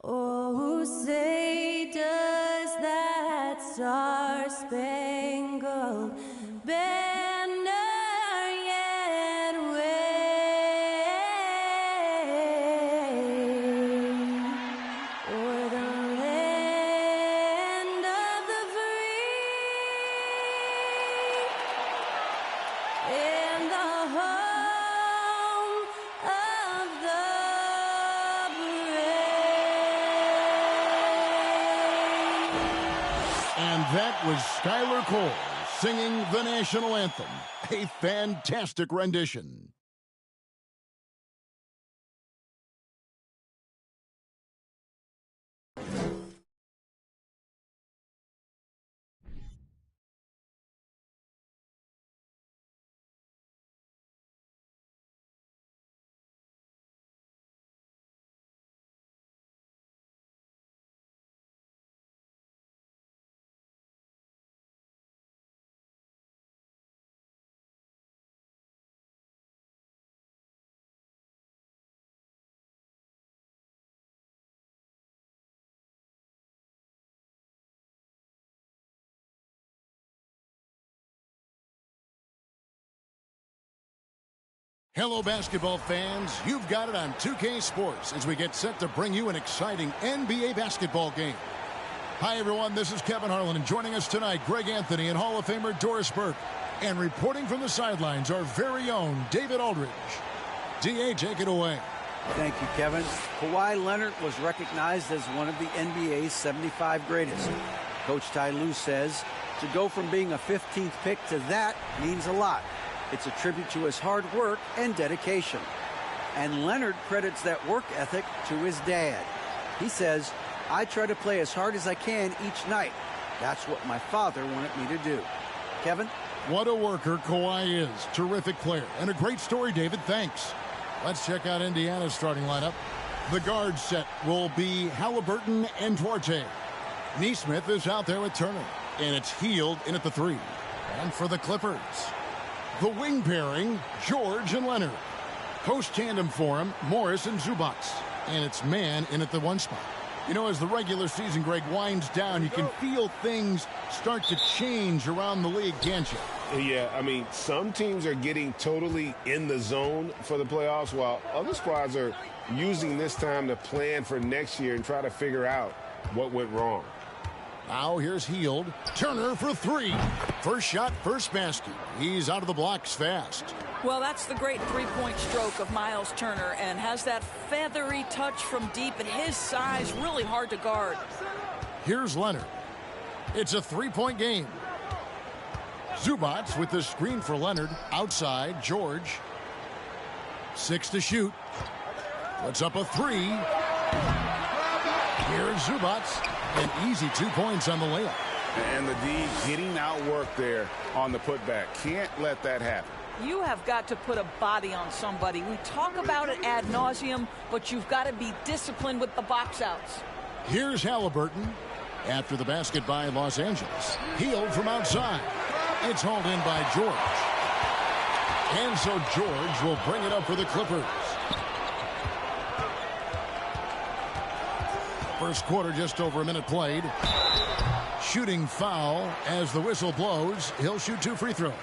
Oh, say does that star-spangled banner yet wave o'er the land of the free and the home of the And that was Skylar Cole singing the national anthem. A fantastic rendition. Hello, basketball fans. You've got it on 2K Sports as we get set to bring you an exciting NBA basketball game. Hi, everyone. This is Kevin Harlan, and joining us tonight, Greg Anthony and Hall of Famer Doris Burke. And reporting from the sidelines, our very own David Aldridge. D.A., take it away. Thank you, Kevin. Kawhi Leonard was recognized as one of the NBA's 75 greatest. Coach Ty Lue says to go from being a 15th pick to that means a lot. It's a tribute to his hard work and dedication. And Leonard credits that work ethic to his dad. He says, I try to play as hard as I can each night. That's what my father wanted me to do. Kevin? What a worker Kawhi is. Terrific player. And a great story, David. Thanks. Let's check out Indiana's starting lineup. The guard set will be Halliburton and Duarte. Neesmith is out there with Turner. And it's Hield in at the 3. And for the Clippers, the wing pairing, George and Leonard. Post tandem for him, Morris and Zubac. And it's Man in at the 1 spot. You know, as the regular season, Greg, winds down, you can feel things start to change around the league, can't you? Yeah, I mean, some teams are getting totally in the zone for the playoffs, while other squads are using this time to plan for next year and try to figure out what went wrong. Now here's Hield. Turner for 3. First shot, first basket. He's out of the blocks fast. Well, that's the great three-point stroke of Miles Turner, and has that feathery touch from deep, and his size really hard to guard. Here's Leonard. It's a 3-point game. Zubac with the screen for Leonard. Outside, George. 6 to shoot. Puts up a 3. Here's Zubac. An easy 2 points on the layup. And the D getting outworked there on the putback. Can't let that happen. You have got to put a body on somebody. We talk about it ad nauseum, but you've got to be disciplined with the box outs. Here's Halliburton after the basket by Los Angeles. Hield from outside. It's hauled in by George. And so George will bring it up for the Clippers. First quarter, just over a minute played. Shooting foul as the whistle blows. He'll shoot 2 free throws.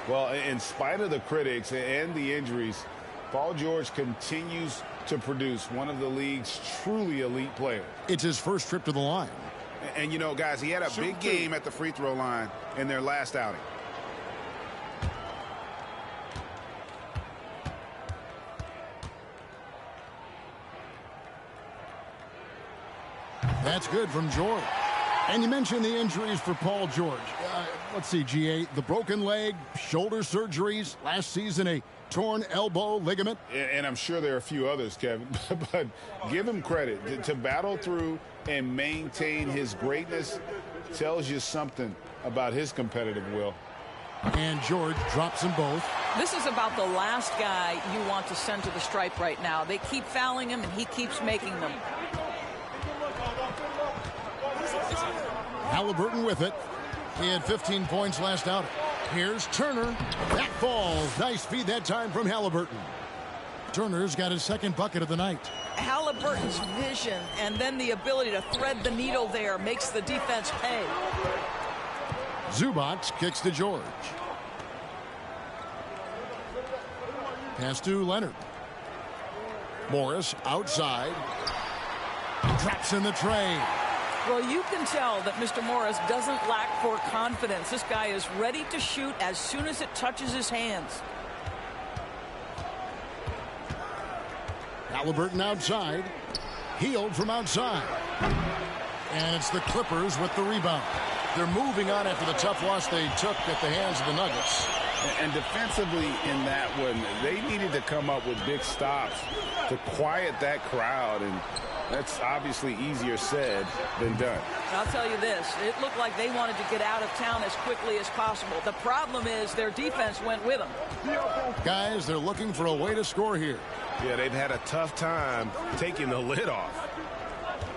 Well, in spite of the critics and the injuries, Paul George continues to produce, one of the league's truly elite players. It's his first trip to the line. And you know, guys, he had a big game at the free throw line in their last outing. That's good from George. And you mentioned the injuries for Paul George. Let's see, GA, the broken leg, shoulder surgeries, last season a torn elbow ligament. And I'm sure there are a few others, Kevin, but give him credit. To battle through and maintain his greatness tells you something about his competitive will. And George drops them both. This is about the last guy you want to send to the stripe right now. They keep fouling him, and he keeps making them. Halliburton with it. He had 15 points last outing. Here's Turner. That falls. Nice feed that time from Halliburton. Turner's got his second bucket of the night. Halliburton's vision and then the ability to thread the needle there makes the defense pay. Zubac kicks to George. Pass to Leonard. Morris outside. Traps in the tray. Well, you can tell that Mr. Morris doesn't lack for confidence. This guy is ready to shoot as soon as it touches his hands. Halliburton outside. Healed from outside. And it's the Clippers with the rebound. They're moving on after the tough loss they took at the hands of the Nuggets. And defensively in that one, they needed to come up with big stops to quiet that crowd, and that's obviously easier said than done. I'll tell you this, it looked like they wanted to get out of town as quickly as possible. The problem is their defense went with them. Guys, they're looking for a way to score here. Yeah, they've had a tough time taking the lid off.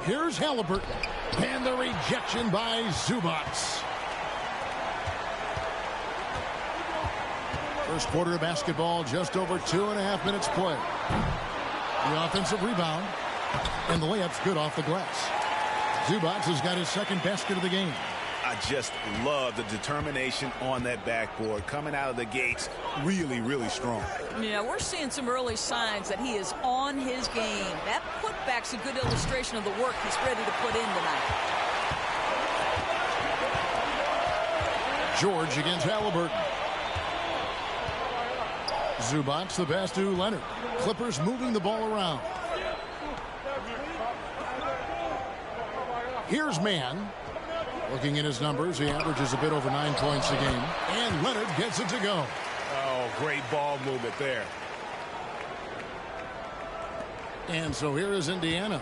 Here's Halliburton. And the rejection by Zubac. First quarter of basketball, just over 2.5 minutes play. The offensive rebound. And the layup's good off the glass. Zubac has got his second basket of the game. I just love the determination on that backboard. Coming out of the gates, really, really strong. Yeah, we're seeing some early signs that he is on his game. That putback's a good illustration of the work he's ready to put in tonight. George against Halliburton. Zubac the pass to Leonard. Clippers moving the ball around. Here's Mann. Looking at his numbers, he averages a bit over 9 points a game. And Leonard gets it to go. Oh, great ball movement there. And so here is Indiana.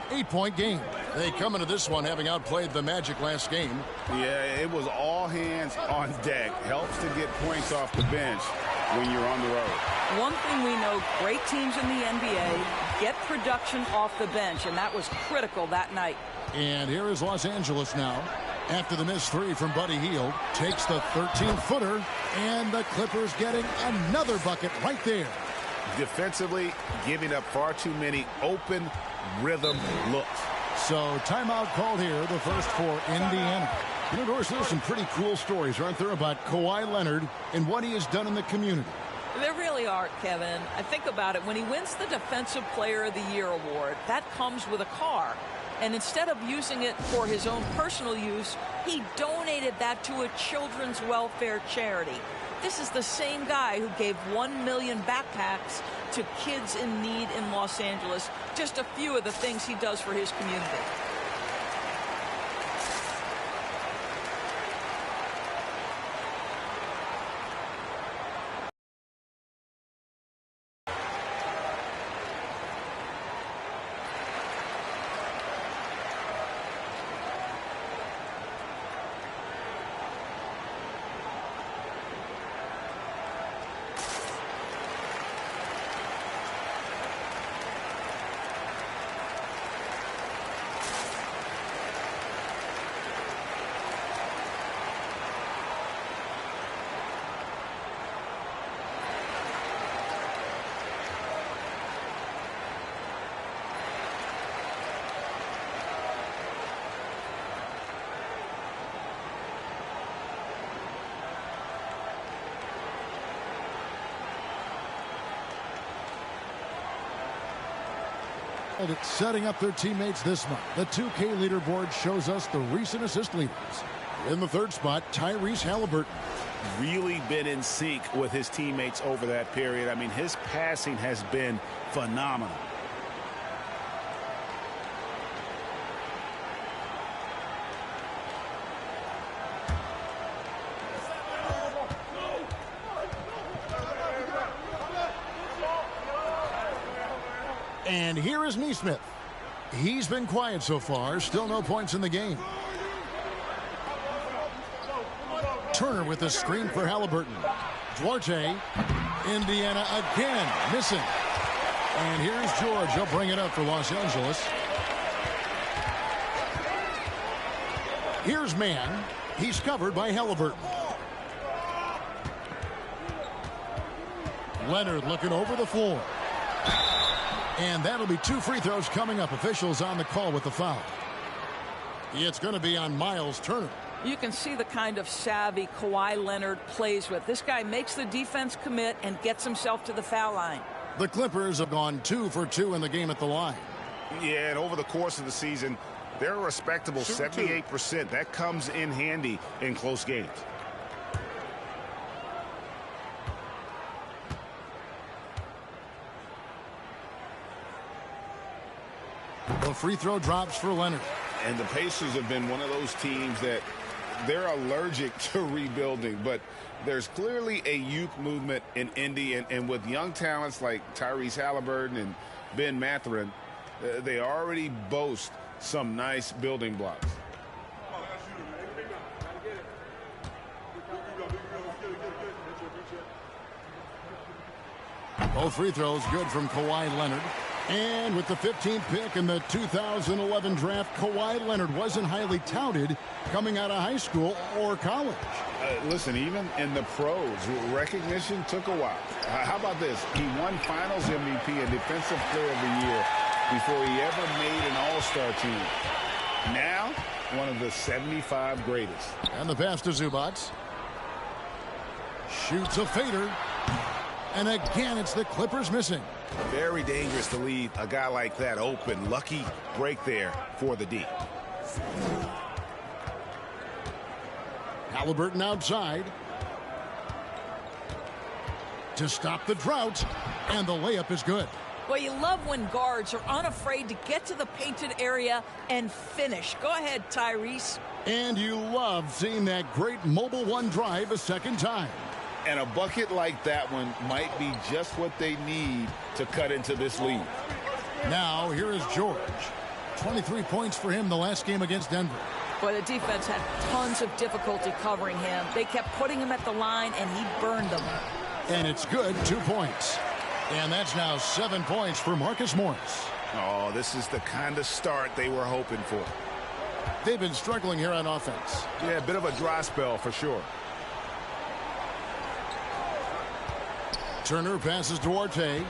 8-point game. They come into this one having outplayed the Magic last game. Yeah, it was all hands on deck. Helps to get points off the bench when you're on the road. One thing we know, great teams in the NBA get production off the bench, and that was critical that night. And here is Los Angeles now. After the missed three from Buddy Hield, takes the 13-footer, and the Clippers getting another bucket right there. Defensively, giving up far too many open rhythm looks. So timeout called here, the first for Indiana. You know, Doris, there's some pretty cool stories, aren't there, about Kawhi Leonard and what he has done in the community. There really are, Kevin. I think about it. When he wins the Defensive Player of the Year award, that comes with a car. And instead of using it for his own personal use, he donated that to a children's welfare charity. This is the same guy who gave 1 million backpacks to kids in need in Los Angeles. Just a few of the things he does for his community. It's setting up their teammates this month. The 2K leaderboard shows us the recent assist leaders. In the third spot, Tyrese Halliburton. Really been in sync with his teammates over that period. I mean, his passing has been phenomenal. And here is Neesmith. He's been quiet so far. Still no points in the game. Turner with the screen for Halliburton. Duarte. Indiana again missing. And here's George. He'll bring it up for Los Angeles. Here's man. He's covered by Halliburton. Leonard looking over the floor. And that'll be 2 free throws coming up. Officials on the call with the foul. It's going to be on Miles Turner. You can see the kind of savvy Kawhi Leonard plays with. This guy makes the defense commit and gets himself to the foul line. The Clippers have gone 2 for 2 in the game at the line. Yeah, and over the course of the season, they're a respectable 78%. That comes in handy in close games. The free throw drops for Leonard. And the Pacers have been one of those teams that they're allergic to rebuilding, but there's clearly a youth movement in Indy, and with young talents like Tyrese Halliburton and Ben Mathurin, they already boast some nice building blocks. Both free throws good from Kawhi Leonard. And with the 15th pick in the 2011 draft, Kawhi Leonard wasn't highly touted coming out of high school or college. Listen, even in the pros, recognition took a while. How about this? He won Finals MVP and Defensive Player of the Year before he ever made an All-Star team. Now, one of the 75 greatest. And the pass to Zubac. Shoots a fader. And again, it's the Clippers missing. Very dangerous to leave a guy like that open. Lucky break there for the D. Halliburton outside. To stop the drought. And the layup is good. Well, you love when guards are unafraid to get to the painted area and finish. Go ahead, Tyrese. And you love seeing that great mobile one drive a second time. And a bucket like that one might be just what they need to cut into this lead. Now, here is George. 23 points for him the last game against Denver. Boy, the defense had tons of difficulty covering him. They kept putting him at the line, and he burned them. And it's good, 2 points. And that's now 7 points for Marcus Morris. Oh, this is the kind of start they were hoping for. They've been struggling here on offense. Yeah, a bit of a dry spell for sure. Turner passes Duarte.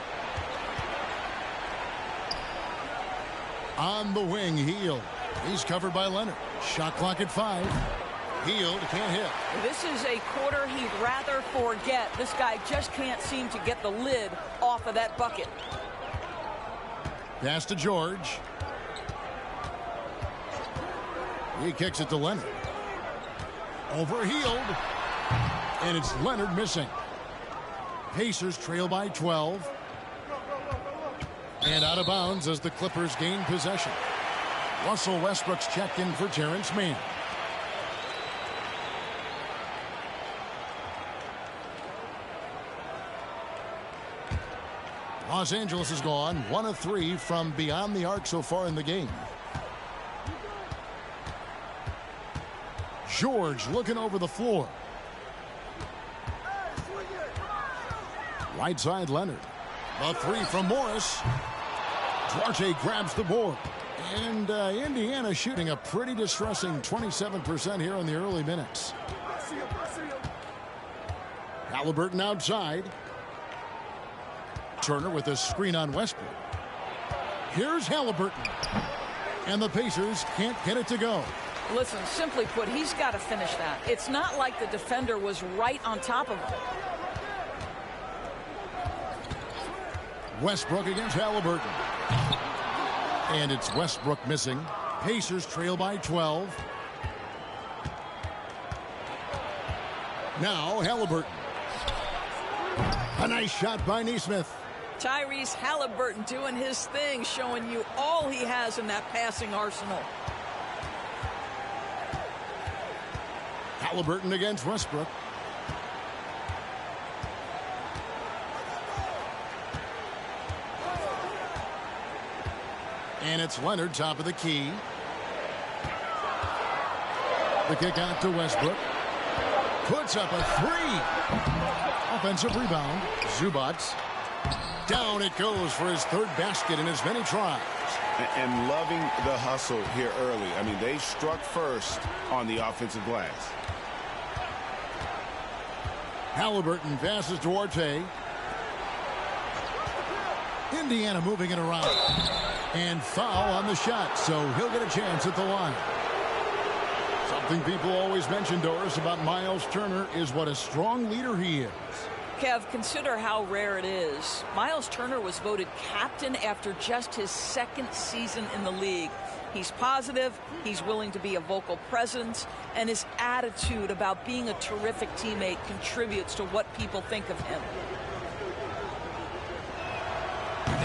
On the wing, Hield. He's covered by Leonard. Shot clock at 5. Hield can't hit. This is a quarter he'd rather forget. This guy just can't seem to get the lid off of that bucket. Pass to George. He kicks it to Leonard. Over Hield. And it's Leonard missing. Pacers trail by 12. And out of bounds as the Clippers gain possession. Russell Westbrook's checked in for Terrence Mann. Los Angeles has gone 1 of 3 from beyond the arc so far in the game. George looking over the floor. Right side, Leonard. A 3 from Morris. Duarte grabs the board. And Indiana shooting a pretty distressing 27% here in the early minutes. Halliburton outside. Turner with a screen on Westbrook. Here's Halliburton. And the Pacers can't get it to go. Listen, simply put, he's got to finish that. It's not like the defender was right on top of him. Westbrook against Halliburton. And it's Westbrook missing. Pacers trail by 12. Now Halliburton. A nice shot by Nesmith. Tyrese Halliburton doing his thing, showing you all he has in that passing arsenal. Halliburton against Westbrook. And it's Leonard, top of the key. The kick out to Westbrook. Puts up a 3. Offensive rebound. Zubac. Down it goes for his third basket in as many tries. And loving the hustle here early. I mean, they struck first on the offensive glass. Halliburton passes to Duarte. Indiana moving it around. And foul on the shot, so he'll get a chance at the line. Something people always mention, Doris, about Miles Turner is what a strong leader he is. Kev, consider how rare it is. Miles Turner was voted captain after just his second season in the league. He's positive, he's willing to be a vocal presence, and his attitude about being a terrific teammate contributes to what people think of him.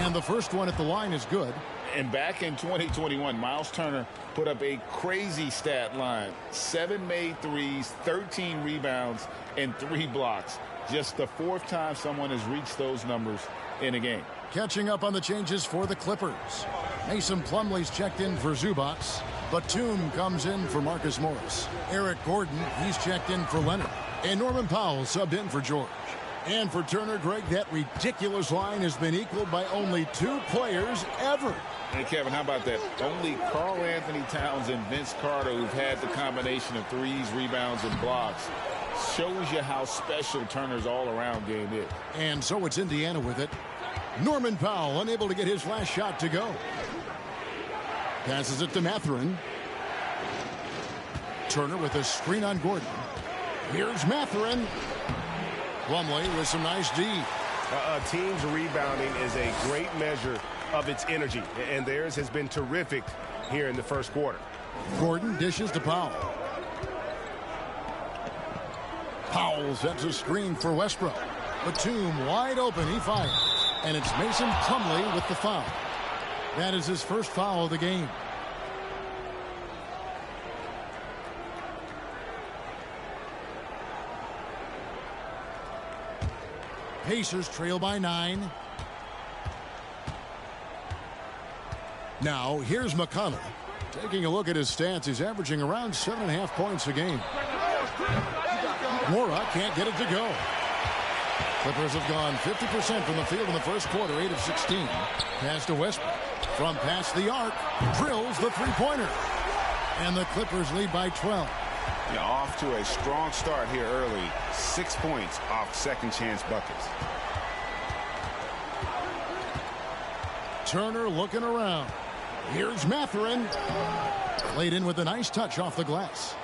And the first one at the line is good. And back in 2021, Miles Turner put up a crazy stat line. 7 made threes, 13 rebounds, and 3 blocks. Just the 4th time someone has reached those numbers in a game. Catching up on the changes for the Clippers. Mason Plumlee's checked in for Zubats. Batum comes in for Marcus Morris. Eric Gordon, he's checked in for Leonard. And Norman Powell subbed in for George. And for Turner, Greg, that ridiculous line has been equaled by only 2 players ever. Hey, Kevin, how about that? Only Karl Anthony Towns and Vince Carter, who've had the combination of threes, rebounds, and blocks. Shows you how special Turner's all-around game is. And so it's Indiana with it. Norman Powell unable to get his last shot to go. Passes it to Mathurin. Turner with a screen on Gordon. Here's Mathurin. Plumlee with some nice D. A team's rebounding is a great measure of its energy, and theirs has been terrific here in the first quarter. Gordon dishes to Powell. Powell sets a screen for Westbrook. Batum wide open. He fires. And it's Mason Plumlee with the foul. That is his first foul of the game. Pacers trail by 9. Now, here's McConnell. Taking a look at his stats, he's averaging around 7.5 points a game. Mora can't get it to go. Clippers have gone 50% from the field in the first quarter, 8 of 16. Pass to Westbrook. From past the arc, drills the three-pointer. And the Clippers lead by 12. Yeah, off to a strong start here early. 6 points off second-chance buckets. Turner looking around. Here's Mathurin. Played in with a nice touch off the glass.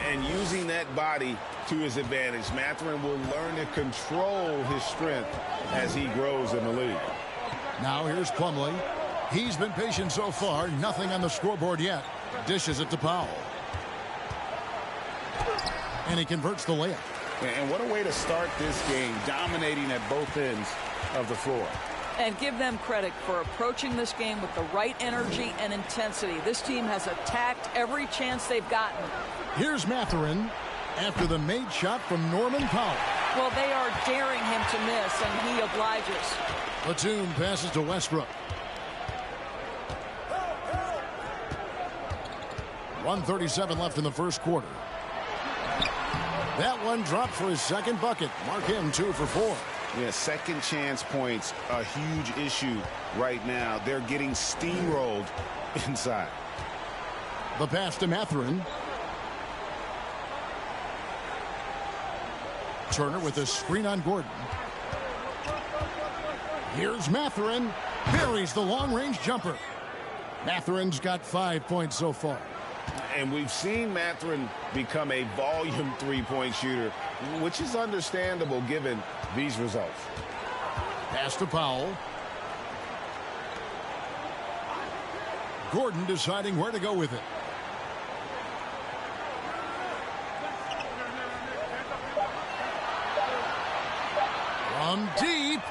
And using that body to his advantage, Mathurin will learn to control his strength as he grows in the league. Now here's Plumlee. He's been patient so far. Nothing on the scoreboard yet. Dishes it to Powell. And he converts the layup. And what a way to start this game, dominating at both ends of the floor. And give them credit for approaching this game with the right energy and intensity. This team has attacked every chance they've gotten. Here's Mathurin after the made shot from Norman Powell. Well, they are daring him to miss, and he obliges. Batum passes to Westbrook. 1:37 left in the first quarter. That one dropped for his second bucket. Mark him 2 for 4. Yeah, second chance points, a huge issue right now. They're getting steamrolled inside. The pass to Mathurin. Turner with a screen on Gordon. Here's Mathurin. Buries the long-range jumper. Mathurin's got 5 points so far. And we've seen Mathurin become a volume three-point shooter, which is understandable given these results. Pass to Powell. Gordon deciding where to go with it. From deep.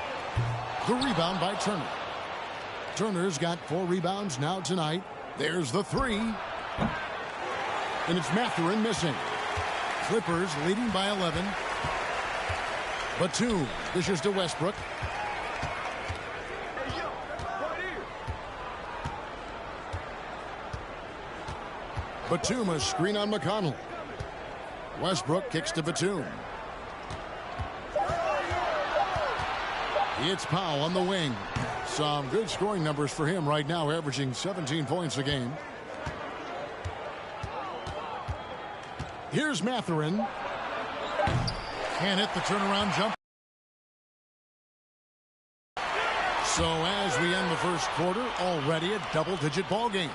The rebound by Turner. Turner's got 4 rebounds now tonight. There's the 3. And it's Mathurin missing. Clippers leading by 11. Batum dishes to Westbrook. Batum a screen on McConnell. Westbrook kicks to Batum. It's Powell on the wing. Some good scoring numbers for him right now, averaging 17 points a game. Here's Mathurin. Can't hit the turnaround jump. So as we end the first quarter, already a double-digit ball game.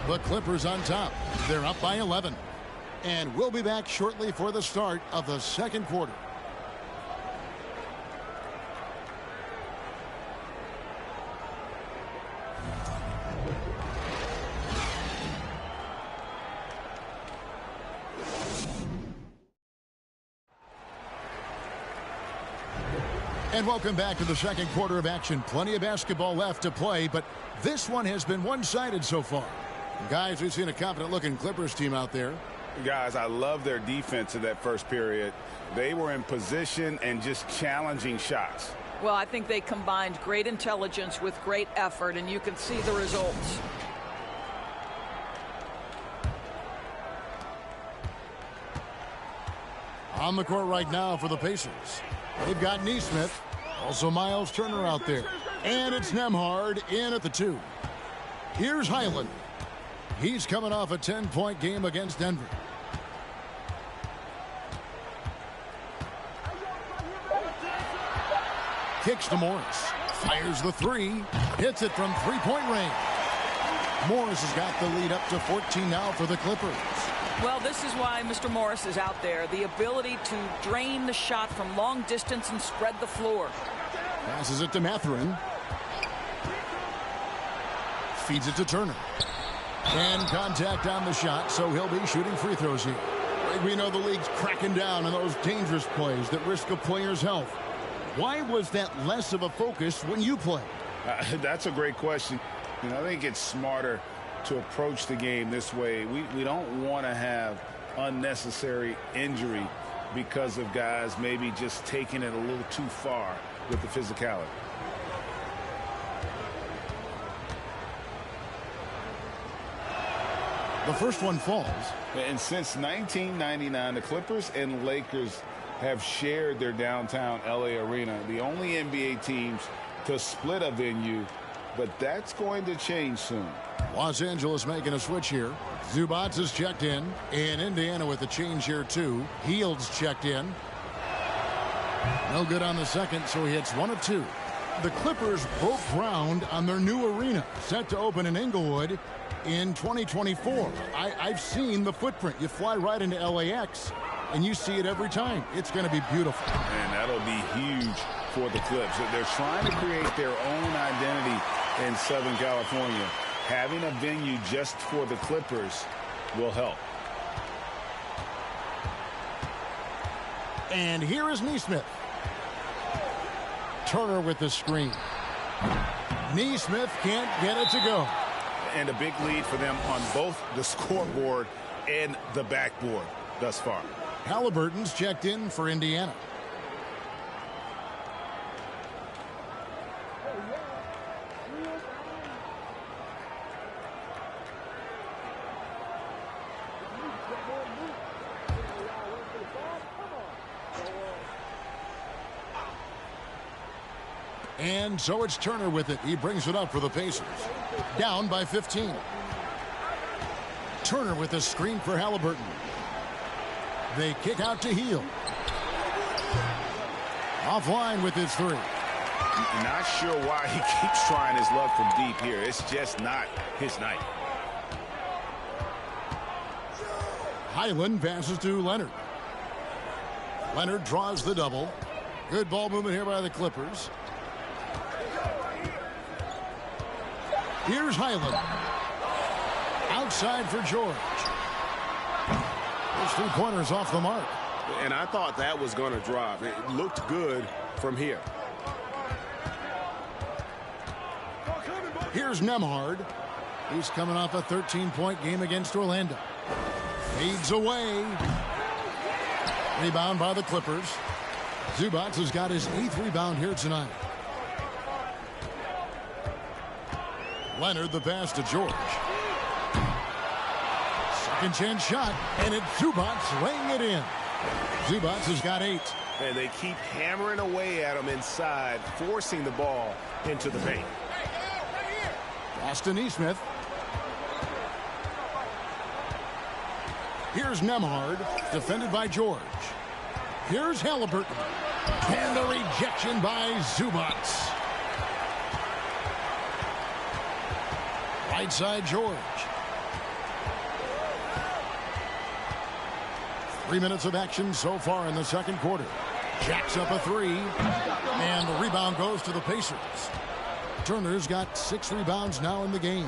The Clippers on top. They're up by 11. And we'll be back shortly for the start of the second quarter. And welcome back to the second quarter of action. Plenty of basketball left to play, but this one has been one-sided so far. Guys, we've seen a confident-looking Clippers team out there. Guys, I love their defense in that first period. They were in position and just challenging shots. Well, I think they combined great intelligence with great effort, and you can see the results. On the court right now for the Pacers. They've got Nesmith. Also Miles Turner out there. And it's Nembhard in at the 2. Here's Highland. He's coming off a 10-point game against Denver. Kicks to Morris. Fires the 3. Hits it from three-point range. Morris has got the lead up to 14 now for the Clippers. Well, this is why Mr. Morris is out there. The ability to drain the shot from long distance and spread the floor. Passes it to Mathurin. Feeds it to Turner. And contact on the shot, so he'll be shooting free throws here. We know the league's cracking down on those dangerous plays that risk a player's health. Why was that less of a focus when you play? That's a great question. I think it's smarter to approach the game this way. We don't want to have unnecessary injury because of guys maybe just taking it a little too far with the physicality. The first one falls. And since 1999, the Clippers and Lakers have shared their downtown LA arena, the only NBA teams to split a venue, but that's going to change soon. Los Angeles making a switch here. Zubats is checked in. And Indiana with a change here too. Heald's checked in. No good on the second, so he hits 1 of 2. The Clippers broke ground on their new arena, set to open in Inglewood in 2024. I've seen the footprint. You fly right into LAX, and you see it every time. It's going to be beautiful. And that'll be huge for the Clips. They're trying to create their own identity in Southern California. Having a venue just for the Clippers will help. And here is Nesmith. Turner with the screen. Nesmith can't get it to go. And a big lead for them on both the scoreboard and the backboard thus far. Halliburton's checked in for Indiana. And so it's Turner with it. He brings it up for the Pacers. Down by 15. Turner with a screen for Halliburton. They kick out to Hield. Offline with his 3. Not sure why he keeps trying his luck from deep here. It's just not his night. Highland passes to Leonard. Leonard draws the double. Good ball movement here by the Clippers. Here's Highland. Outside for George. Those 3 pointers off the mark. And I thought that was going to drop. It looked good from here. Here's Nembhard. He's coming off a 13-point game against Orlando. Fades away. Rebound by the Clippers. Zubats has got his 8th rebound here tonight. Leonard the pass to George. Second chance shot, and it's Zubats laying it in. Zubats has got 8. And they keep hammering away at him inside, forcing the ball into the paint. Austin Neesmith. Here's Nemhard, defended by George. Here's Halliburton. And the rejection by Zubats. Right side George. 3 minutes of action so far in the second quarter. Jacks up a three. And the rebound goes to the Pacers. Turner's got 6 rebounds now in the game.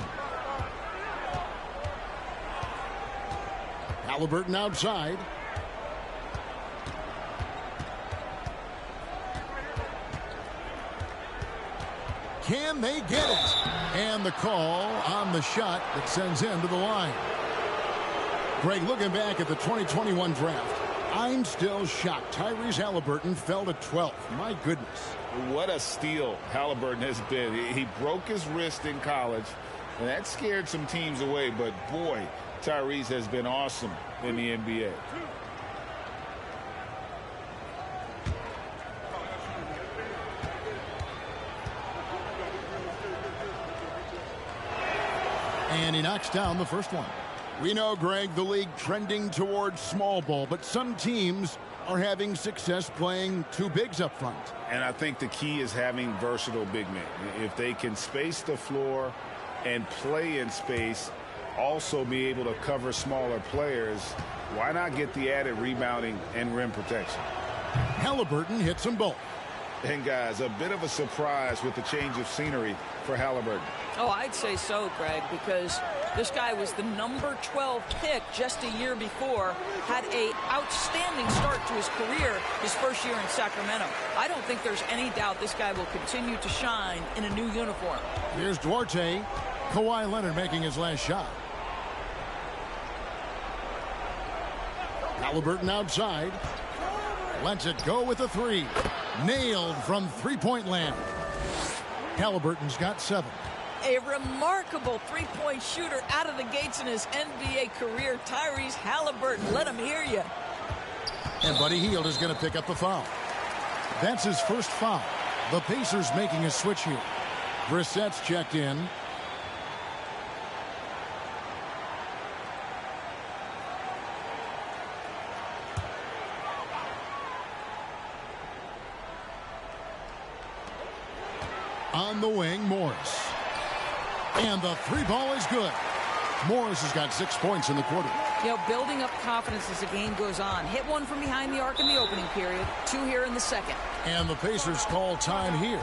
Halliburton outside. Can they get it? And the call on the shot that sends him to the line. Greg, looking back at the 2021 draft, I'm still shocked. Tyrese Halliburton fell to 12th. My goodness. What a steal Halliburton has been. He broke his wrist in college, and that scared some teams away. But, boy, Tyrese has been awesome in the NBA. And he knocks down the first one. We know, Greg, the league trending towards small ball, but some teams are having success playing two bigs up front. And I think the key is having versatile big men. If they can space the floor and play in space, also be able to cover smaller players, why not get the added rebounding and rim protection? Halliburton hits them both. And, guys, a bit of a surprise with the change of scenery for Halliburton. Oh, I'd say so, Greg, because this guy was the number 12 pick just a year before, had an outstanding start to his career his first year in Sacramento. I don't think there's any doubt this guy will continue to shine in a new uniform. Here's Duarte. Kawhi Leonard making his last shot. Halliburton outside. Lets it go with a three. Nailed from three-point land. Halliburton's got 7. A remarkable three-point shooter out of the gates in his NBA career, Tyrese Halliburton. Let him hear you. And Buddy Hield is going to pick up the foul. That's his first foul. The Pacers making a switch here. Brissett's checked in. On the wing, Morris. And the three ball is good. Morris has got 6 points in the quarter. You know, building up confidence as the game goes on. Hit one from behind the arc in the opening period. 2 here in the second. And the Pacers call time here.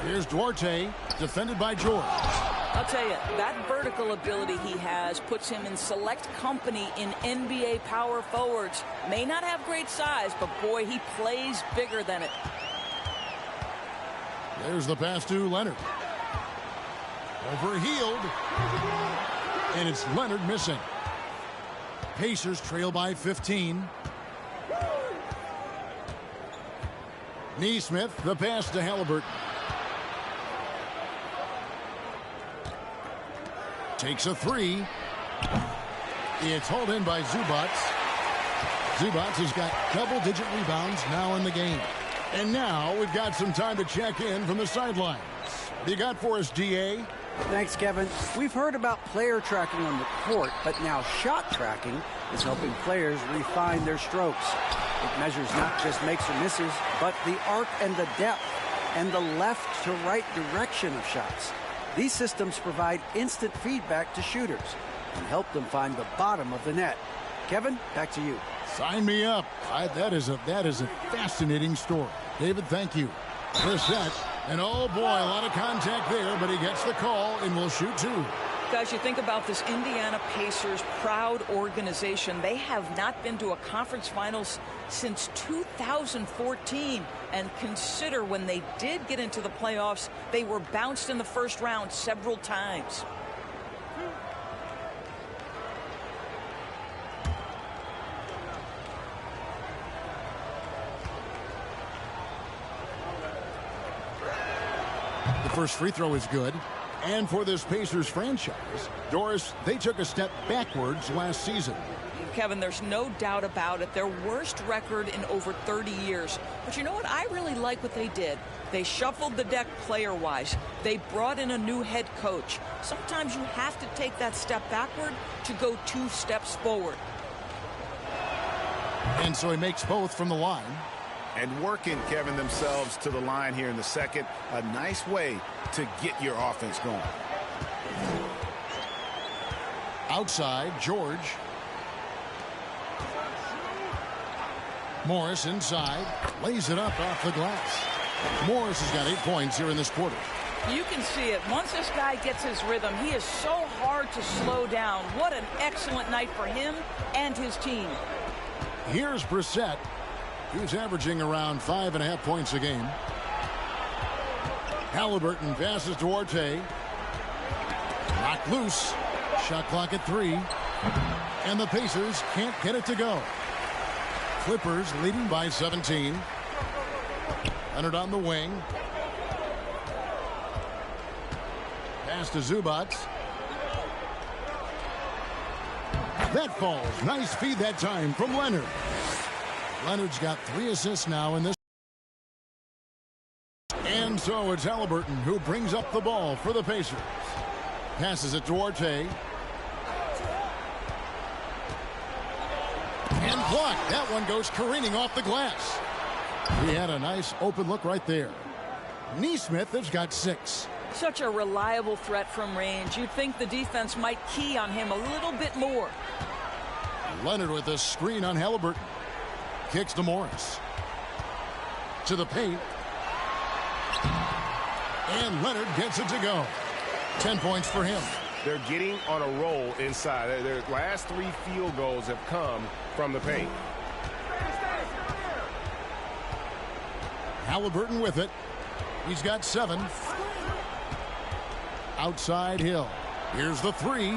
Here's Duarte, defended by George. I'll tell you, that vertical ability he has puts him in select company in NBA power forwards. May not have great size, but boy, he plays bigger than it. There's the pass to Leonard. Overhealed. And it's Leonard missing. Pacers trail by 15. Neesmith, the pass to Halliburton. Takes a three. It's hauled in by Zubats. Zubats has got double-digit rebounds now in the game. And now we've got some time to check in from the sidelines. What do you got for us, DA? Thanks, Kevin. We've heard about player tracking on the court, but now shot tracking is helping players refine their strokes. It measures not just makes or misses, but the arc and the depth and the left to right direction of shots. These systems provide instant feedback to shooters and help them find the bottom of the net. Kevin, back to you. Sign me up. That is a fascinating story. David, thank you. Brissett, and oh boy, a lot of contact there, but he gets the call and will shoot two. Guys, you think about this Indiana Pacers proud organization. They have not been to a conference finals since 2014. And consider when they did get into the playoffs, they were bounced in the first round several times. The first free throw is good. And for this Pacers franchise, Doris, they took a step backwards last season. Kevin, there's no doubt about it. Their worst record in over 30 years. But you know what? I really like what they did. They shuffled the deck player-wise. They brought in a new head coach. Sometimes you have to take that step backward to go 2 steps forward. And so he makes both from the line. And working, Kevin, themselves to the line here in the second. A nice way to get your offense going. Outside, George. Morris inside. Lays it up off the glass. Morris has got 8 points here in this quarter. You can see it. Once this guy gets his rhythm, he is so hard to slow down. What an excellent night for him and his team. Here's Brissett. He's averaging around 5.5 points a game. Halliburton passes to Duarte. Knocked loose. Shot clock at 3. And the Pacers can't get it to go. Clippers leading by 17. Leonard on the wing. Pass to Zubats. That falls. Nice feed that time from Leonard. Leonard's got 3 assists now in this. And so it's Halliburton who brings up the ball for the Pacers. Passes it to Duarte. And blocked. That one goes careening off the glass. He had a nice open look right there. Neesmith has got 6. Such a reliable threat from range. You'd think the defense might key on him a little bit more. Leonard with a screen on Halliburton. Kicks to Morris. To the paint. And Leonard gets it to go. 10 points for him. They're getting on a roll inside. Their last 3 field goals have come from the paint. Halliburton with it. He's got 7. Outside Hill. Here's the 3.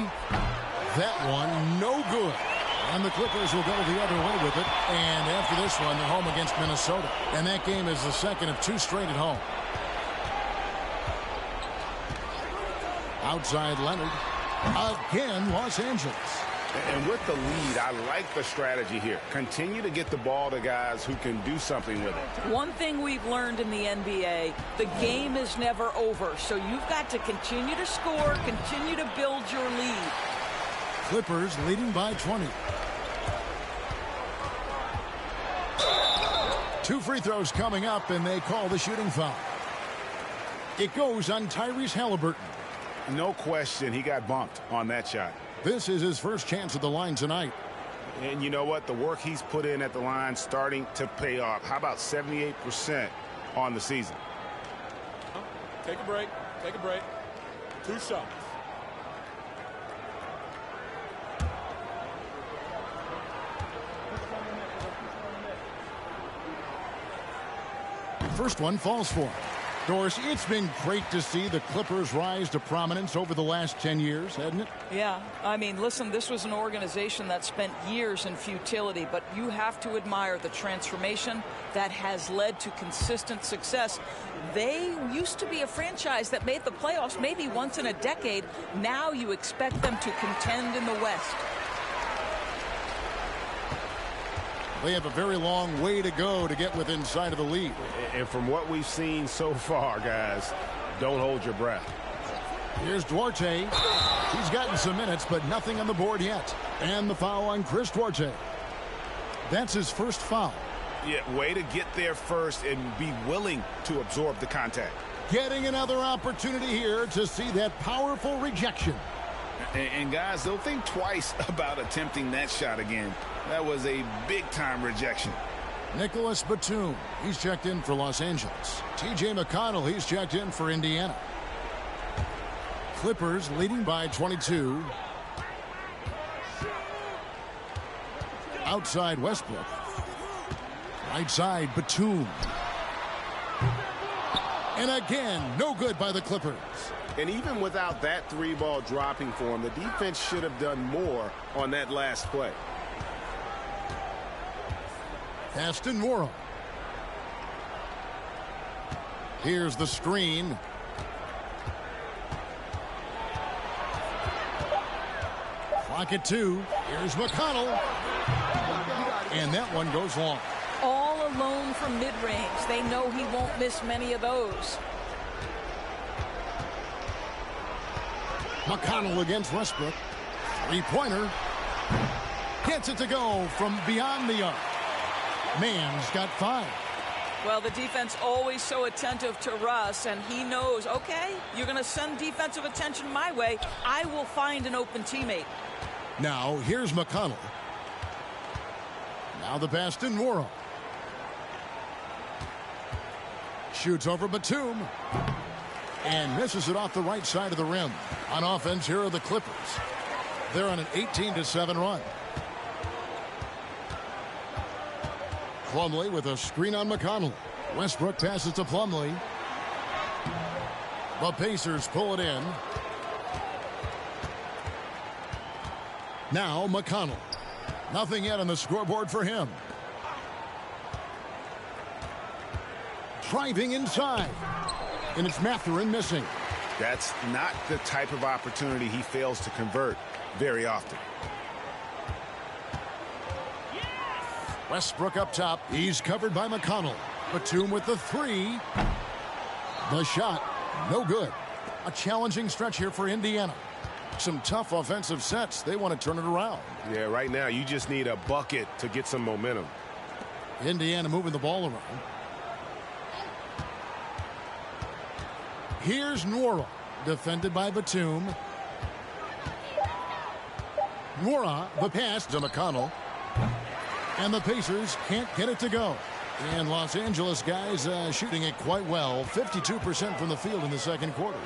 That one no good. And the Clippers will go the other way with it. And after this one, they're home against Minnesota. And that game is the second of 2 straight at home. Outside Leonard. Again, Los Angeles. And with the lead, I like the strategy here. Continue to get the ball to guys who can do something with it. One thing we've learned in the NBA, the game is never over. So you've got to continue to score, continue to build your lead. Clippers leading by 20. 2 free throws coming up, and they call the shooting foul. It goes on Tyrese Halliburton. No question, he got bumped on that shot. This is his first chance at the line tonight. And you know what? The work he's put in at the line starting to pay off. How about 78% on the season? Take a break. Take a break. 2 shots. First one falls for him. Doris, it's been great to see the Clippers rise to prominence over the last 10 years, hasn't it? Yeah, I mean, listen, this was an organization that spent years in futility, but you have to admire the transformation that has led to consistent success. They used to be a franchise that made the playoffs maybe once in a decade. Now you expect them to contend in the West. They have a very long way to go to get within sight of the lead. And from what we've seen so far, guys, don't hold your breath. Here's Duarte. He's gotten some minutes, but nothing on the board yet. And the foul on Chris Duarte. That's his first foul. Yeah, way to get there first and be willing to absorb the contact. Getting another opportunity here to see that powerful rejection. And guys, they'll think twice about attempting that shot again. That was a big-time rejection. Nicholas Batum, he's checked in for Los Angeles. T.J. McConnell, he's checked in for Indiana. Clippers leading by 22. Outside Westbrook. Right side Batum. And again, no good by the Clippers. And even without that 3-ball dropping for him, the defense should have done more on that last play. Aston Morrow. Here's the screen. Clock at 2. Here's McConnell. And that one goes long. All alone from mid-range. They know he won't miss many of those. McConnell against Westbrook. 3-pointer. Gets it to go from beyond the arc. Mann's got 5. Well, the defense always so attentive to Russ, and he knows, okay, you're going to send defensive attention my way. I will find an open teammate. Now, here's McConnell. Now the pass to Morrow. Shoots over Batum. And misses it off the right side of the rim. On offense, here are the Clippers. They're on an 18-7 run. Plumlee with a screen on McConnell. Westbrook passes to Plumlee. The Pacers pull it in. Now McConnell. Nothing yet on the scoreboard for him. Driving inside. And it's Mathurin missing. That's not the type of opportunity he fails to convert very often. Westbrook up top. He's covered by McConnell. Batum with the 3. The shot, no good. A challenging stretch here for Indiana. Some tough offensive sets. They want to turn it around. Yeah, right now you just need a bucket to get some momentum. Indiana moving the ball around. Here's Nwora, defended by Batum. Nwora, the pass to McConnell. And the Pacers can't get it to go. And Los Angeles guys shooting it quite well. 52% from the field in the second quarter.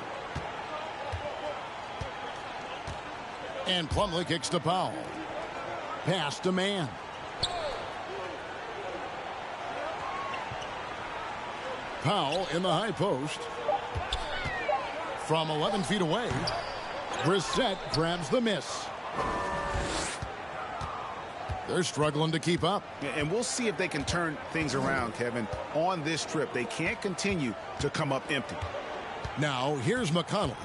And Plumlee kicks to Powell. Pass to Mann. Powell in the high post. From 11 feet away. Brissett grabs the miss. They're struggling to keep up. And we'll see if they can turn things around, Kevin, on this trip. They can't continue to come up empty. Now, here's McConnell.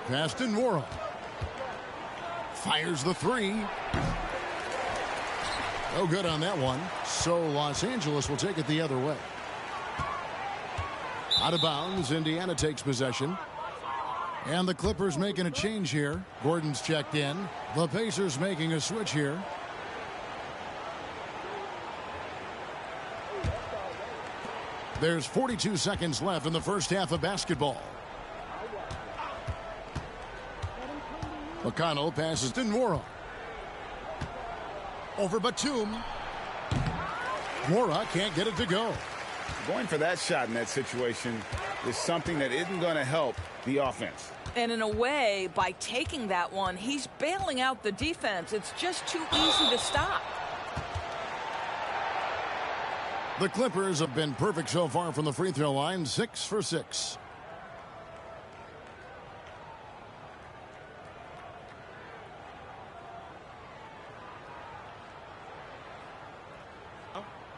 Pass to Nwora. Fires the 3. No good on that one. So Los Angeles will take it the other way. Out of bounds, Indiana takes possession. And the Clippers making a change here. Gordon's checked in. The Pacers making a switch here. There's 42 seconds left in the first half of basketball. McConnell passes to Nwora. Over Batum. Nwora can't get it to go. Going for that shot in that situation is something that isn't going to help the offense. And in a way, by taking that one, he's bailing out the defense. It's just too easy to stop. The Clippers have been perfect so far from the free throw line, 6 for 6.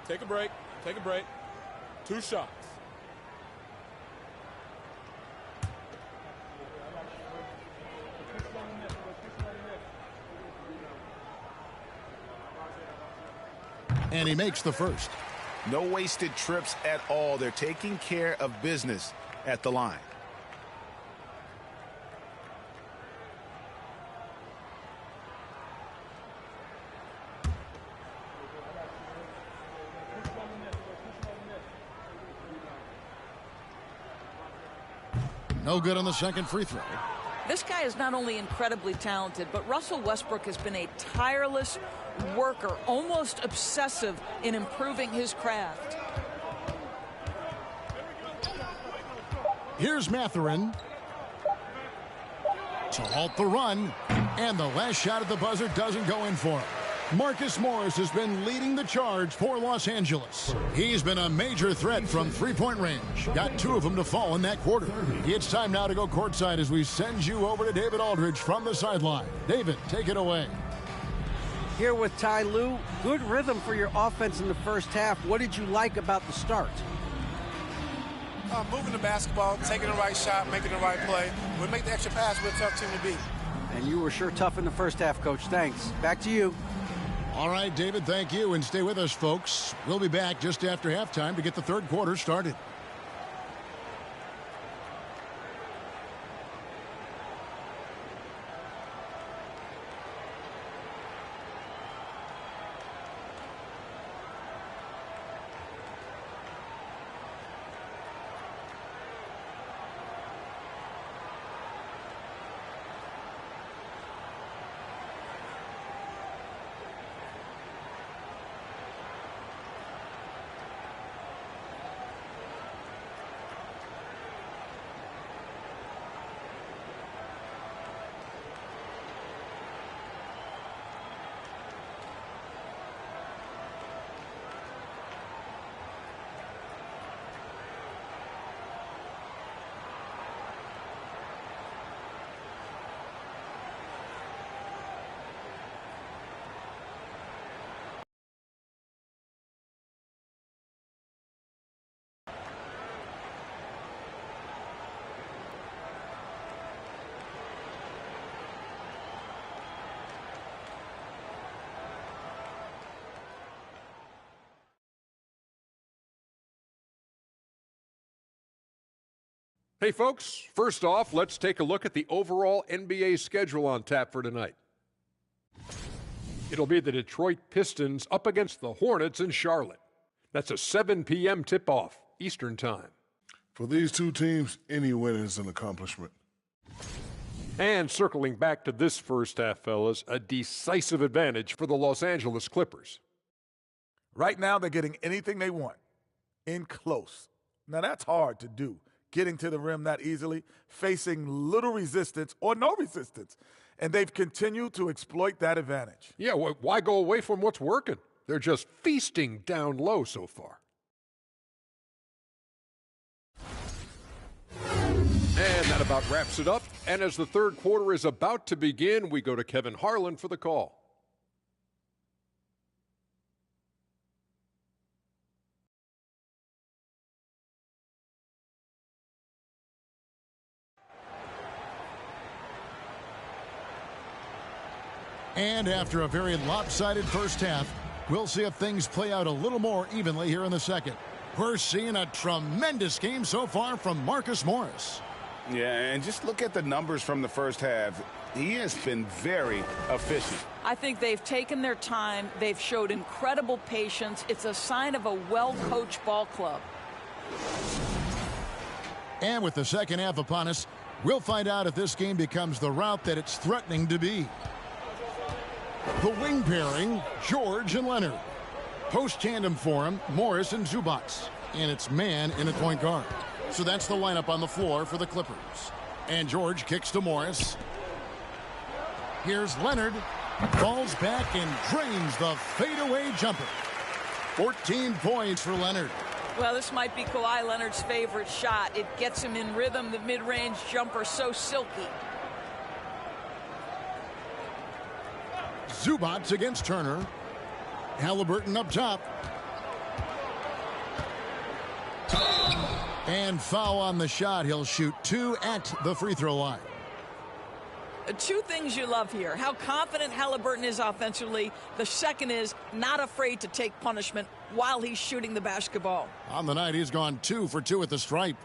Take a break. Take a break. 2 shots. And he makes the first. No wasted trips at all. They're taking care of business at the line. No good on the second free throw. This guy is not only incredibly talented, but Russell Westbrook has been a tireless worker, almost obsessive in improving his craft. Here's Mathurin to halt the run, and the last shot at the buzzer doesn't go in for him. Marcus Morris has been leading the charge for Los Angeles. He's been a major threat from three-point range. Got 2 of them to fall in that quarter. It's time now to go courtside as we send you over to David Aldridge from the sideline. David, take it away. Here with Ty Lue, good rhythm for your offense in the first half. What did you like about the start? Moving the basketball, taking the right shot, making the right play. We'll make the extra pass. We're a tough team to beat. And you were sure tough in the first half, Coach. Thanks. Back to you. All right, David, thank you. And stay with us, folks. We'll be back just after halftime to get the third quarter started. Hey, folks, first off, let's take a look at the overall NBA schedule on tap for tonight. It'll be the Detroit Pistons up against the Hornets in Charlotte. That's a 7 p.m. tip-off Eastern Time. For these two teams, any win is an accomplishment. And circling back to this first half, fellas, a decisive advantage for the Los Angeles Clippers. Right now, they're getting anything they want in close. Now, that's hard to do. Getting to the rim that easily, facing little resistance or no resistance. And they've continued to exploit that advantage. Yeah, why go away from what's working? They're just feasting down low so far. And that about wraps it up. And as the third quarter is about to begin, we go to Kevin Harlan for the call. And after a very lopsided first half, we'll see if things play out a little more evenly here in the second. We're seeing a tremendous game so far from Marcus Morris. Yeah, and just look at the numbers from the first half. He has been very efficient. I think they've taken their time. They've showed incredible patience. It's a sign of a well-coached ball club. And with the second half upon us, we'll find out if this game becomes the route that it's threatening to be. The wing pairing, George and Leonard. Post tandem for him, Morris and Zubats. And it's man in a point guard. So that's the lineup on the floor for the Clippers. And George kicks to Morris. Here's Leonard. Falls back and drains the fadeaway jumper. 14 points for Leonard. Well, this might be Kawhi Leonard's favorite shot. It gets him in rhythm. The mid-range jumper so silky. Zubats against Turner. Halliburton up top. And foul on the shot. He'll shoot 2 at the free throw line. Two things you love here. How confident Halliburton is offensively. The second is not afraid to take punishment while he's shooting the basketball. On the night, he's gone 2 for 2 at the stripe.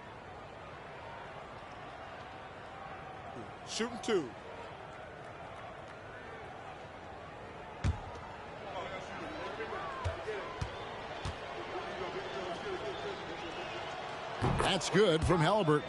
Shooting 2. That's good from Halliburton.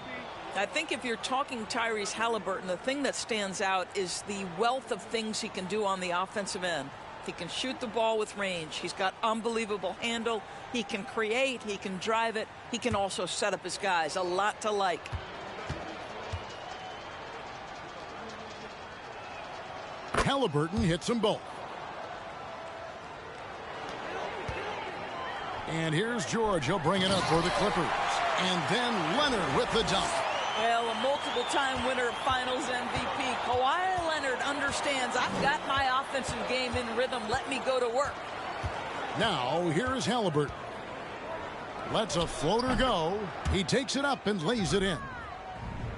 I think if you're talking Tyrese Halliburton, the thing that stands out is the wealth of things he can do on the offensive end. He can shoot the ball with range. He's got unbelievable handle. He can create. He can drive it. He can also set up his guys. A lot to like. Halliburton hits them both. And here's George. He'll bring it up for the Clippers. And then Leonard with the dunk. Well, a multiple-time winner of Finals MVP, Kawhi Leonard understands I've got my offensive game in rhythm. Let me go to work. Now, here's Halliburton. Lets a floater go. He takes it up and lays it in.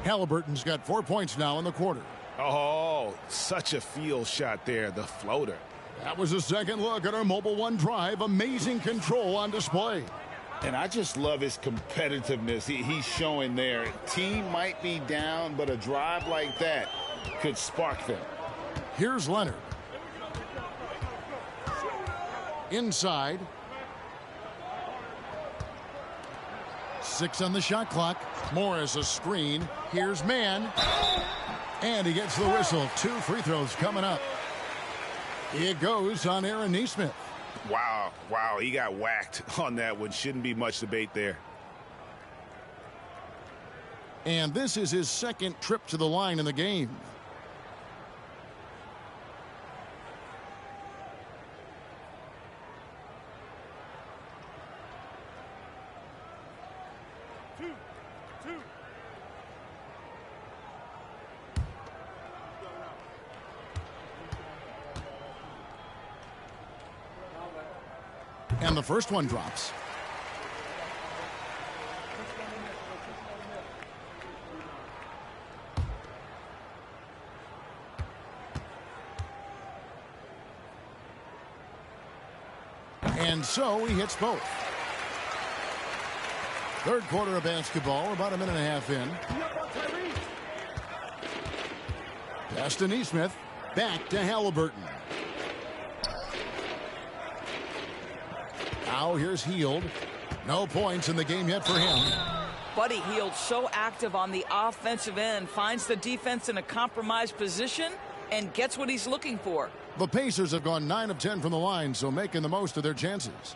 Halliburton's got 4 points now in the quarter. Oh, such a field shot there, the floater. That was a second look at our Mobile One drive. Amazing control on display. And I just love his competitiveness he's showing there. Team might be down, but a drive like that could spark them. Here's Leonard. Inside. 6 on the shot clock. Morris a screen. Here's man. And he gets the whistle. 2 free throws coming up. It goes on Aaron Nesmith. Wow, he got whacked on that one. Shouldn't be much debate there. And this is his second trip to the line in the game. And the first one drops. And so he hits both. Third quarter of basketball, about a minute and a half in. Pass to Nesmith. Back to Halliburton. Now here's Hield. No points in the game yet for him. Buddy Hield so active on the offensive end, finds the defense in a compromised position and gets what he's looking for. The Pacers have gone 9 of 10 from the line, so making the most of their chances.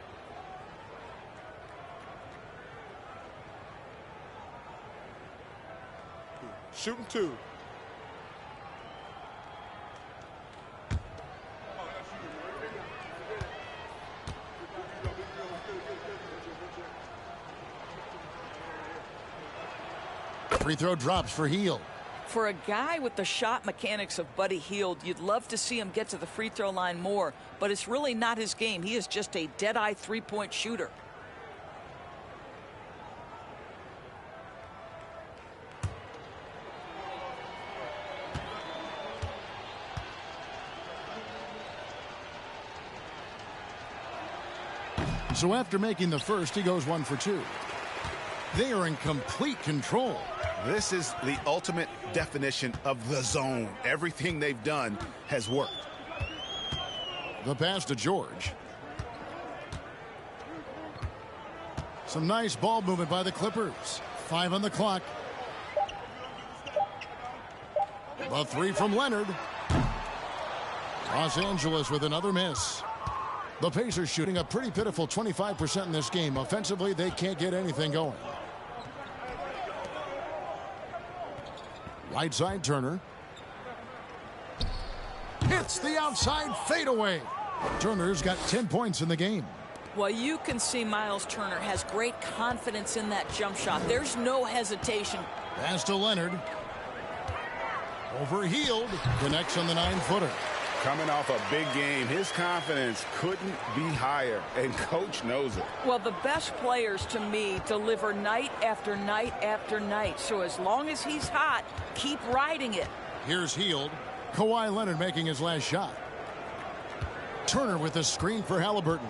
Shooting 2. Free throw drops for Hield. For a guy with the shot mechanics of Buddy Hield, you'd love to see him get to the free throw line more, but it's really not his game. He is just a dead-eye three-point shooter. So after making the first, he goes 1 for 2. They are in complete control. This is the ultimate definition of the zone. Everything they've done has worked. The pass to George. Some nice ball movement by the Clippers. 5 on the clock. The 3 from Leonard. Los Angeles with another miss. The Pacers shooting a pretty pitiful 25% in this game. Offensively, they can't get anything going. Right side, Turner. Hits the outside fadeaway. Turner's got 10 points in the game. Well, you can see Miles Turner has great confidence in that jump shot. There's no hesitation. Pass to Leonard. Overhealed. Connects on the 9-footer. Coming off a big game, his confidence couldn't be higher, and coach knows it. Well, the best players to me deliver night after night after night. So as long as he's hot, keep riding it. Here's Hield. Kawhi Leonard making his last shot. Turner with a screen for Halliburton.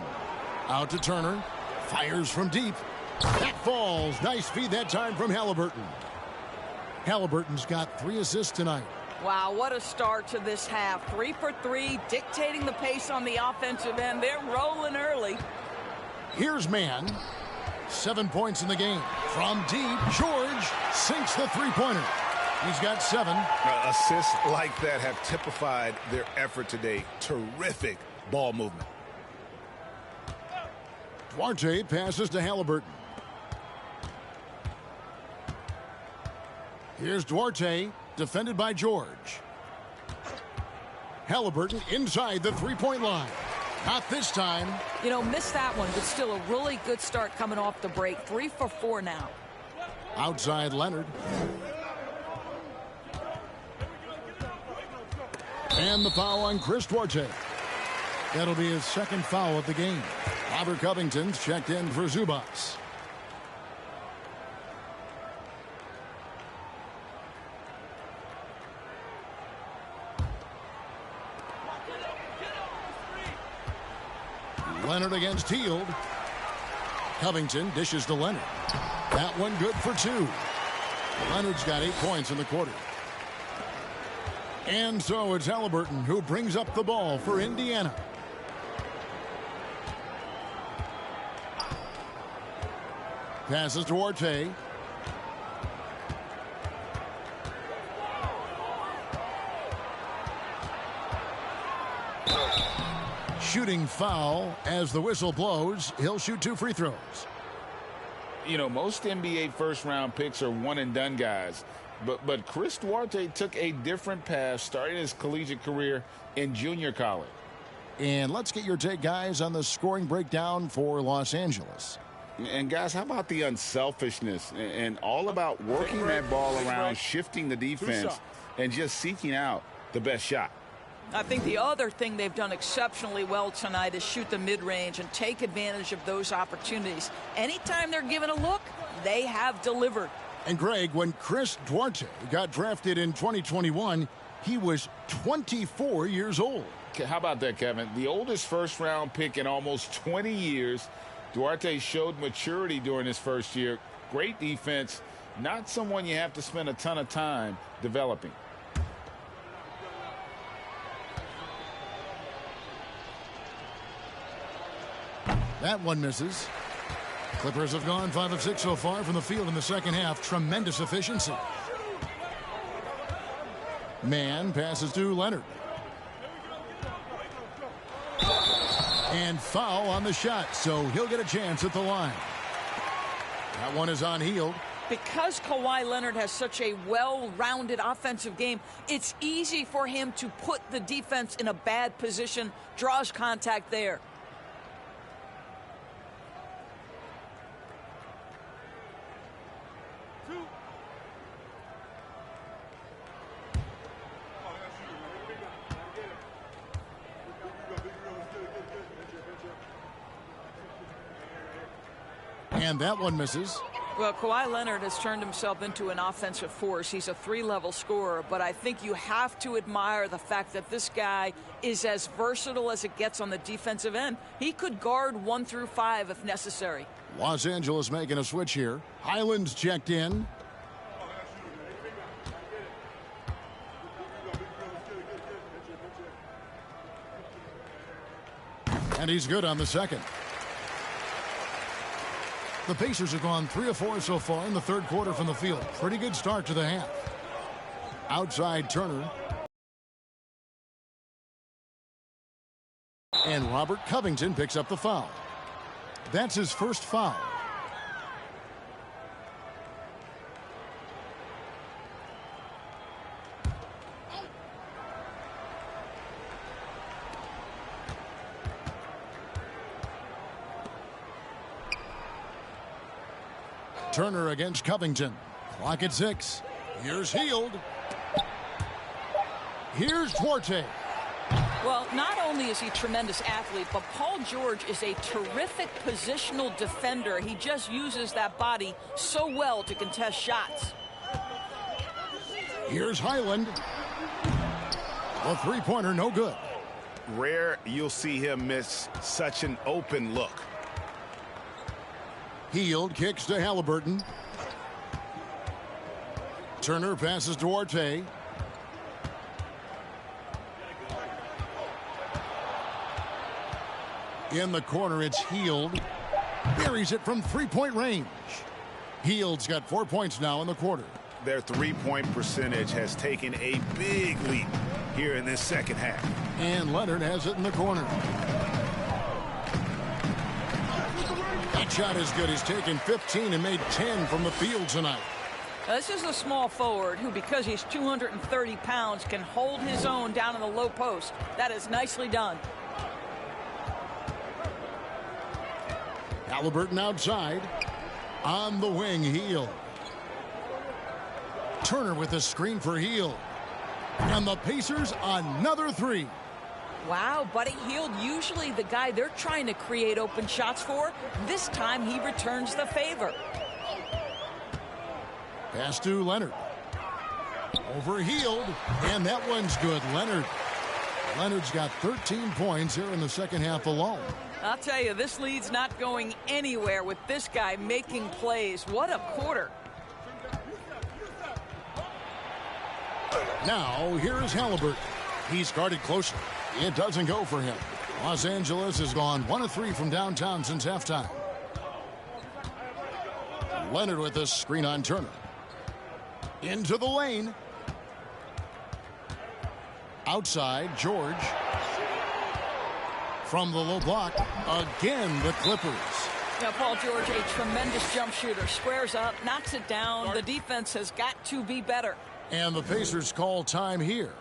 Out to Turner. Fires from deep. That falls. Nice feed that time from Halliburton. Halliburton's got 3 assists tonight. Wow, what a start to this half. 3 for 3, dictating the pace on the offensive end. They're rolling early. Here's Mann. 7 points in the game. From deep, George sinks the three-pointer. He's got 7. Assists like that have typified their effort today. Terrific ball movement. Duarte passes to Halliburton. Here's Duarte, defended by George. Halliburton inside the three-point line. Not this time. You know, missed that one, but still a really good start coming off the break. 3 for 4 now. Outside Leonard. And the foul on Chris Duarte. That'll be his second foul of the game. Robert Covington's checked in for Zubas. Leonard against Hield. Covington dishes to Leonard. That one good for 2. Leonard's got 8 points in the quarter. And so it's Halliburton who brings up the ball for Indiana. Passes to Duarte. Shooting foul as the whistle blows. He'll shoot 2 free throws. You know, most NBA first-round picks are one-and-done guys. But Chris Duarte took a different path starting his collegiate career in junior college. And let's get your take, guys, on the scoring breakdown for Los Angeles. And, guys, how about the unselfishness and all about working that ball around, shifting the defense, and just seeking out the best shot? I think the other thing they've done exceptionally well tonight is shoot the mid-range and take advantage of those opportunities. Anytime they're given a look, they have delivered. And, Greg, when Chris Duarte got drafted in 2021, he was 24 years old. How about that, Kevin? The oldest first-round pick in almost 20 years. Duarte showed maturity during his first year. Great defense. Not someone you have to spend a ton of time developing. That one misses. Clippers have gone 5 of 6 so far from the field in the second half. Tremendous efficiency. Mann passes to Leonard. And foul on the shot, so he'll get a chance at the line. That one is on Hield. Because Kawhi Leonard has such a well-rounded offensive game, it's easy for him to put the defense in a bad position, draws contact there. And that one misses. Well, Kawhi Leonard has turned himself into an offensive force. He's a 3-level scorer, but I think you have to admire the fact that this guy is as versatile as it gets on the defensive end. He could guard 1 through 5 if necessary. Los Angeles making a switch here. Highland's checked in. And he's good on the second. The Pacers have gone 3 of 4 so far in the third quarter from the field. Pretty good start to the half. Outside Turner. And Robert Covington picks up the foul. That's his first foul. Turner against Covington. Clock at 6. Here's Hield. Here's Duarte. Well, not only is he a tremendous athlete, but Paul George is a terrific positional defender. He just uses that body so well to contest shots. Here's Highland. The three-pointer, no good. Rare you'll see him miss such an open look. Hield kicks to Halliburton. Turner passes to Duarte. In the corner, it's Hield. Buries it from three-point range. Hield's got 4 points now in the quarter. Their three-point percentage has taken a big leap here in this second half. And Leonard has it in the corner. That shot is good. He's taken 15 and made 10 from the field tonight. This is a small forward who, because he's 230 pounds, can hold his own down in the low post. That is nicely done. Halliburton outside. On the wing, Hield. Turner with a screen for Hield. And the Pacers another three. Wow, Buddy Hield, usually the guy they're trying to create open shots for. This time he returns the favor. Pass to Leonard. Over Hield. And that one's good. Leonard's got 13 points here in the second half alone. I'll tell you, this lead's not going anywhere with this guy making plays. What a quarter. Now, here is Halliburton. He's guarded closely. It doesn't go for him. Los Angeles has gone 1 of 3 from downtown since halftime. Leonard with a screen on Turner. Into the lane. Outside, George. From the low block, again the Clippers. Now, Paul George, a tremendous jump shooter. Squares up, knocks it down. The defense has got to be better. And the Pacers call time here.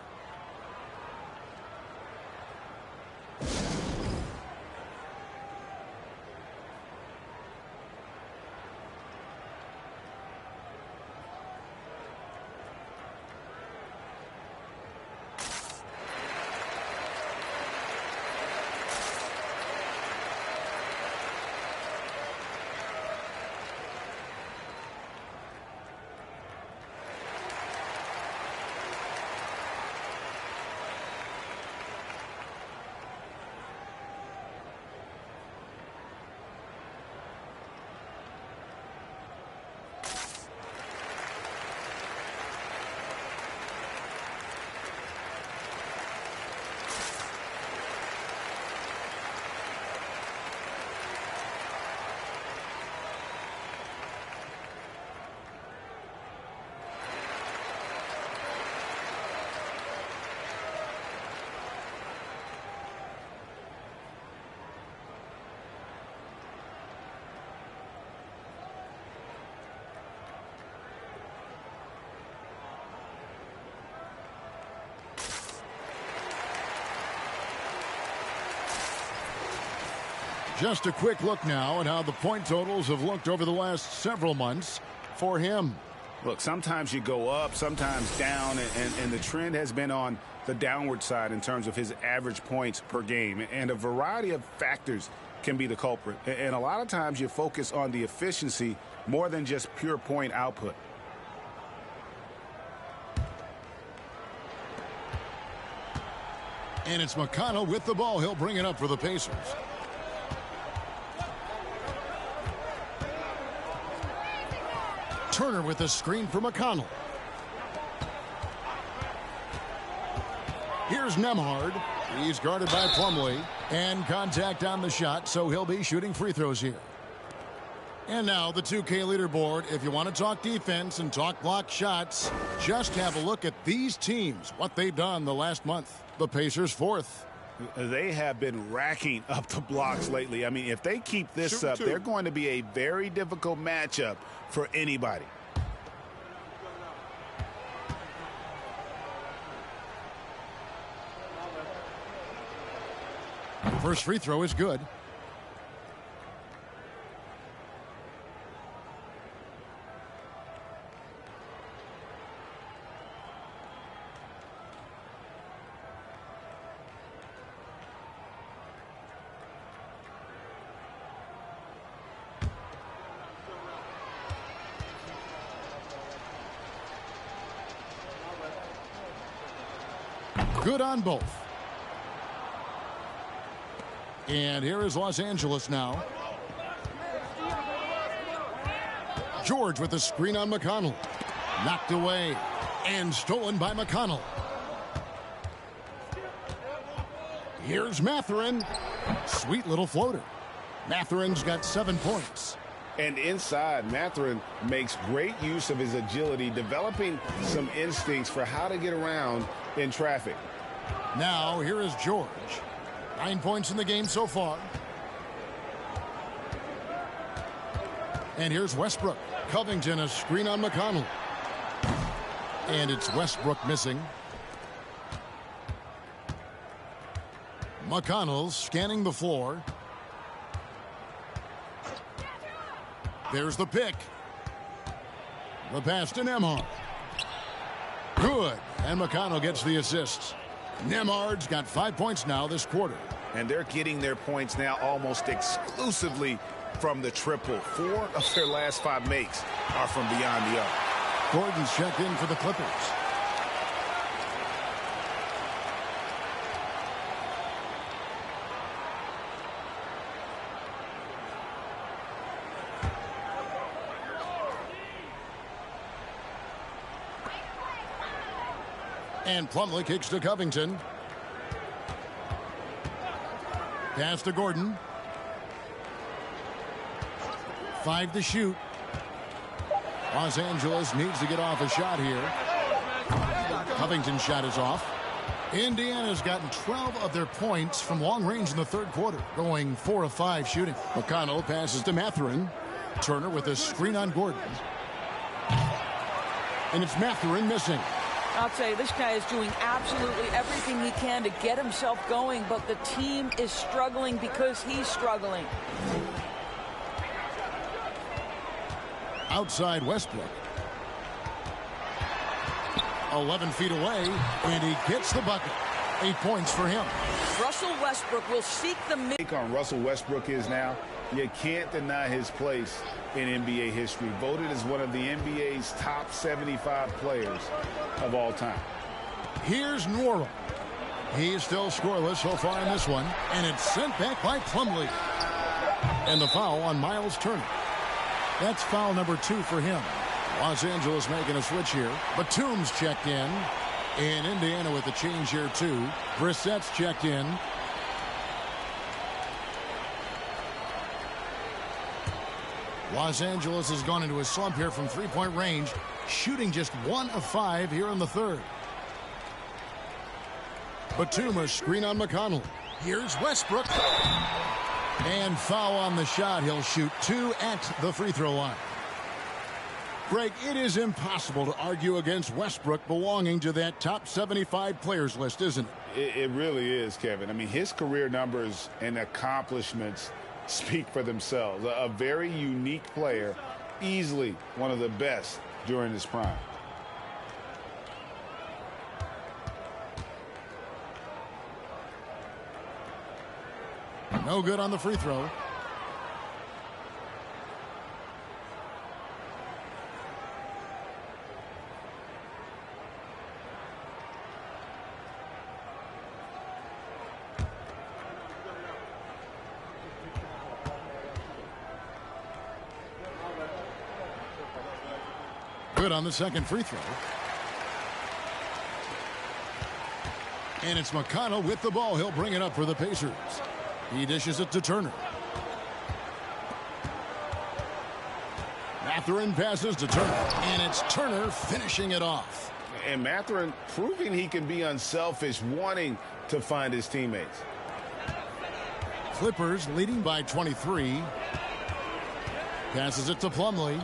Just a quick look now at how the point totals have looked over the last several months for him. Look, sometimes you go up, sometimes down, and the trend has been on the downward side in terms of his average points per game. And a variety of factors can be the culprit. And a lot of times you focus on the efficiency more than just pure point output. And it's McConnell with the ball. He'll bring it up for the Pacers. Turner with a screen for McConnell. Here's Nembhard. He's guarded by Plumlee. And contact on the shot, so he'll be shooting free throws here. And now the 2K leaderboard. If you want to talk defense and talk block shots, just have a look at these teams, what they've done the last month. The Pacers 4th. They have been racking up the blocks lately. I mean, if they keep this up, they're going to be a very difficult matchup for anybody. First free throw is good. Good on both. And here is Los Angeles now. George with the screen on McConnell. Knocked away and stolen by McConnell. Here's Mathurin. Sweet little floater. Mathurin's got 7 points. And inside, Mathurin makes great use of his agility, developing some instincts for how to get around in traffic. Now, here is George. 9 points in the game so far. And here's Westbrook. Covington, a screen on McConnell. And it's Westbrook missing. McConnell scanning the floor. There's the pick. The pass to Nembhard. Good. And McConnell gets the assist. Nembhard's got 5 points now this quarter. And they're getting their points now almost exclusively from the triple. 4 of their last 5 makes are from beyond the arc. Gordon's checked in for the Clippers. And Plumlee kicks to Covington. Pass to Gordon. 5 to shoot. Los Angeles needs to get off a shot here. Covington's shot is off. Indiana's gotten 12 of their points from long range in the third quarter, going 4 of 5 shooting. McConnell passes to Mathurin. Turner with a screen on Gordon. And it's Mathurin missing. I'll tell you, this guy is doing absolutely everything he can to get himself going, but the team is struggling because he's struggling. Outside Westbrook. 11 feet away, and he gets the bucket. 8 points for him. Russell Westbrook will seek the mid. On Russell Westbrook is now, you can't deny his place in NBA history. Voted as one of the NBA's top 75 players of all time. Here's Norrell. He's still scoreless so far in this one, and it's sent back by Plumlee. And the foul on Miles Turner. That's foul number 2 for him. Los Angeles making a switch here. Batum's checked in. And Indiana with the change here too. Brissett's checked in. Los Angeles has gone into a slump here from three-point range, shooting just 1 of 5 here in the third. Batum, a screen on McConnell. Here's Westbrook. And foul on the shot. He'll shoot 2 at the free throw line. Greg, it is impossible to argue against Westbrook belonging to that top 75 players list, isn't it? It really is, Kevin. I mean, his career numbers and accomplishments speak for themselves. A very unique player, easily one of the best during his prime. No good on the free throw. Good on the second free throw. And it's McConnell with the ball. He'll bring it up for the Pacers. He dishes it to Turner. Mathurin passes to Turner. And it's Turner finishing it off. And Mathurin proving he can be unselfish, wanting to find his teammates. Clippers leading by 23. Passes it to Plumlee.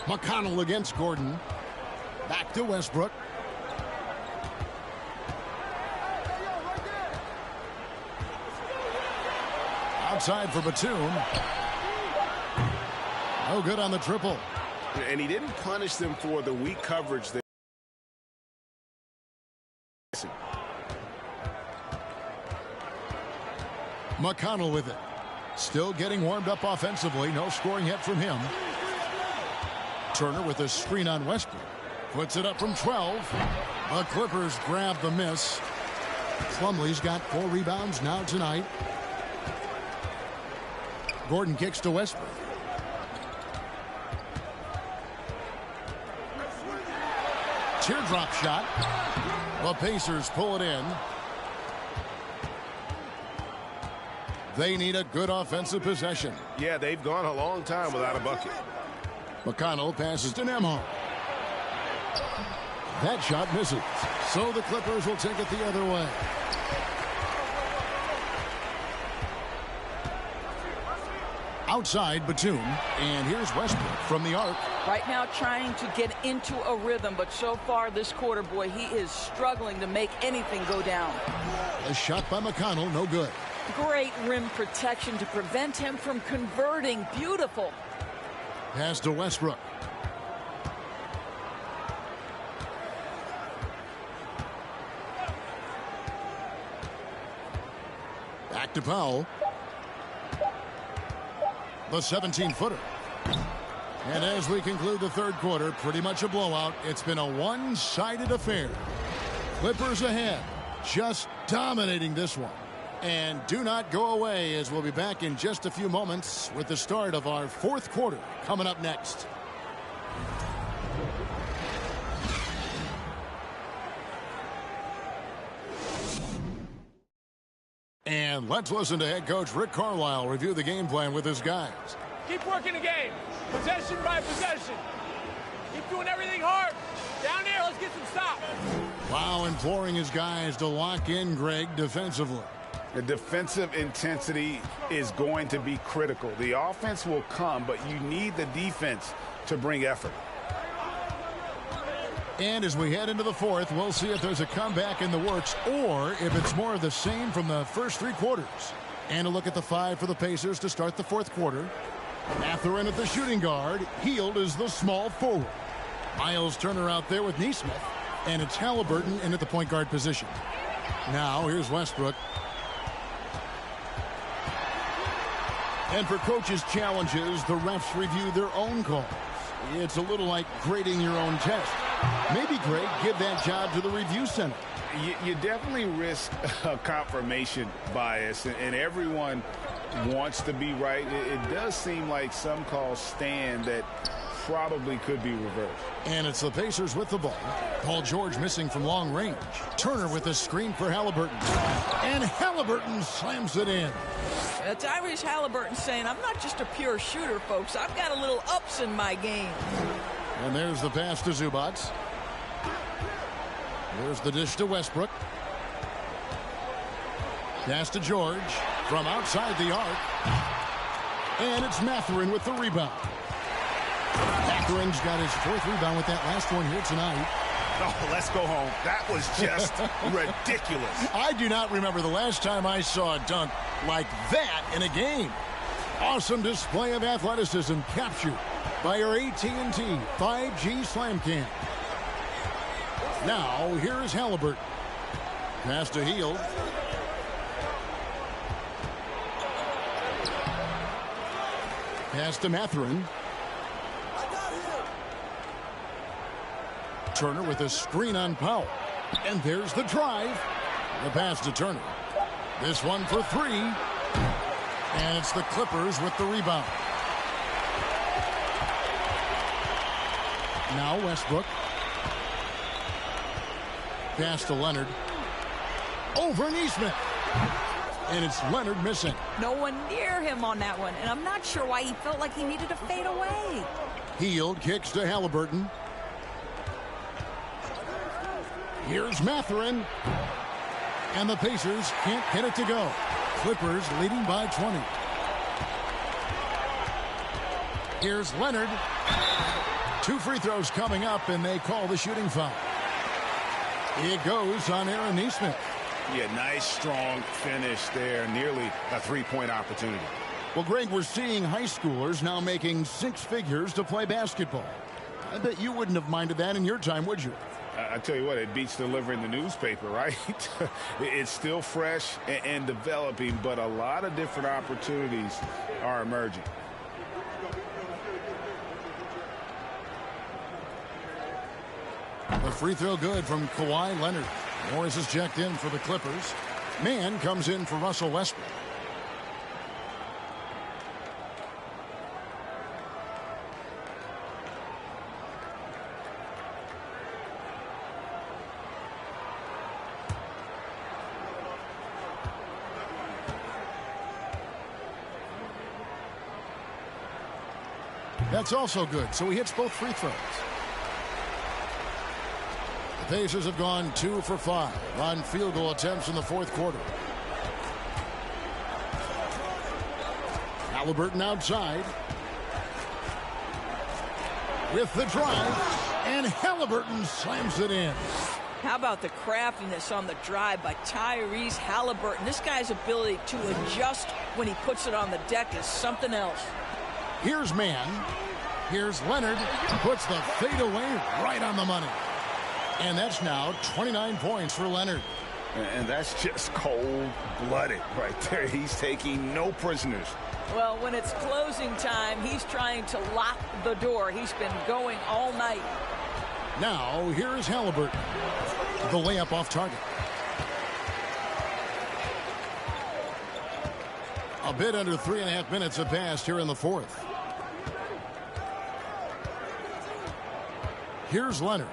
McConnell against Gordon. Back to Westbrook. Outside for Batum. No good on the triple. And he didn't punish them for the weak coverage. McConnell with it. Still getting warmed up offensively. No scoring yet from him. Turner with a screen on Westbrook. Puts it up from 12. The Clippers grab the miss. Plumlee's got 4 rebounds now tonight. Gordon kicks to Westbrook. Teardrop shot. The Pacers pull it in. They need a good offensive possession. Yeah, they've gone a long time without a bucket. McConnell passes to Nembhard. That shot misses. So the Clippers will take it the other way. Outside Batum, and here's Westbrook from the arc. Right now trying to get into a rhythm, but so far this quarter, boy, he is struggling to make anything go down. A shot by McConnell, no good. Great rim protection to prevent him from converting. Beautiful. Pass to Westbrook. Back to Powell. The 17-footer. And as we conclude the third quarter, pretty much a blowout. It's been a one-sided affair. Clippers ahead, just dominating this one. And do not go away, as we'll be back in just a few moments with the start of our fourth quarter coming up next. And let's listen to head coach Rick Carlisle review the game plan with his guys. Keep working the game, possession by possession. Keep doing everything hard. Down there, let's get some stops. Wow, imploring his guys to lock in, Greg, defensively. The defensive intensity is going to be critical. The offense will come, but you need the defense to bring effort. And as we head into the fourth, we'll see if there's a comeback in the works or if it's more of the same from the first 3 quarters. And a look at the 5 for the Pacers to start the fourth quarter. Mathurin at the shooting guard. Hield is the small forward. Miles Turner out there with Nesmith. And it's Halliburton in at the point guard position. Now here's Westbrook. And for coaches' challenges, the refs review their own calls. It's a little like grading your own test. Maybe, Greg, give that job to the review center. You definitely risk a confirmation bias, and everyone wants to be right. It does seem like some calls stand that probably could be reversed. And it's the Pacers with the ball. Paul George missing from long range. Turner with a screen for Halliburton. And Halliburton slams it in. Tyrese Halliburton saying, I'm not just a pure shooter, folks. I've got a little ups in my game. And there's the pass to Zubac. There's the dish to Westbrook. Pass to George from outside the arc. And it's Mathurin with the rebound. Mathurin's got his 4th rebound with that last one here tonight. Oh, let's go home. That was just ridiculous. I do not remember the last time I saw a dunk like that in a game. Awesome display of athleticism captured by our AT&T 5G Slam Cam. Now, here is Halliburton. Pass to Hield. Pass to Mathurin. Turner with a screen on Powell. And there's the drive. The pass to Turner. This one for 3. And it's the Clippers with the rebound. Now Westbrook. Pass to Leonard. Over Nesmith. And it's Leonard missing. No one near him on that one. And I'm not sure why he felt like he needed to fade away. Hield kicks to Halliburton. Here's Mathurin. And the Pacers can't get it to go. Clippers leading by 20. Here's Leonard. 2 free throws coming up, and they call the shooting foul. It goes on Aaron Nesmith. Yeah, nice, strong finish there. Nearly a three-point opportunity. Well, Greg, we're seeing high schoolers now making 6 figures to play basketball. I bet you wouldn't have minded that in your time, would you? I tell you what, it beats delivering the newspaper, right? It's still fresh and developing, but a lot of different opportunities are emerging. The free throw good from Kawhi Leonard. Morris is checked in for the Clippers. Mann comes in for Russell Westbrook. That's also good, so he hits both free throws. The Pacers have gone 2 for 5 on field goal attempts in the fourth quarter. Halliburton outside. With the drive, and Halliburton slams it in. How about the craftiness on the drive by Tyrese Halliburton? This guy's ability to adjust when he puts it on the deck is something else. Here's Mann. Here's Leonard. Puts the fadeaway right on the money. And that's now 29 points for Leonard. And that's just cold-blooded right there. He's taking no prisoners. Well, when it's closing time, he's trying to lock the door. He's been going all night. Now, here's Halliburton. The layup off target. A bit under 3.5 minutes have passed here in the fourth. Here's Leonard.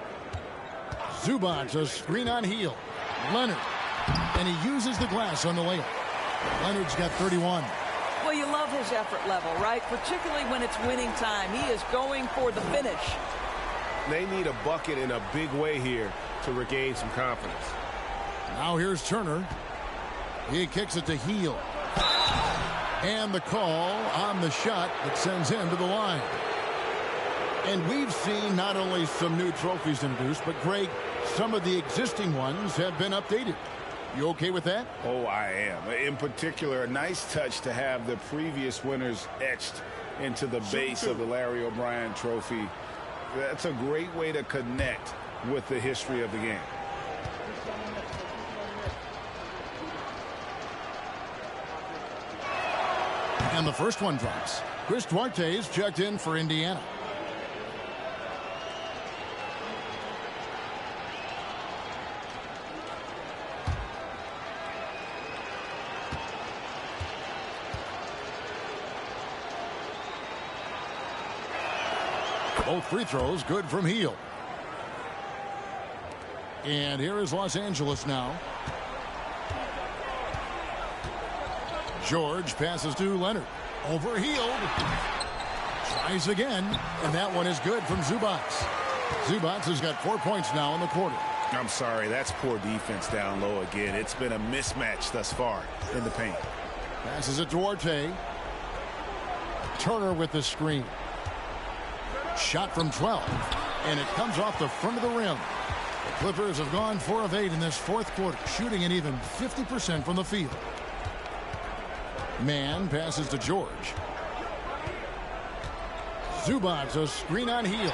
Zubac, a screen on Heel. Leonard. And he uses the glass on the layup. Leonard's got 31. Well, you love his effort level, right? Particularly when it's winning time. He is going for the finish. They need a bucket in a big way here to regain some confidence. Now here's Turner. He kicks it to Heel. And the call on the shot that sends him to the line. And we've seen not only some new trophies introduced, but, Greg, some of the existing ones have been updated. You okay with that? Oh, I am. In particular, a nice touch to have the previous winners etched into the base of the Larry O'Brien trophy. That's a great way to connect with the history of the game. And the first one drops. Chris Duarte is checked in for Indiana. Both free throws good from Heel. And here is Los Angeles now. George passes to Leonard. Overhealed. Tries again. And that one is good from Zubac. Zubac has got 4 points now in the quarter. I'm sorry, that's poor defense down low again. It's been a mismatch thus far in the paint. Passes it to Duarte. Turner with the screen. Shot from 12. And it comes off the front of the rim. The Clippers have gone 4 of 8 in this fourth quarter, shooting an even 50% from the field. Mann passes to George. Zubac, a screen on Heel.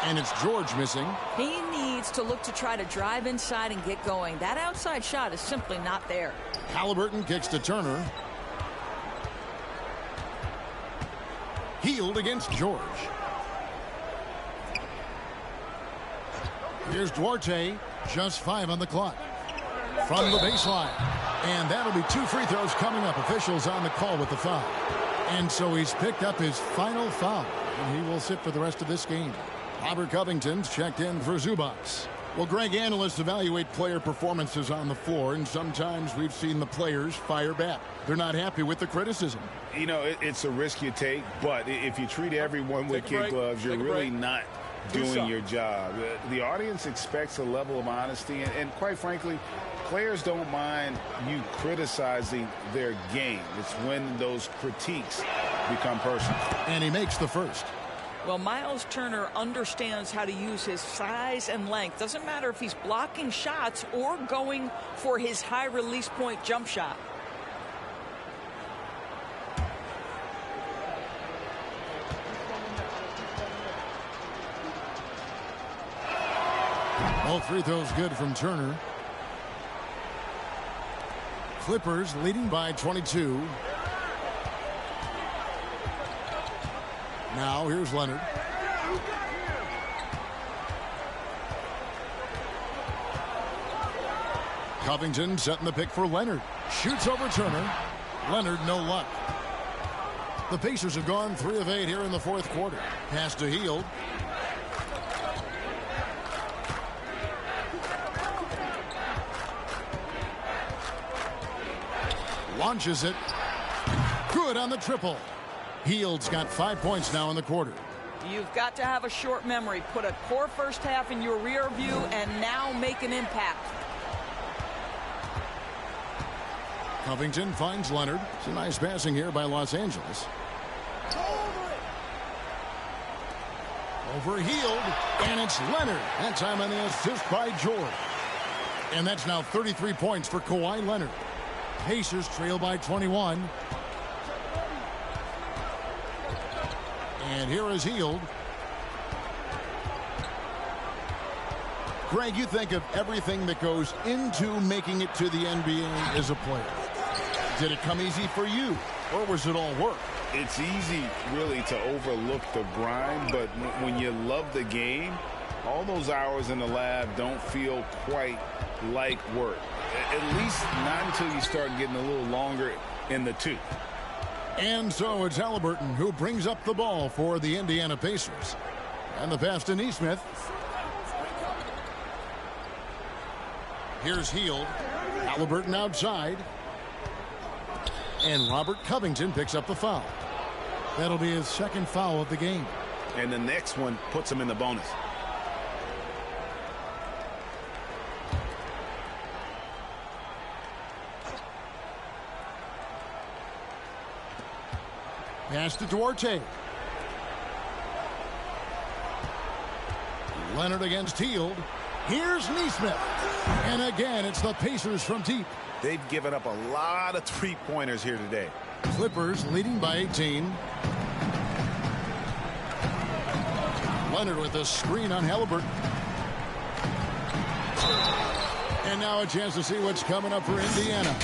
And it's George missing. He needs to look to try to drive inside and get going. That outside shot is simply not there. Halliburton kicks to Turner. Healed against George. Here's Duarte. Just 5 on the clock. From the baseline. And that'll be 2 free throws coming up. Officials on the call with the foul. And so he's picked up his final foul. And he will sit for the rest of this game. Robert Covington's checked in for Zubac. Well, Greg, analysts evaluate player performances on the floor, and sometimes we've seen the players fire back. They're not happy with the criticism. You know, it's a risk you take, but if you treat everyone with kid gloves, you're really not doing your job. The audience expects a level of honesty, and quite frankly, players don't mind you criticizing their game. It's when those critiques become personal. And he makes the first. Well, Miles Turner understands how to use his size and length. Doesn't matter if he's blocking shots or going for his high release point jump shot. All free throws good from Turner. Clippers leading by 22. Now here's Leonard. Covington setting the pick for Leonard. Shoots over Turner. Leonard, no luck. The Pacers have gone 3 of 8 here in the fourth quarter. Pass to Hield. Launches it. Good on the triple. Hield's got 5 points now in the quarter. You've got to have a short memory. Put a poor first half in your rear view and now make an impact. Covington finds Leonard. It's a nice passing here by Los Angeles. Over Hield, and it's Leonard. That time on the assist by George. And that's now 33 points for Kawhi Leonard. Pacers trail by 21. And here is Hield. Greg, you think of everything that goes into making it to the NBA as a player. Did it come easy for you, or was it all work? It's easy, really, to overlook the grind, but when you love the game, all those hours in the lab don't feel quite like work. At least not until you start getting a little longer in the tooth. And so it's Halliburton who brings up the ball for the Indiana Pacers. And the pass to Nesmith. Here's Hield. Halliburton outside. And Robert Covington picks up the foul. That'll be his second foul of the game. And the next one puts him in the bonus. Pass to Duarte. Leonard against Hield. Here's Nesmith. And again, it's the Pacers from deep. They've given up a lot of three-pointers here today. Clippers leading by 18. Leonard with a screen on Halliburton. And now a chance to see what's coming up for Indiana.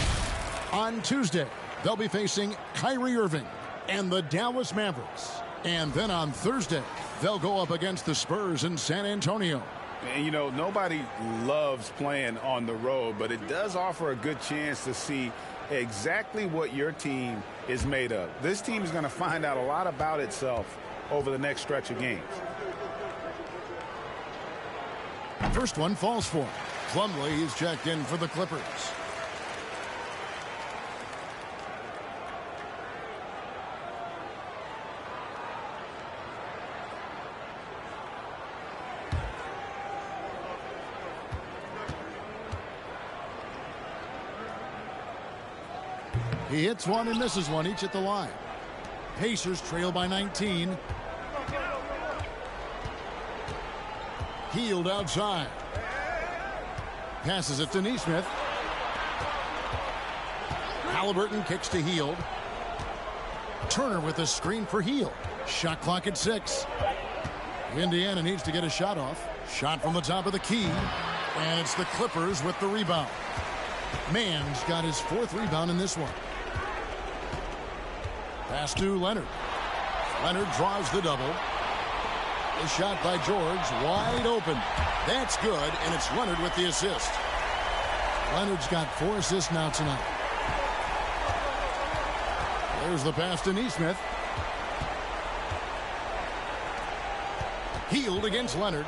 On Tuesday, they'll be facing Kyrie Irving and the Dallas Mavericks. And then on Thursday, they'll go up against the Spurs in San Antonio. And, you know, nobody loves playing on the road, but it does offer a good chance to see exactly what your team is made of. This team is going to find out a lot about itself over the next stretch of games. First one falls for him. Plumlee is checked in for the Clippers. He hits one and misses one, each at the line. Pacers trail by 19. Hield outside. Passes it to Nesmith. Halliburton kicks to Hield. Turner with a screen for Hield. Shot clock at 6. Indiana needs to get a shot off. Shot from the top of the key. And it's the Clippers with the rebound. Mann's got his 4th rebound in this one. Pass to Leonard. Leonard draws the double. A shot by George, wide open. That's good, and it's Leonard with the assist. Leonard's got 4 assists now tonight. There's the pass to Nesmith. Hield against Leonard.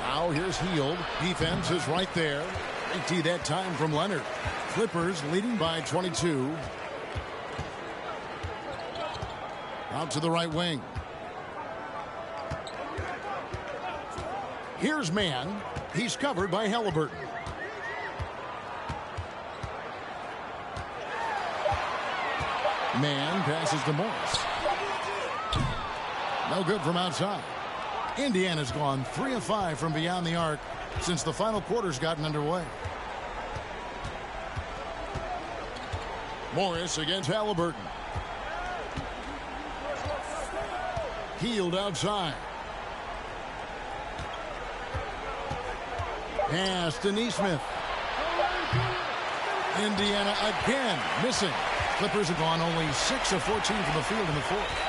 Now here's Hield. Defense is right there. 80 that time from Leonard. Clippers leading by 22. Out to the right wing. Here's Mann. He's covered by Halliburton. Mann passes to Morris. No good from outside. Indiana's gone 3 of 5 from beyond the arc since the final quarter's gotten underway. Morris against Halliburton. Healed outside. Pass to Nesmith. Indiana again missing. Clippers have gone only 6 of 14 from the field in the fourth.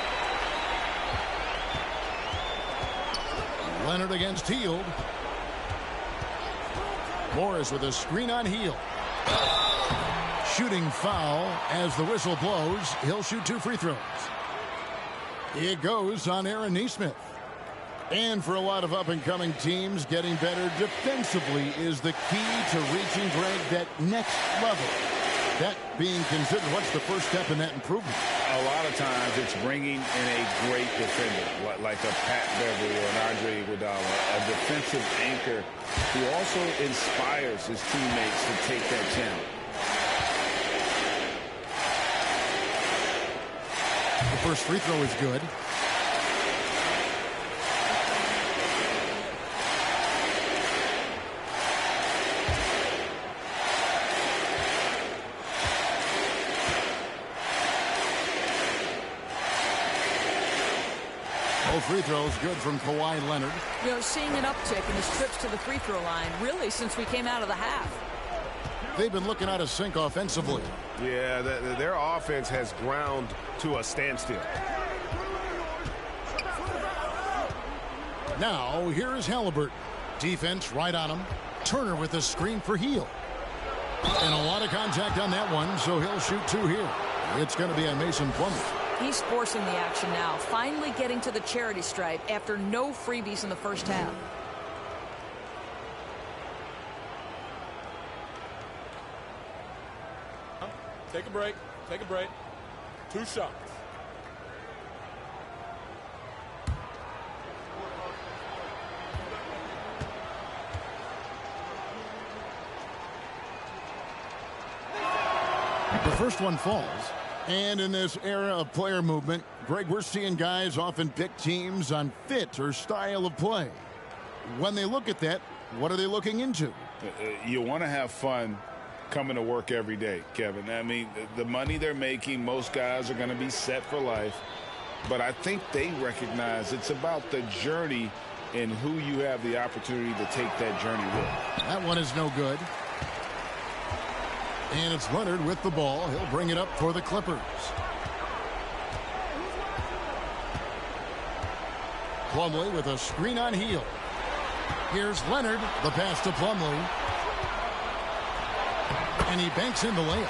Leonard against Hield. Morris with a screen on Hield. Shooting foul as the whistle blows. He'll shoot 2 free throws. It goes on Aaron Nesmith. And for a lot of up-and-coming teams, getting better defensively is the key to reaching, Greg, that next level. That being considered, what's the first step in that improvement? A lot of times it's bringing in a great defender, like a Pat Beverly or an Andre Iguodala, a defensive anchor who also inspires his teammates to take that challenge. The first free throw is good. Both free throws good from Kawhi Leonard. You know, seeing an uptick in his trips to the free throw line, really, since we came out of the half. They've been looking out of sync offensively. Yeah, their offense has ground to a standstill. Now, here is Halliburton. Defense right on him. Turner with a screen for Hield. And a lot of contact on that one, so he'll shoot 2 here. It's going to be on Mason Plumlee. He's forcing the action now, finally getting to the charity stripe after no freebies in the first half. Take a break. Take a break. 2 shots. The first one falls. And in this era of player movement, Greg, we're seeing guys often pick teams on fit or style of play. When they look at that, what are they looking into? You want to have fun coming to work every day, Kevin. I mean, the money they're making, most guys are going to be set for life. But I think they recognize it's about the journey and who you have the opportunity to take that journey with. That one is no good. And it's Leonard with the ball. He'll bring it up for the Clippers. Plumlee with a screen on Hield. Here's Leonard. The pass to Plumlee. And he banks in the layup.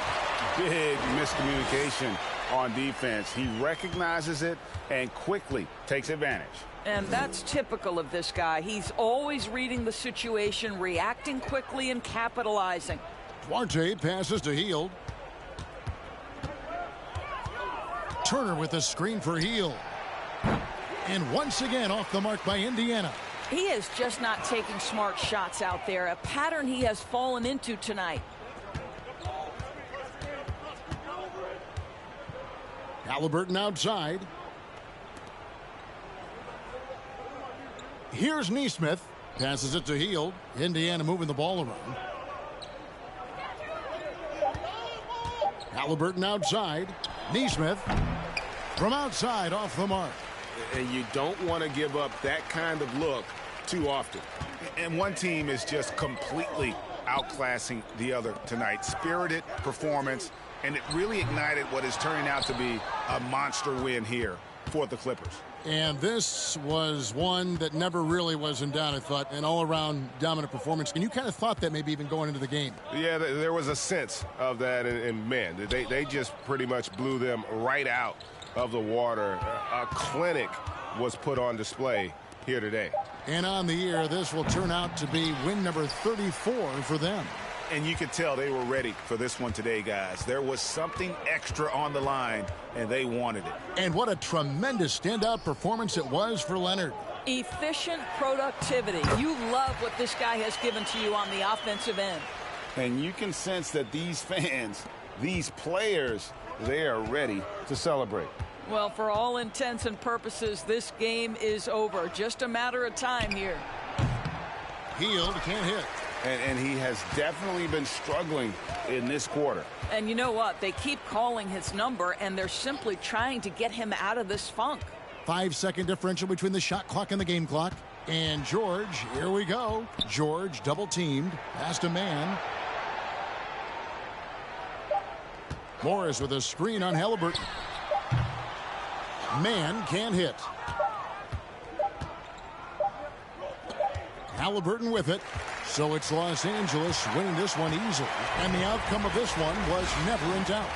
Big miscommunication on defense. He recognizes it and quickly takes advantage. And that's typical of this guy. He's always reading the situation, reacting quickly, and capitalizing. Duarte passes to Hield. Turner with a screen for Hield. And once again off the mark by Indiana. He is just not taking smart shots out there, a pattern he has fallen into tonight. Halliburton outside. Here's Nesmith. Passes it to Hield. Indiana moving the ball around. Halliburton outside. Nesmith from outside off the mark. And you don't want to give up that kind of look too often. And one team is just completely outclassing the other tonight. Spirited performance, and it really ignited what is turning out to be a monster win here for the Clippers. And this was one that never really was in doubt, I thought, an all-around dominant performance. And you kind of thought that maybe even going into the game. Yeah, there was a sense of that, and man, they just pretty much blew them right out of the water. A clinic was put on display here today. And on the year, this will turn out to be win number 34 for them. And you could tell they were ready for this one today, guys. There was something extra on the line, and they wanted it. And what a tremendous standout performance it was for Leonard. Efficient productivity. You love what this guy has given to you on the offensive end. And you can sense that these fans, these players, they are ready to celebrate. Well, for all intents and purposes, this game is over. Just a matter of time here. Healed, can't hit. And he has definitely been struggling in this quarter. And you know what? They keep calling his number, and they're simply trying to get him out of this funk. 5-second differential between the shot clock and the game clock. And George, here we go. George double teamed, past a man. Morris with a screen on Halliburton. Man can't hit. Halliburton with it. So it's Los Angeles winning this one easily. And the outcome of this one was never in doubt.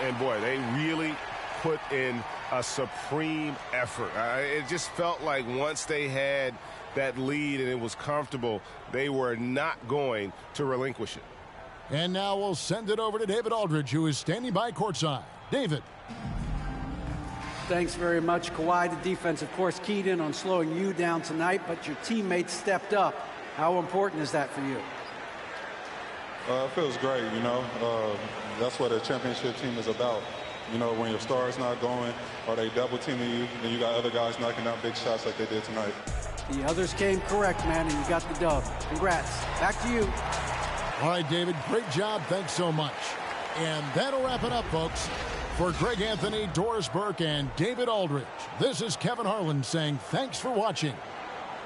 And boy, they really put in a supreme effort. It just felt like once they had that lead and it was comfortable, they were not going to relinquish it. And now we'll send it over to David Aldridge, who is standing by courtside. David. Thanks very much, Kawhi. The defense, of course, keyed in on slowing you down tonight, but your teammates stepped up. How important is that for you? It feels great, you know. That's what a championship team is about. You know, when your star's not going or they double teaming you, then you got other guys knocking down big shots like they did tonight. The others came correct, man, and you got the dub. Congrats. Back to you. All right, David, great job. Thanks so much. And that'll wrap it up, folks. For Greg Anthony, Doris Burke, and David Aldridge, this is Kevin Harlan saying thanks for watching.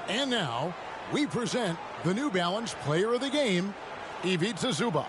And now, we present the New Balance Player of the Game, Ivica Zubac.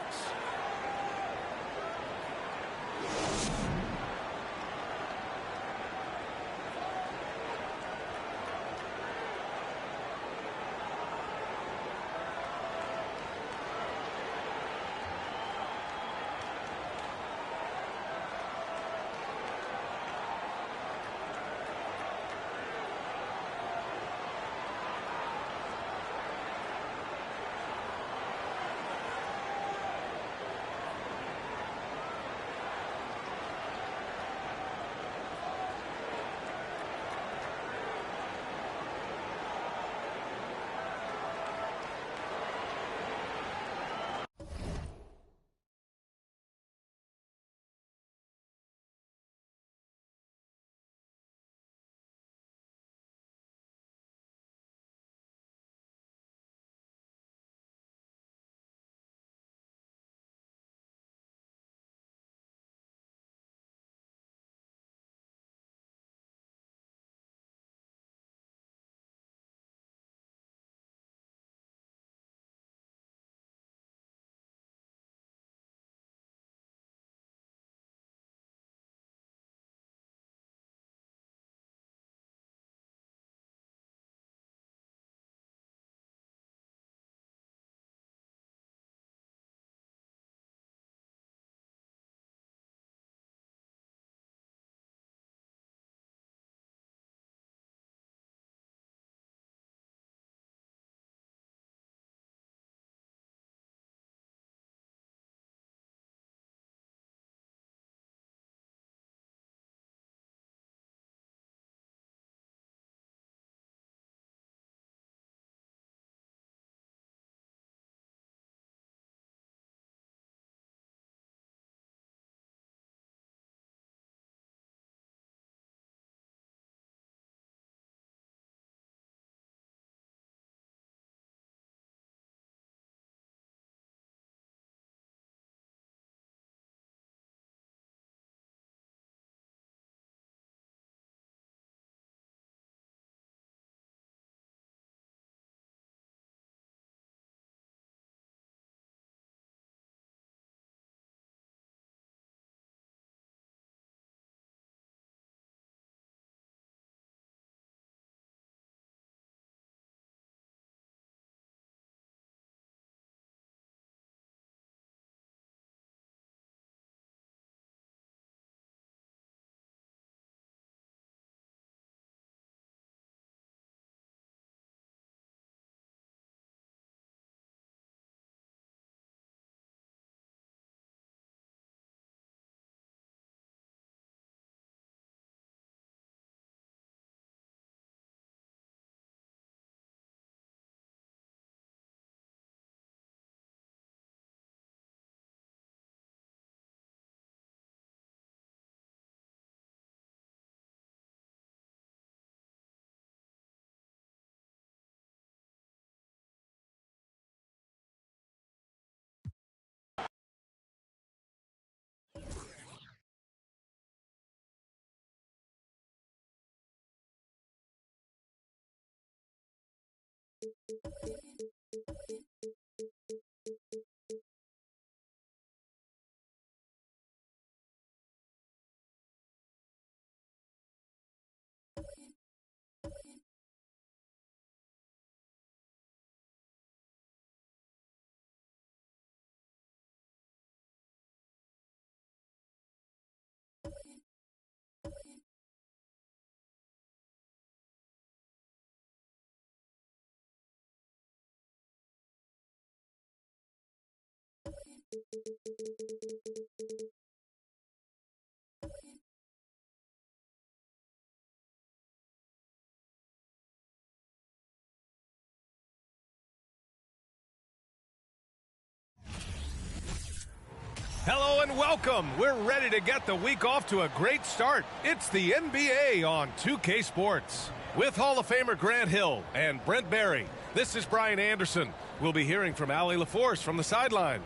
Hello and welcome. We're ready to get the week off to a great start. It's the NBA on 2K Sports. With Hall of Famer Grant Hill and Brent Barry, this is Brian Anderson. We'll be hearing from Allie LaForce from the sideline.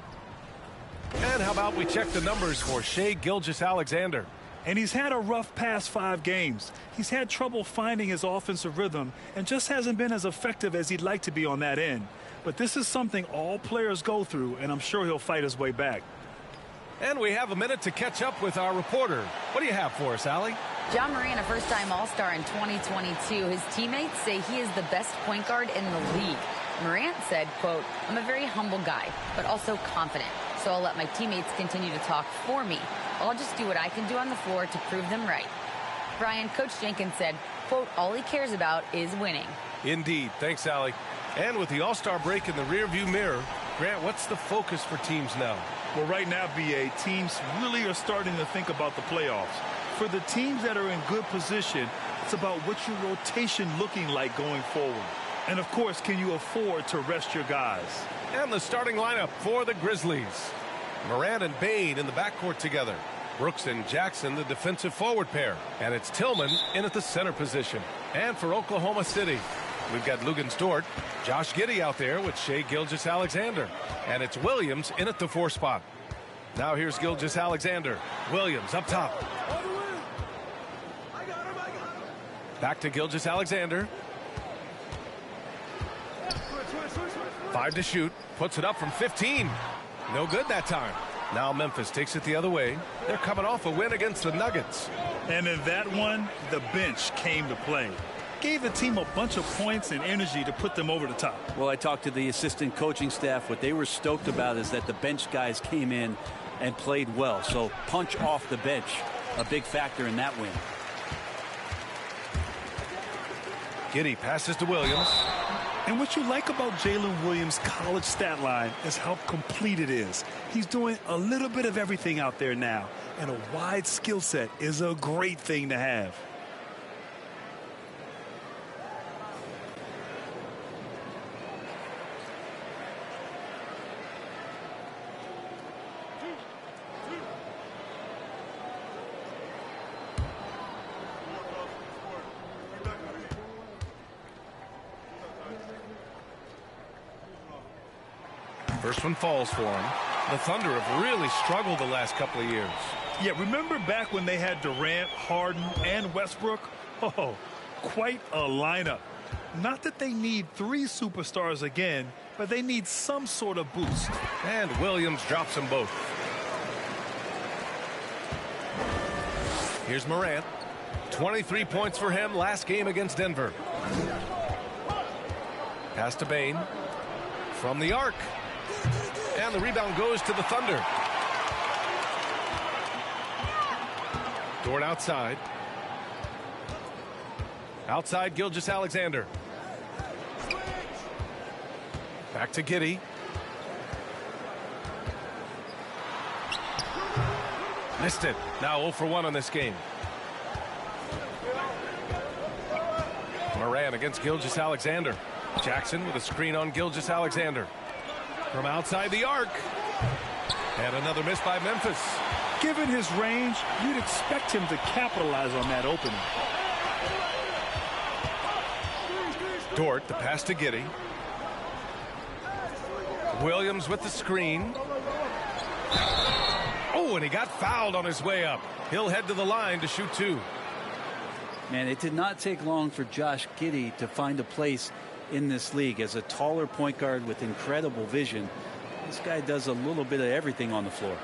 And how about we check the numbers for Shai Gilgeous-Alexander? And he's had a rough past 5 games. He's had trouble finding his offensive rhythm and just hasn't been as effective as he'd like to be on that end. But this is something all players go through, and I'm sure he'll fight his way back. And we have a minute to catch up with our reporter. What do you have for us, Allie? John Moran, a first-time All-Star in 2022. His teammates say he is the best point guard in the league. Morant said, quote, "I'm a very humble guy, but also confident. So I'll let my teammates continue to talk for me. I'll just do what I can do on the floor to prove them right." Brian, Coach Jenkins said, quote, "All he cares about is winning." Indeed. Thanks, Allie. And with the All-Star break in the rearview mirror, Grant, what's the focus for teams now? Well, right now, BA, teams really are starting to think about the playoffs. For the teams that are in good position, it's about what's your rotation looking like going forward. And, of course, can you afford to rest your guys? And the starting lineup for the Grizzlies. Morant and Bane in the backcourt together. Brooks and Jackson, the defensive forward pair. And it's Tillman in at the center position. And for Oklahoma City, we've got Luguentz Dort, Josh Giddey out there with Shai Gilgeous-Alexander. And it's Williams in at the 4 spot. Now here's Gilgeous-Alexander. Williams up top. Back to Gilgeous-Alexander. 5 to shoot. Puts it up from 15. No good that time. Now Memphis takes it the other way. They're coming off a win against the Nuggets. And in that one, the bench came to play. Gave the team a bunch of points and energy to put them over the top. Well, I talked to the assistant coaching staff. What they were stoked about is that the bench guys came in and played well. So punch off the bench, a big factor in that win. Giddey passes to Williams. And what you like about Jalen Williams' college stat line is how complete it is. He's doing a little bit of everything out there now. And a wide skill set is a great thing to have. First one falls for him. The Thunder have really struggled the last couple of years. Yeah, remember back when they had Durant, Harden, and Westbrook? Oh, quite a lineup. Not that they need 3 superstars again, but they need some sort of boost. And Williams drops them both. Here's Morant. 23 points for him last game against Denver. Pass to Bane. From the arc. And the rebound goes to the Thunder. Dort outside. Outside Gilgeous-Alexander. Back to Giddey. Missed it. Now 0 for 1 on this game. Morant against Gilgeous-Alexander. Jackson with a screen on Gilgeous-Alexander. From outside the arc. And another miss by Memphis. Given his range, you'd expect him to capitalize on that opening. Dort, the pass to Giddey. Williams with the screen. Oh, and he got fouled on his way up. He'll head to the line to shoot 2. Man, it did not take long for Josh Giddey to find a place in this league as a taller point guard with incredible vision. This guy does a little bit of everything on the floor.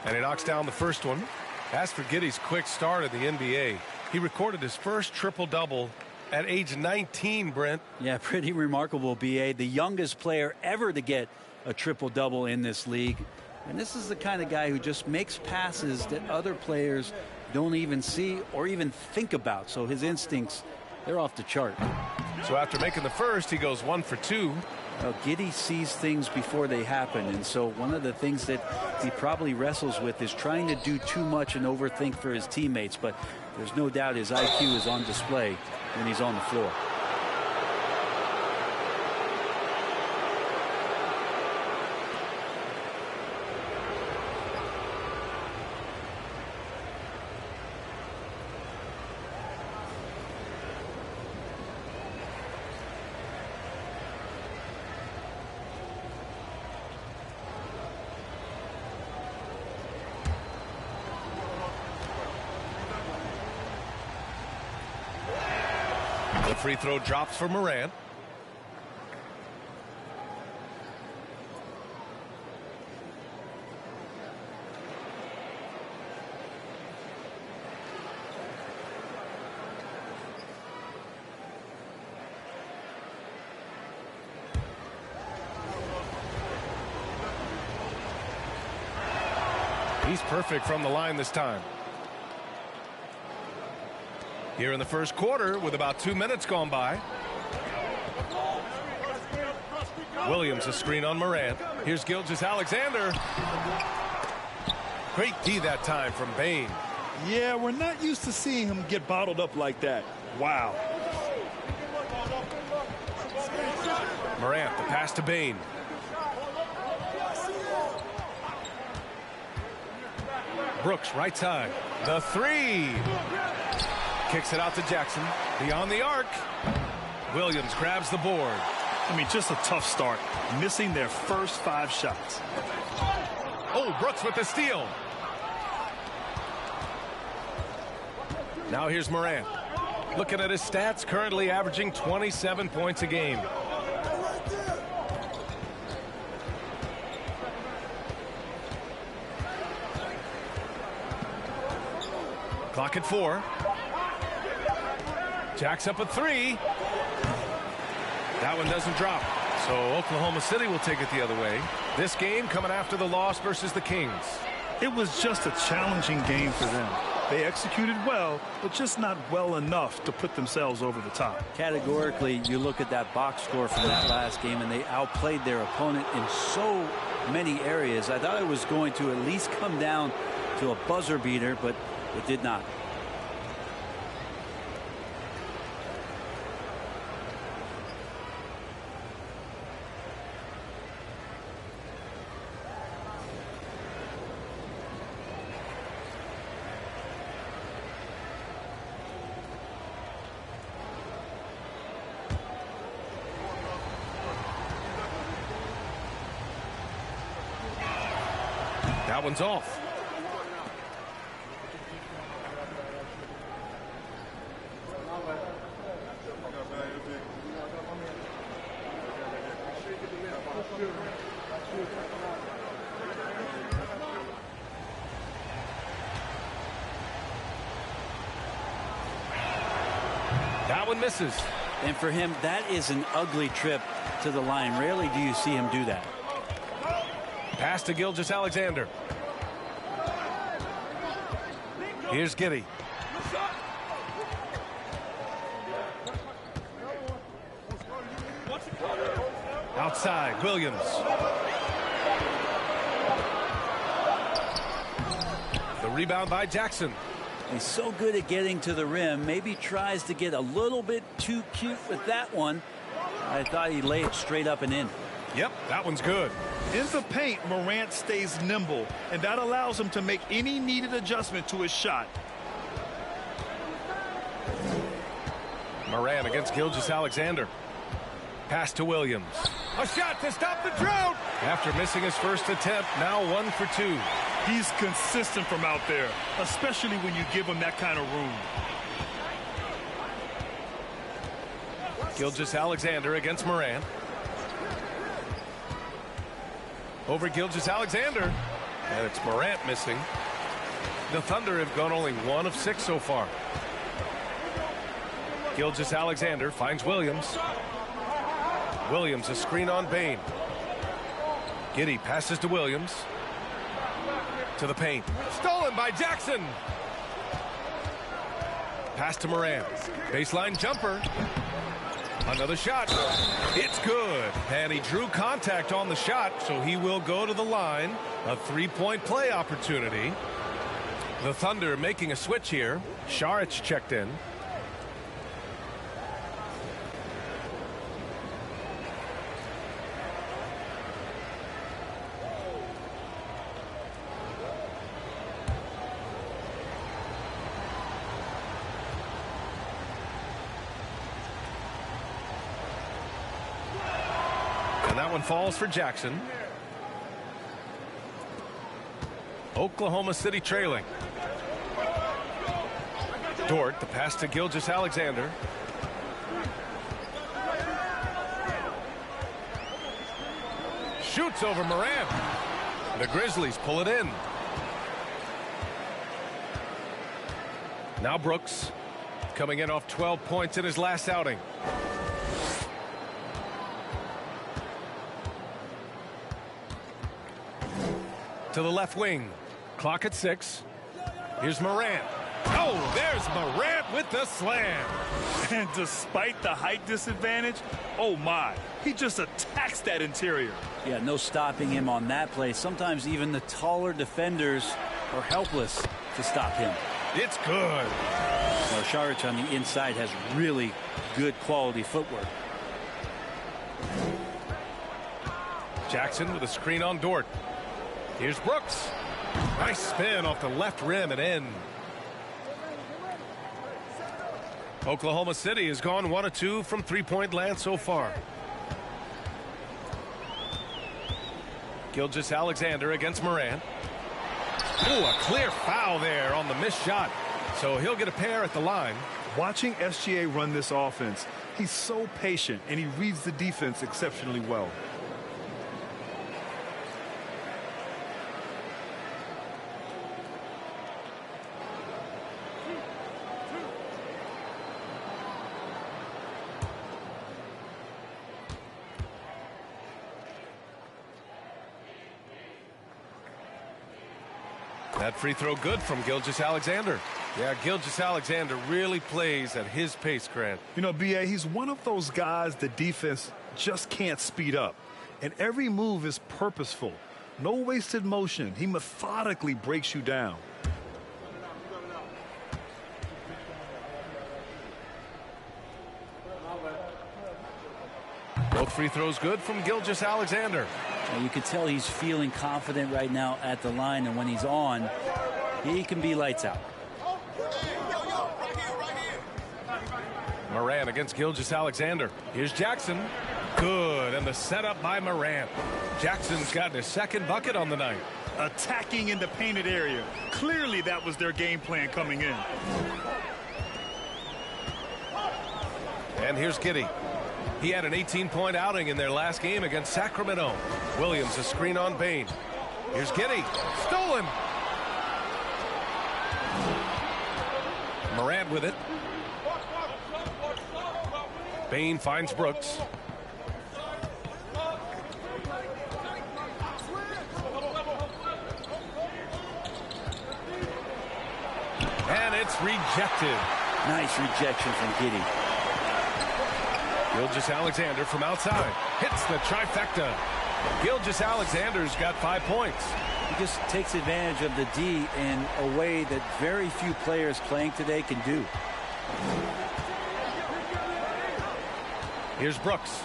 And he knocks down the first one. As for Giddey's quick start in the NBA, he recorded his first triple-double at age 19, Brent. Yeah, pretty remarkable, B.A. The youngest player ever to get a triple-double in this league. And this is the kind of guy who just makes passes that other players don't even see or even think about. So his instincts, they're off the chart. So after making the first, he goes 1 for 2. Well, Giddy sees things before they happen, and so one of the things that he probably wrestles with is trying to do too much and overthink for his teammates, but there's no doubt his IQ is on display when he's on the floor. The free throw drops for Morant. He's perfect from the line this time. Here in the first quarter with about 2 minutes gone by. Williams a screen on Morant. Here's Gilgeous-Alexander. Great D that time from Bane. Yeah, we're not used to seeing him get bottled up like that. Wow. Morant, the pass to Bane. Brooks, right side. The three. Kicks it out to Jackson. Beyond the arc. Williams grabs the board. I mean, just a tough start. Missing their first 5 shots. Oh, Brooks with the steal. Now here's Morant. Looking at his stats, currently averaging 27 points a game. Clock at 4. Jacks up a 3. That one doesn't drop. So Oklahoma City will take it the other way. This game coming after the loss versus the Kings. It was just a challenging game for them. They executed well, but just not well enough to put themselves over the top. Categorically, you look at that box score from that last game, and they outplayed their opponent in so many areas. I thought it was going to at least come down to a buzzer beater, but it did not. That one's off. That one misses. And for him, that is an ugly trip to the line. Rarely do you see him do that. Pass to Gilgeous-Alexander. Here's Giddey. Outside, Williams. The rebound by Jackson. He's so good at getting to the rim. Maybe tries to get a little bit too cute with that one. I thought he'd lay it straight up and in. Yep, that one's good. In the paint, Morant stays nimble, and that allows him to make any needed adjustment to his shot. Morant against Gilgeous-Alexander. Pass to Williams. A shot to stop the drought. After missing his first attempt, now 1 for 2. He's consistent from out there, especially when you give him that kind of room. Gilgeous-Alexander against Morant. Over Gilgeous-Alexander. And it's Morant missing. The Thunder have gone only 1 of 6 so far. Gilgeous-Alexander finds Williams. Williams a screen on Bain. Giddey passes to Williams. To the paint. Stolen by Jackson. Pass to Moran. Baseline jumper. Another shot. It's good. And he drew contact on the shot, so he will go to the line. A three-point play opportunity. The Thunder making a switch here. Šarić checked in. And that one falls for Jackson. Oklahoma City trailing. Dort, the pass to Gilgeous-Alexander. Shoots over Moran. The Grizzlies pull it in. Now Brooks, coming in off 12 points in his last outing. To the left wing. Clock at 6. Here's Morant. Oh, there's Morant with the slam. And despite the height disadvantage, oh my, he just attacks that interior. Yeah, no stopping him on that play. Sometimes even the taller defenders are helpless to stop him. It's good. Well, Šarić on the inside has really good quality footwork. Jackson with a screen on Dort. Here's Brooks. Nice spin off the left rim and in. Oklahoma City has gone 1 of 2 from three-point land so far. Gilgeous-Alexander against Moran. Ooh, a clear foul there on the missed shot. So he'll get a pair at the line. Watching SGA run this offense, he's so patient and he reads the defense exceptionally well. That free throw good from Gilgeous-Alexander. Yeah, Gilgeous-Alexander really plays at his pace, Grant. You know, B.A., he's one of those guys the defense just can't speed up. And every move is purposeful. No wasted motion. He methodically breaks you down. Both free throws good from Gilgeous-Alexander. You can tell he's feeling confident right now at the line, and when he's on, he can be lights out. Moran against Gilgeous-Alexander. Here's Jackson. Good, and the setup by Moran. Jackson's gotten his second bucket on the night. Attacking in the painted area. Clearly that was their game plan coming in. And here's Giddey. He had an 18-point outing in their last game against Sacramento. Williams a screen on Bain. Here's Giddey. Stolen. Morant with it. Bain finds Brooks. And it's rejected. Nice rejection from Giddey. Gilgeous-Alexander from outside hits the trifecta. Gilgeous-Alexander's got 5 points. He just takes advantage of the D in a way that very few players playing today can do. Here's Brooks.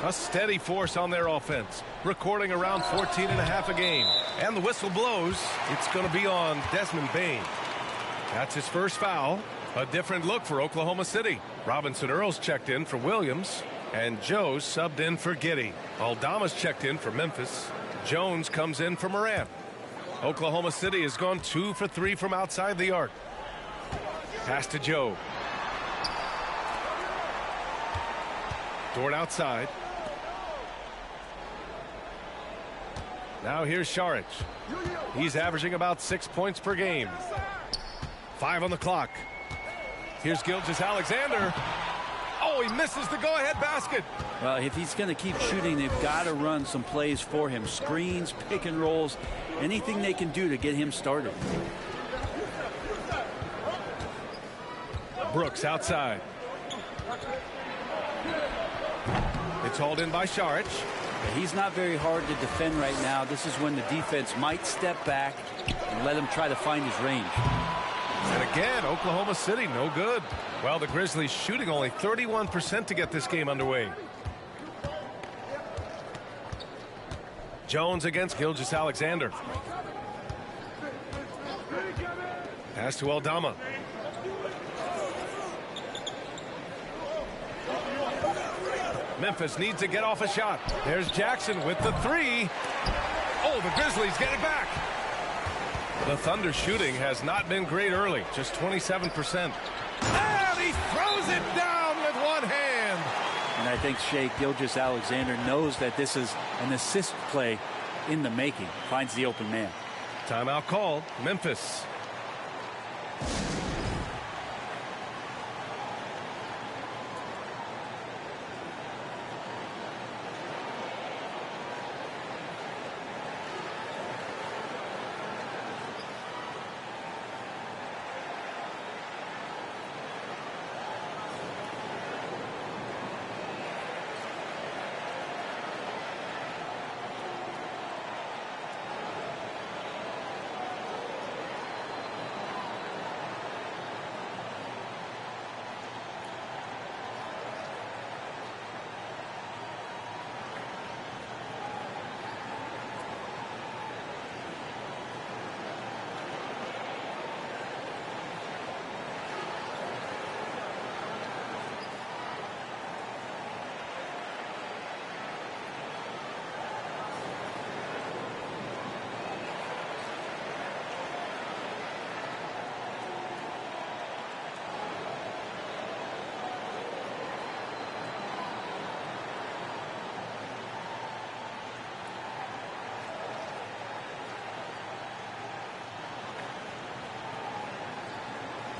A steady force on their offense, recording around 14.5 a game. And the whistle blows. It's going to be on Desmond Bain. That's his first foul. A different look for Oklahoma City. Robinson Earls checked in for Williams, and Joe subbed in for Giddey. Aldama's checked in for Memphis. Jones comes in for Morant. Oklahoma City has gone 2 for 3 from outside the arc. Pass to Joe. Dort outside. Now here's Šarić. He's averaging about 6 points per game. 5 on the clock. Here's Gilgeous-Alexander. Oh, he misses the go-ahead basket. Well, if he's going to keep shooting, they've got to run some plays for him. Screens, pick and rolls, anything they can do to get him started. Brooks outside. It's hauled in by Šarić. He's not very hard to defend right now. This is when the defense might step back and let him try to find his range. And again, Oklahoma City, no good. Well, the Grizzlies shooting only 31% to get this game underway. Jones against Gilgeous-Alexander. Pass to Aldama. Memphis needs to get off a shot. There's Jackson with the three. Oh, the Grizzlies get it back. The Thunder shooting has not been great early, just 27%. And he throws it down with one hand. And I think Shai Gilgeous-Alexander knows that this is an assist play in the making. Finds the open man. Timeout called. Memphis.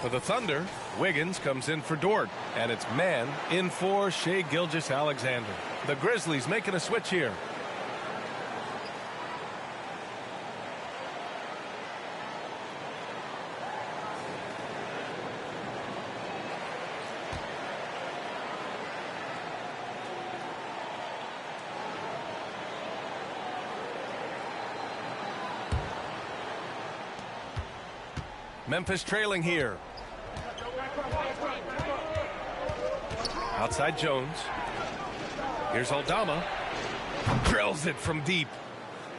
For the Thunder, Wiggins comes in for Dort, and it's man in for Shai Gilgeous-Alexander. The Grizzlies making a switch here. Memphis trailing here. Outside Jones. Here's Aldama. Drills it from deep.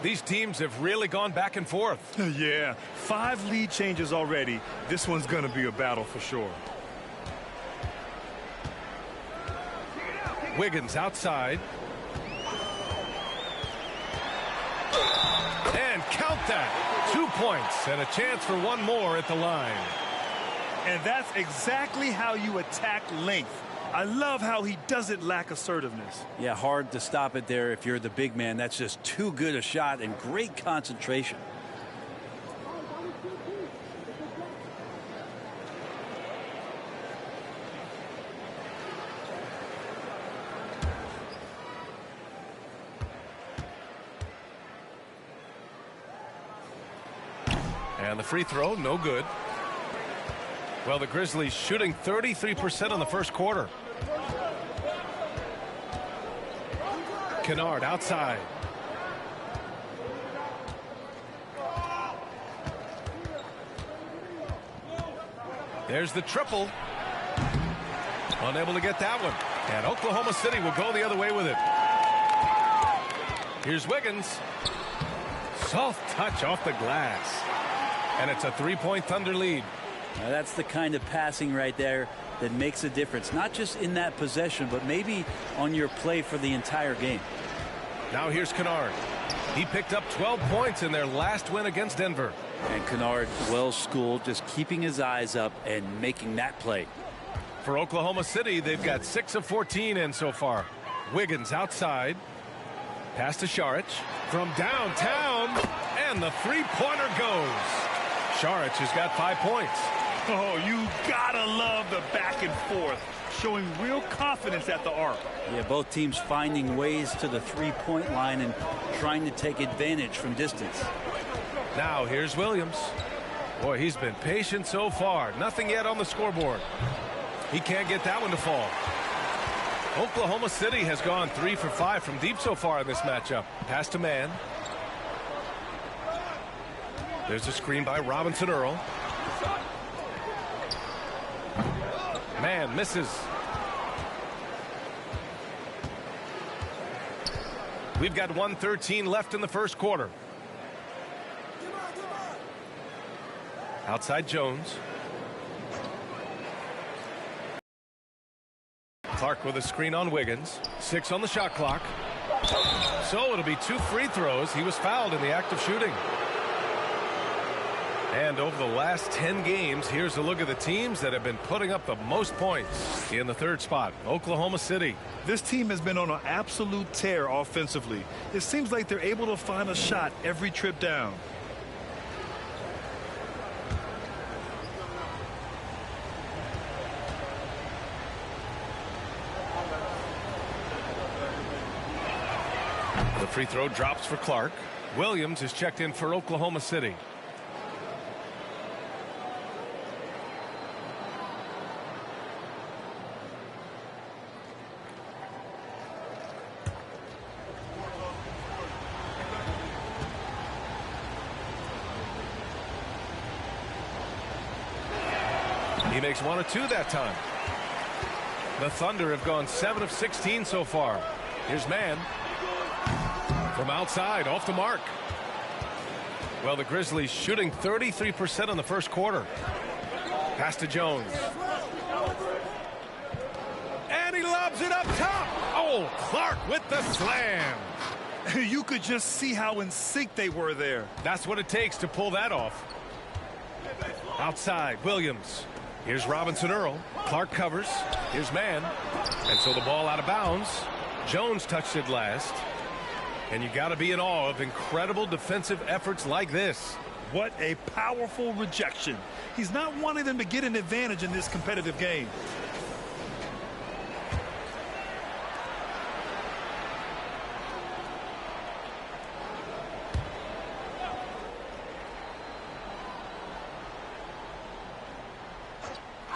These teams have really gone back and forth. Yeah, 5 lead changes already. This one's going to be a battle for sure. Wiggins outside. And count that. 2 points and a chance for one more at the line. And that's exactly how you attack length. I love how he doesn't lack assertiveness. Yeah, hard to stop it there if you're the big man. That's just too good a shot and great concentration. And the free throw, no good. Well, the Grizzlies shooting 33% in the first quarter. Kennard outside. There's the triple. Unable to get that one. And Oklahoma City will go the other way with it. Here's Wiggins. Soft touch off the glass. And it's a 3-point Thunder lead. Now that's the kind of passing right there that makes a difference, not just in that possession, but maybe on your play for the entire game. Now here's Kennard. He picked up 12 points in their last win against Denver. And Kennard, well schooled, just keeping his eyes up and making that play. For Oklahoma City, they've got 6 of 14 in so far. Wiggins outside. Pass to Šarić from downtown, and the three-pointer goes. Šarić has got 5 points. Oh, you gotta love the back and forth. showing real confidence at the arc. Yeah, both teams finding ways to the three-point line and trying to take advantage from distance. Now here's Williams. Boy, he's been patient so far. Nothing yet on the scoreboard. He can't get that one to fall. Oklahoma City has gone 3 for 5 from deep so far in this matchup. Pass to man. There's a screen by Robinson Earl. Man misses. We've got 1:13 left in the first quarter. Outside Jones. Clark with a screen on Wiggins. 6 on the shot clock. So it'll be 2 free throws. He was fouled in the act of shooting. And over the last 10 games, here's a look at the teams that have been putting up the most points. In the third spot, Oklahoma City. This team has been on an absolute tear offensively. It seems like they're able to find a shot every trip down. The free throw drops for Clark. Williams is checked in for Oklahoma City. He makes 1 of 2 that time. The Thunder have gone 7 of 16 so far. Here's man. From outside, off the mark. Well, the Grizzlies shooting 33% in the first quarter. Pass to Jones. And he lobs it up top. Oh, Clark with the slam. You could just see how in sync they were there. That's what it takes to pull that off. Outside, Williams. Here's Robinson Earl. Clark covers. Here's man. And so the ball out of bounds. Jones touched it last. And you got to be in awe of incredible defensive efforts like this. What a powerful rejection. He's not wanting them to get an advantage in this competitive game.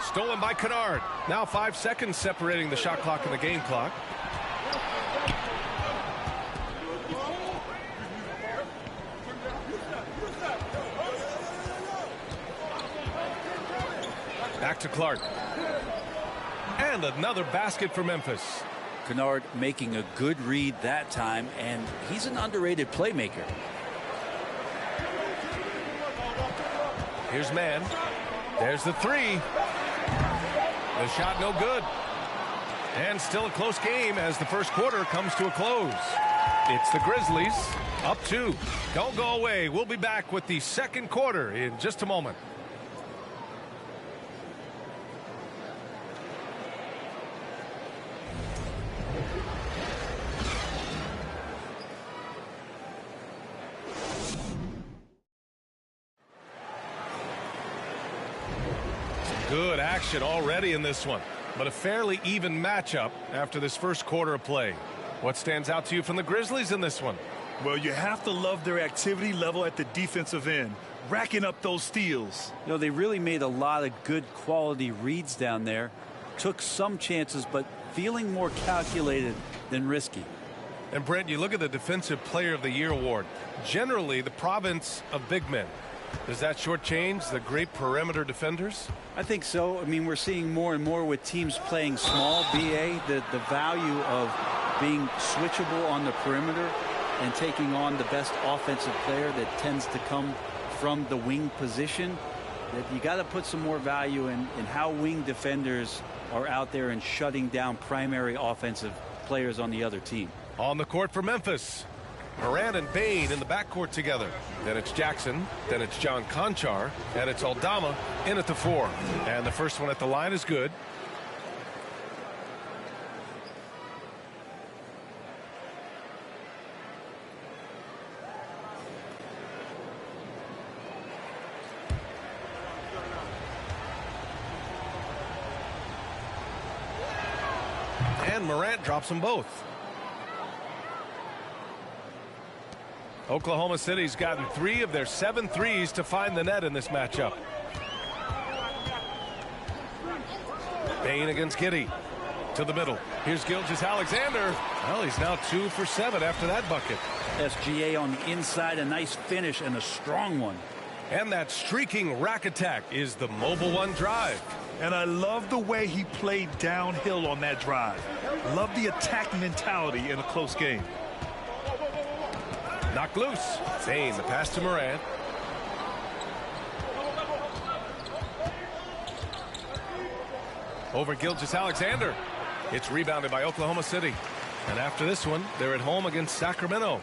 Stolen by Kennard. Now 5 seconds separating the shot clock and the game clock. Back to Clark. And another basket for Memphis. Kennard making a good read that time, and he's an underrated playmaker. Here's man. There's the three. The shot no good. And still a close game as the first quarter comes to a close. It's the Grizzlies up 2. Don't go away. We'll be back with the second quarter in just a moment. Good action already in this one, but a fairly even matchup after this first quarter of play. What stands out to you from the Grizzlies in this one? Well, you have to love their activity level at the defensive end, racking up those steals. You know, they really made a lot of good quality reads down there, took some chances, but feeling more calculated than risky. And Brent, you look at the Defensive Player of the Year award, generally the province of big men. Does that shortchange the great perimeter defenders? I think so. I mean, we're seeing more and more with teams playing small, BA, the value of being switchable on the perimeter and taking on the best offensive player that tends to come from the wing position. That you got to put some more value in how wing defenders are out there and shutting down primary offensive players on the other team. On the court for Memphis, Morant and Bane in the backcourt together. Then it's Jackson, then it's John Conchar, and it's Aldama in at the 4. And the first one at the line is good. Morant drops them both. Oklahoma City's gotten 3 of their 7 threes to find the net in this matchup. Bain against Giddey. To the middle. Here's Gilgeous-Alexander. Well, he's now 2 for 7 after that bucket. SGA on the inside, a nice finish and a strong one. And that streaking rack attack is the Mobile One drive. And I love the way he played downhill on that drive. Love the attack mentality in a close game. Knocked loose. Bain, the pass to Morant. Over Gilgeous-Alexander. It's rebounded by Oklahoma City. And after this one, they're at home against Sacramento.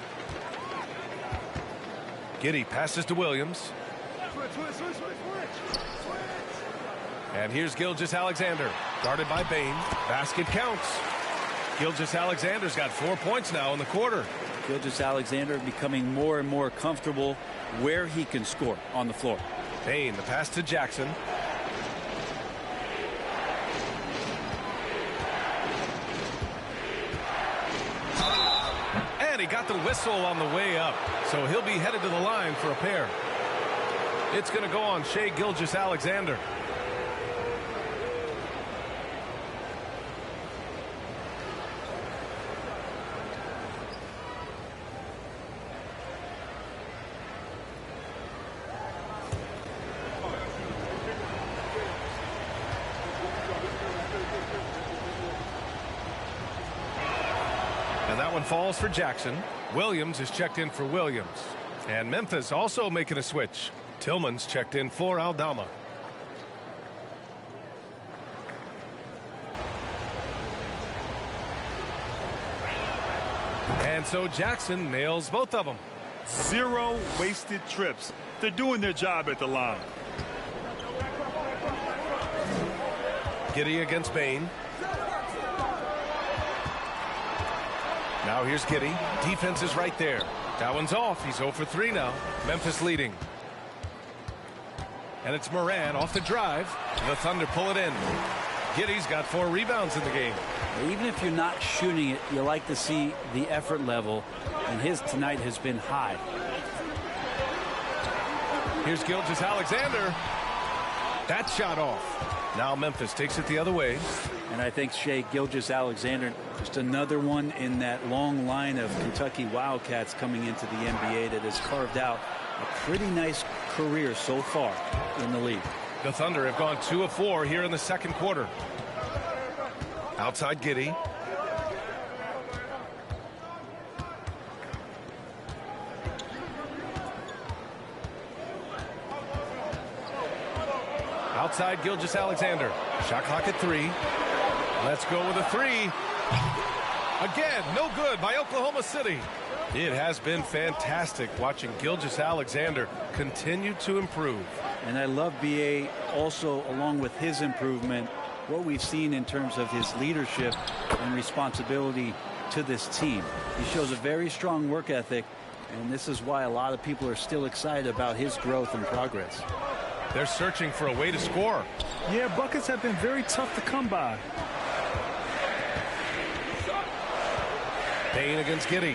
Giddey passes to Williams. And here's Gilgeous-Alexander. Guarded by Bain. Basket counts. Gilgeous-Alexander's got 4 points now in the quarter. Gilgeous-Alexander becoming more and more comfortable where he can score on the floor. Bain, the pass to Jackson. And he got the whistle on the way up, so he'll be headed to the line for a pair. It's going to go on Shai Gilgeous-Alexander. And that one falls for Jackson. Williams is checked in for Williams. And Memphis also making a switch. Tillman's checked in for Aldama. And so Jackson nails both of them. 0 wasted trips. They're doing their job at the line. Giddey against Bain. Now here's Giddey. Defense is right there. That one's off. He's 0 for 3 now. Memphis leading. And it's Morant off the drive. The Thunder pull it in. Giddey's got 4 rebounds in the game. Even if you're not shooting it, you like to see the effort level, and his tonight has been high. Here's Gilgeous-Alexander. That shot off. Now Memphis takes it the other way. And I think Shai Gilgeous-Alexander, just another one in that long line of Kentucky Wildcats coming into the NBA that has carved out a pretty nice career so far in the league. The Thunder have gone 2 of 4 here in the second quarter. Outside Giddey. Outside Gilgeous-Alexander. Shot clock at 3. Let's go with a 3. Again, no good by Oklahoma City. It has been fantastic watching Gilgeous-Alexander continue to improve. And I love BA also, along with his improvement, what we've seen in terms of his leadership and responsibility to this team. He shows a very strong work ethic, and this is why a lot of people are still excited about his growth and progress. They're searching for a way to score. Yeah, buckets have been very tough to come by. Bain against Giddey.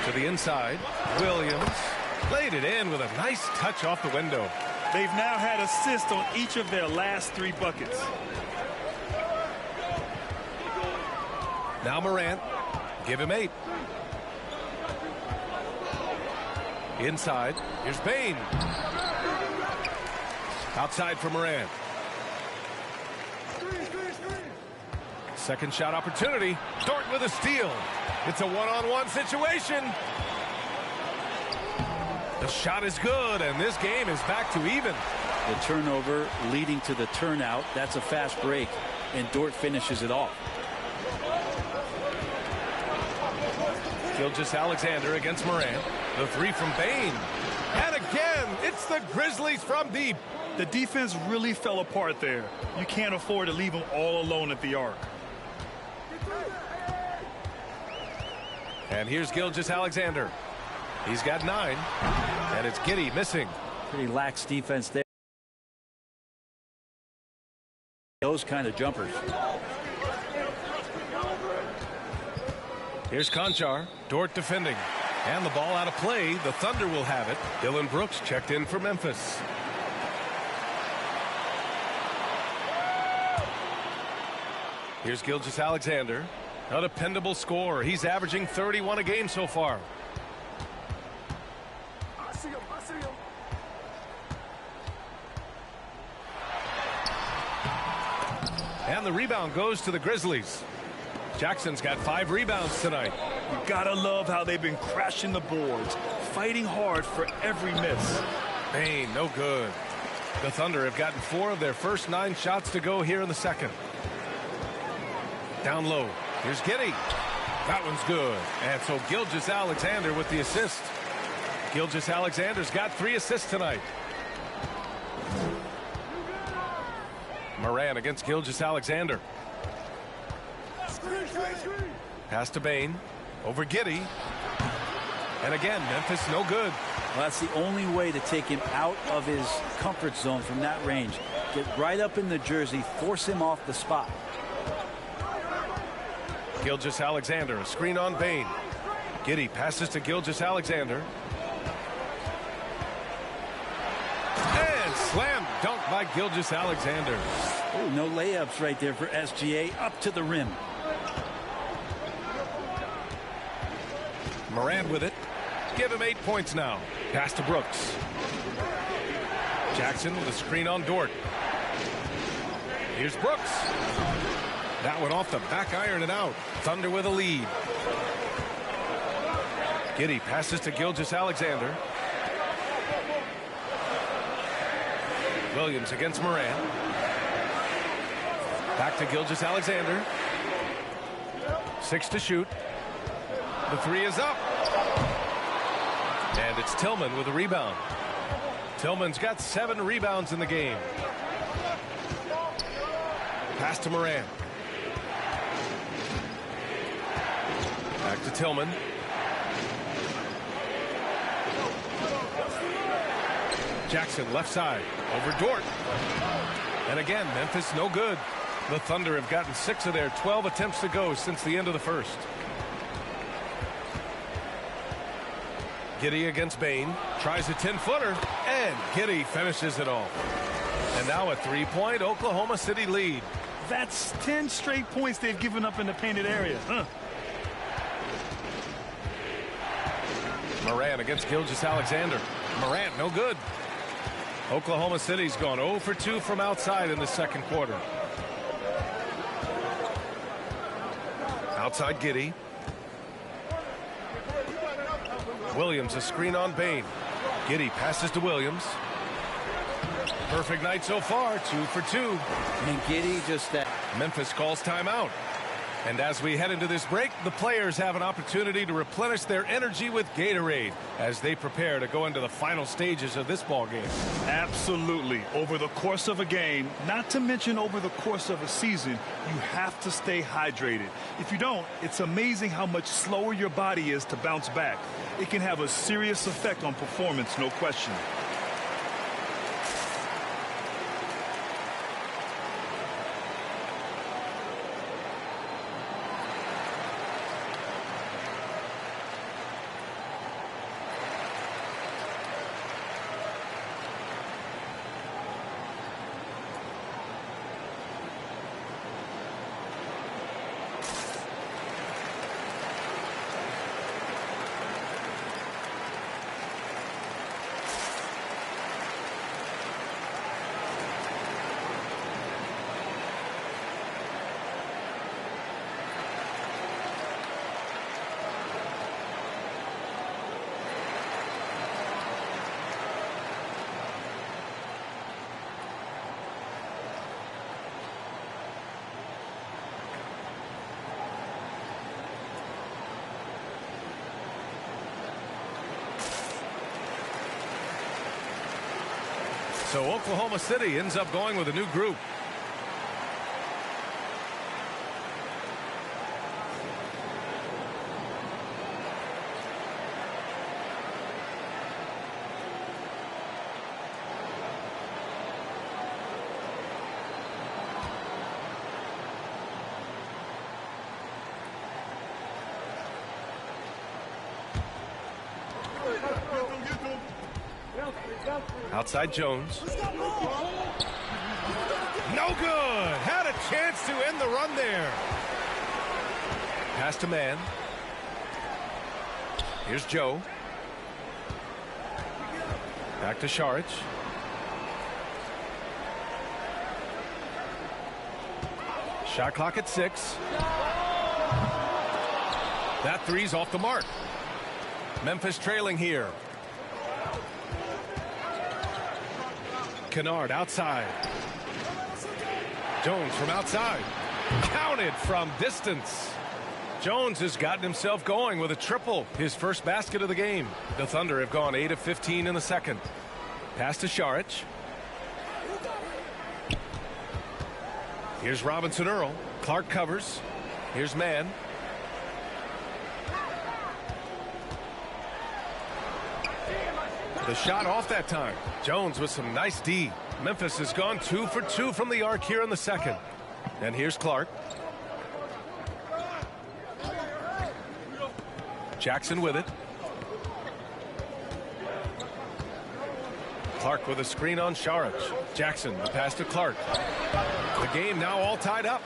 To the inside. Williams laid it in with a nice touch off the window. They've now had assists on each of their last 3 buckets. Now Morant. Give him 8. Inside. Here's Bain. Outside for Morant. Second shot opportunity. Dort with a steal. It's a one-on-one situation. The shot is good, and this game is back to even. The turnover leading to the turnout. That's a fast break, and Dort finishes it off. Gilgeous-Alexander against Morant. The 3 from Bain. And again, it's the Grizzlies from deep. The defense really fell apart there. You can't afford to leave them all alone at the arc. And here's Gilgeous-Alexander. He's got 9. And it's Giddey missing. Pretty lax defense there. Those kind of jumpers. Here's Conchar. Dort defending. And the ball out of play. The Thunder will have it. Dylan Brooks checked in for Memphis. Here's Gilgeous-Alexander. A dependable scorer. He's averaging 31 a game so far. I see him. And the rebound goes to the Grizzlies. Jackson's got 5 rebounds tonight. You gotta love how they've been crashing the boards, fighting hard for every miss. Bain, no good. The Thunder have gotten 4 of their first 9 shots to go here in the second. Down low. Here's Giddey. That one's good. And so Gilgeous-Alexander with the assist. Gilgeous-Alexander's got 3 assists tonight. Moran against Gilgeous-Alexander. Pass to Bain. Over Giddey. And again, Memphis no good. Well, that's the only way to take him out of his comfort zone from that range. Get right up in the jersey, force him off the spot. Gilgeous-Alexander, a screen on Bain. Giddey passes to Gilgeous-Alexander. And slam dunk by Gilgeous-Alexander. Oh, no layups right there for SGA, up to the rim. Moran with it. Give him 8 points now. Pass to Brooks. Jackson with a screen on Dort. Here's Brooks. That one off the back iron and out. Thunder with a lead. Giddey passes to Gilgeous-Alexander. Williams against Moran. Back to Gilgeous-Alexander. 6 to shoot. The 3 is up. And it's Tillman with a rebound. Tillman's got 7 rebounds in the game. Pass to Moran. Back to Tillman. Jackson left side. Over Dort. And again, Memphis no good. The Thunder have gotten 6 of their 12 attempts to go since the end of the first. Giddey against Bain. Tries a 10-footer. And Giddey finishes it off. And now a 3-point Oklahoma City lead. That's 10 straight points they've given up in the painted area. Moran against Gilgeous-Alexander. Moran, no good. Oklahoma City's gone 0 for 2 from outside in the second quarter. Outside Giddey. Williams a screen on Bain. Giddey passes to Williams. Perfect night so far, 2 for 2. And Giddey just that. Memphis calls timeout. And as we head into this break, the players have an opportunity to replenish their energy with Gatorade as they prepare to go into the final stages of this ball game. Absolutely. Over the course of a game, not to mention over the course of a season, you have to stay hydrated. If you don't, it's amazing how much slower your body is to bounce back. It can have a serious effect on performance, no question. So Oklahoma City ends up going with a new group. Outside Jones. No good. Had a chance to end the run there. Pass to man. Here's Joe. Back to Sharich. Shot clock at 6. That three's off the mark. Memphis trailing here. Kennard outside. Jones from outside. Counted from distance. Jones has gotten himself going with a triple, his first basket of the game. The Thunder have gone 8 of 15 in the second. Pass to Sharich. Here's Robinson Earl. Clark covers. Here's Mann. The shot off that time. Jones with some nice D. Memphis has gone 2 for 2 from the arc here in the second. And here's Clark. Jackson with it. Clark with a screen on Sharich. Jackson, the pass to Clark. The game now all tied up.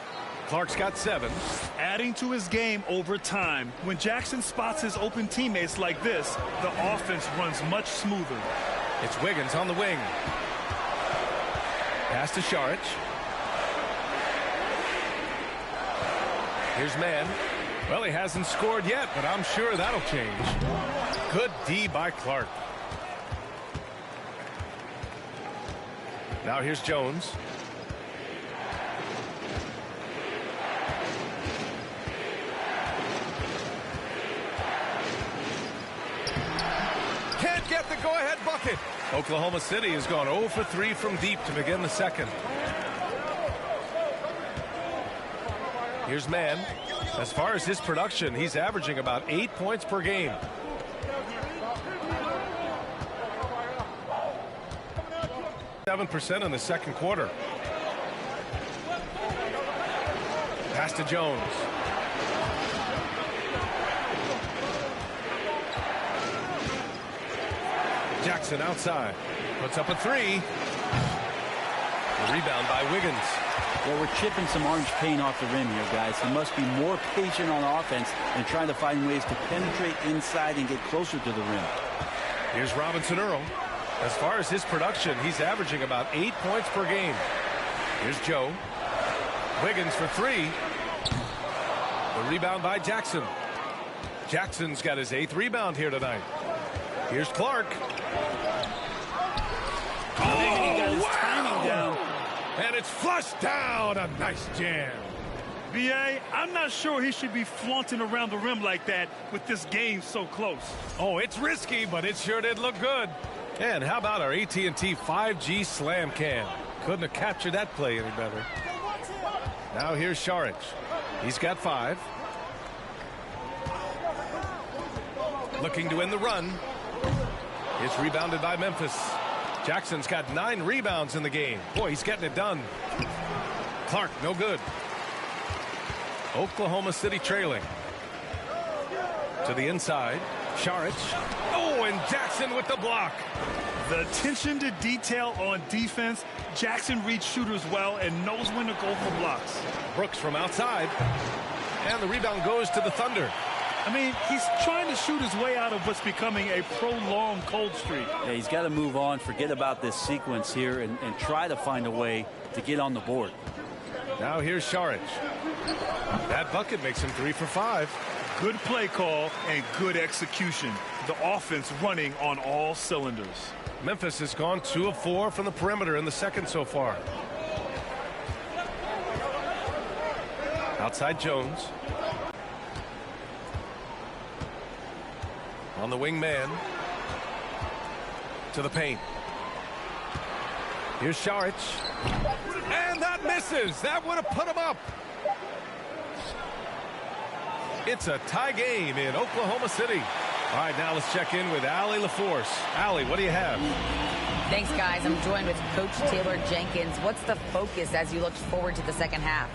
Clark's got 7. Adding to his game over time. When Jackson spots his open teammates like this, the offense runs much smoother. It's Wiggins on the wing. Pass to Sharich. Here's Mann. Well, he hasn't scored yet, but I'm sure that'll change. Good D by Clark. Now here's Jones. Can't get the go-ahead bucket. Oklahoma City has gone 0 for 3 from deep to begin the second. Here's Mann. As far as his production, he's averaging about 8 points per game. .7% in the second quarter. Pass to Jones. Jackson outside. Puts up a 3. The rebound by Wiggins. Well, we're chipping some orange paint off the rim here, guys. He must be more patient on offense and trying to find ways to penetrate inside and get closer to the rim. Here's Robinson Earl. As far as his production, he's averaging about 8 points per game. Here's Joe. Wiggins for 3. The rebound by Jackson. Jackson's got his 8th rebound here tonight. Here's Clark. Oh, he got his timing down. And it's flushed down. A nice jam. B.A., I'm not sure he should be flaunting around the rim like that with this game so close. Oh, it's risky, but it sure did look good. And how about our AT&T 5G slam cam? Couldn't have captured that play any better. Now here's Sharich. He's got 5. Looking to end the run. It's rebounded by Memphis. Jackson's got 9 rebounds in the game. Boy, he's getting it done. Clark, no good. Oklahoma City trailing. To the inside. Sharich. Oh, and Jackson with the block. The attention to detail on defense. Jackson reads shooters well and knows when to go for blocks. Brooks from outside. And the rebound goes to the Thunder. I mean, he's trying to shoot his way out of what's becoming a prolonged cold streak. Yeah, he's got to move on, forget about this sequence here, and try to find a way to get on the board. Now here's Sharich. That bucket makes him 3 for 5. Good play call and good execution. The offense running on all cylinders. Memphis has gone 2 of 4 from the perimeter in the second so far. Outside Jones. On the wing man. To the paint. Here's Sharich. And that misses. That would have put him up. It's a tie game in Oklahoma City. All right, now let's check in with Allie LaForce. Allie, what do you have? Thanks, guys. I'm joined with Coach Taylor Jenkins. What's the focus as you look forward to the second half?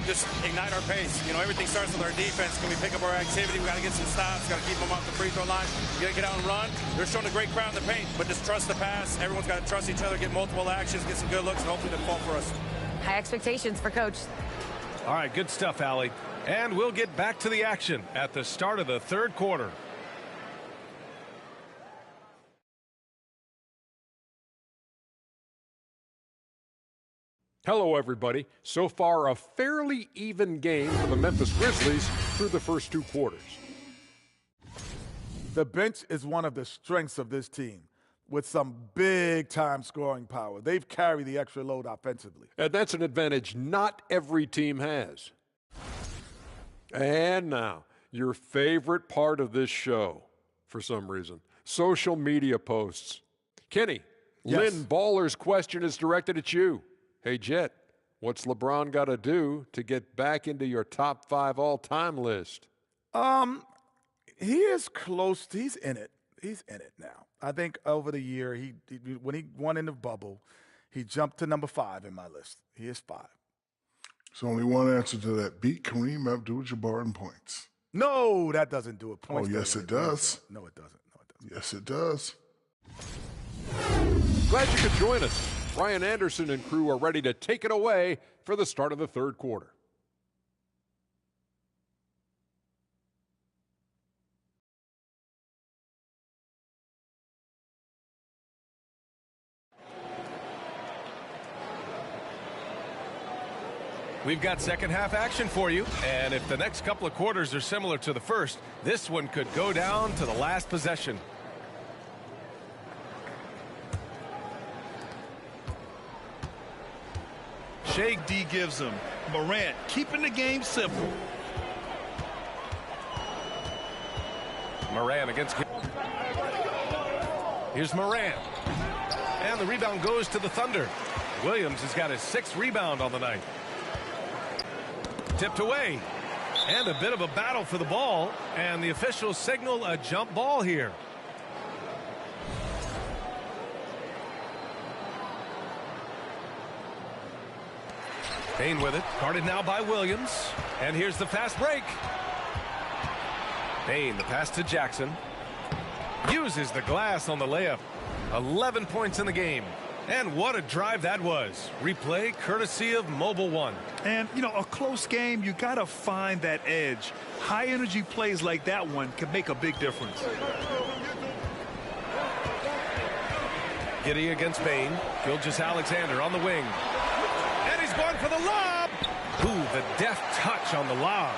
just ignite our pace. You know, everything starts with our defense. Can we pick up our activity? We got to get some stops. Got to keep them off the free throw line. We got to get out and run. They're showing a great crowd in the paint, but just trust the pass. Everyone's got to trust each other, get multiple actions, get some good looks, and hopefully they'll fall for us. High expectations for Coach. All right, good stuff, Allie. And we'll get back to the action at the start of the third quarter. Hello, everybody. So far, a fairly even game for the Memphis Grizzlies through the first two quarters. The bench is one of the strengths of this team with some big-time scoring power. They've carried the extra load offensively. And that's an advantage not every team has. And now, your favorite part of this show, for some reason, social media posts. Kenny, Yes. Lynn Baller's question is directed at you. Hey, Jet, what's LeBron got to do to get back into your top 5 all-time list? He is close. He's in it. He's in it now. I think over the year, when he won in the bubble, he jumped to number 5 in my list. He is 5. There's only one answer to that. Beat Kareem Abdul-Jabbar in points. No, that doesn't do it. Points yes, it does. No, it doesn't. Yes, it does. Glad you could join us. Brian Anderson and crew are ready to take it away for the start of the third quarter. We've got second half action for you, and if the next couple of quarters are similar to the first, this one could go down to the last possession. Shea D gives him. Morant keeping the game simple. Morant against. Here's Morant. And the rebound goes to the Thunder. Williams has got his 6th rebound on the night. Tipped away. And a bit of a battle for the ball. And the officials signal a jump ball here. Payne with it. Guarded now by Williams. And here's the fast break. Payne, the pass to Jackson. Uses the glass on the layup. 11 points in the game. And what a drive that was. Replay courtesy of Mobile One. And, you know, a close game, you got to find that edge. High-energy plays like that one can make a big difference. Giddey against Payne. Gilgeous-Alexander on the wing. And he's going for the lob. Ooh, the deft touch on the lob.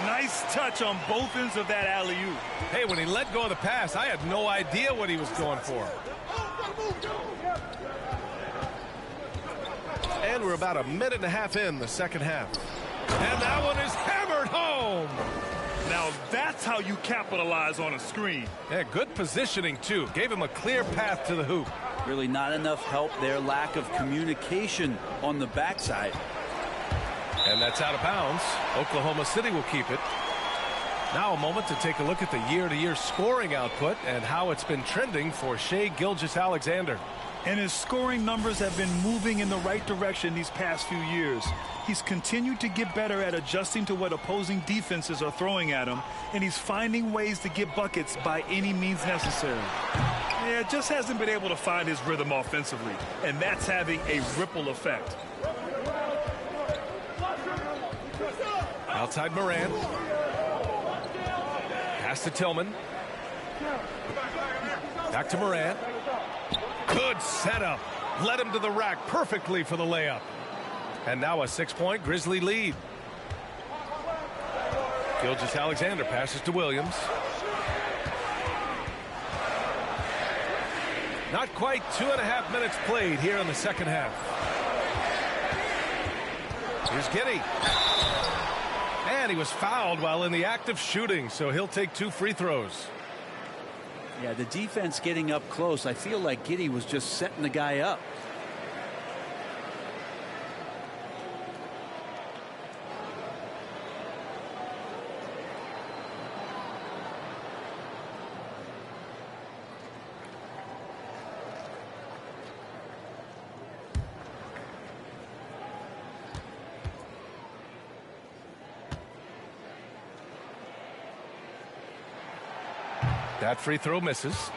Nice touch on both ends of that alley-oop. Hey, when he let go of the pass, I had no idea what he was going for. And we're about a minute and a half in the second half. And that one is hammered home. Now that's how you capitalize on a screen. Yeah, good positioning, too. Gave him a clear path to the hoop. Really not enough help there. Lack of communication on the backside. And that's out of bounds. Oklahoma City will keep it. Now a moment to take a look at the year-to-year scoring output and how it's been trending for Shea Gilgeous-Alexander. And his scoring numbers have been moving in the right direction these past few years. He's continued to get better at adjusting to what opposing defenses are throwing at him, and he's finding ways to get buckets by any means necessary. Yeah, just hasn't been able to find his rhythm offensively, and that's having a ripple effect. Outside Morant. Pass to Tillman. Back to Morant. Good setup. Led him to the rack perfectly for the layup. And now a 6-point Grizzly lead. Gilgeous-Alexander passes to Williams. Not quite 2.5 minutes played here in the second half. Here's Giddey. And he was fouled while in the act of shooting, so he'll take 2 free throws. Yeah, the defense getting up close. I feel like Giddey was just setting the guy up. That free throw misses.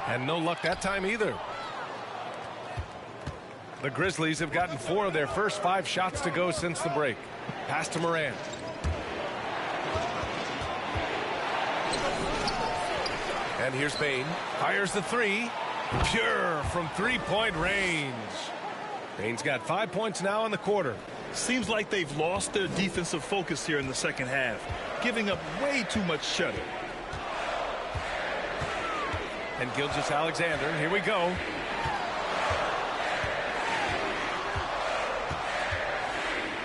And no luck that time either. The Grizzlies have gotten 4 of their first 5 shots to go since the break. Pass to Morant. And here's Bane. Fires the 3. Pure from three-point range. Bane's got 5 points now in the quarter. Seems like they've lost their defensive focus here in the second half, giving up way too much shuttle. And Gilgeous-Alexander, here we go.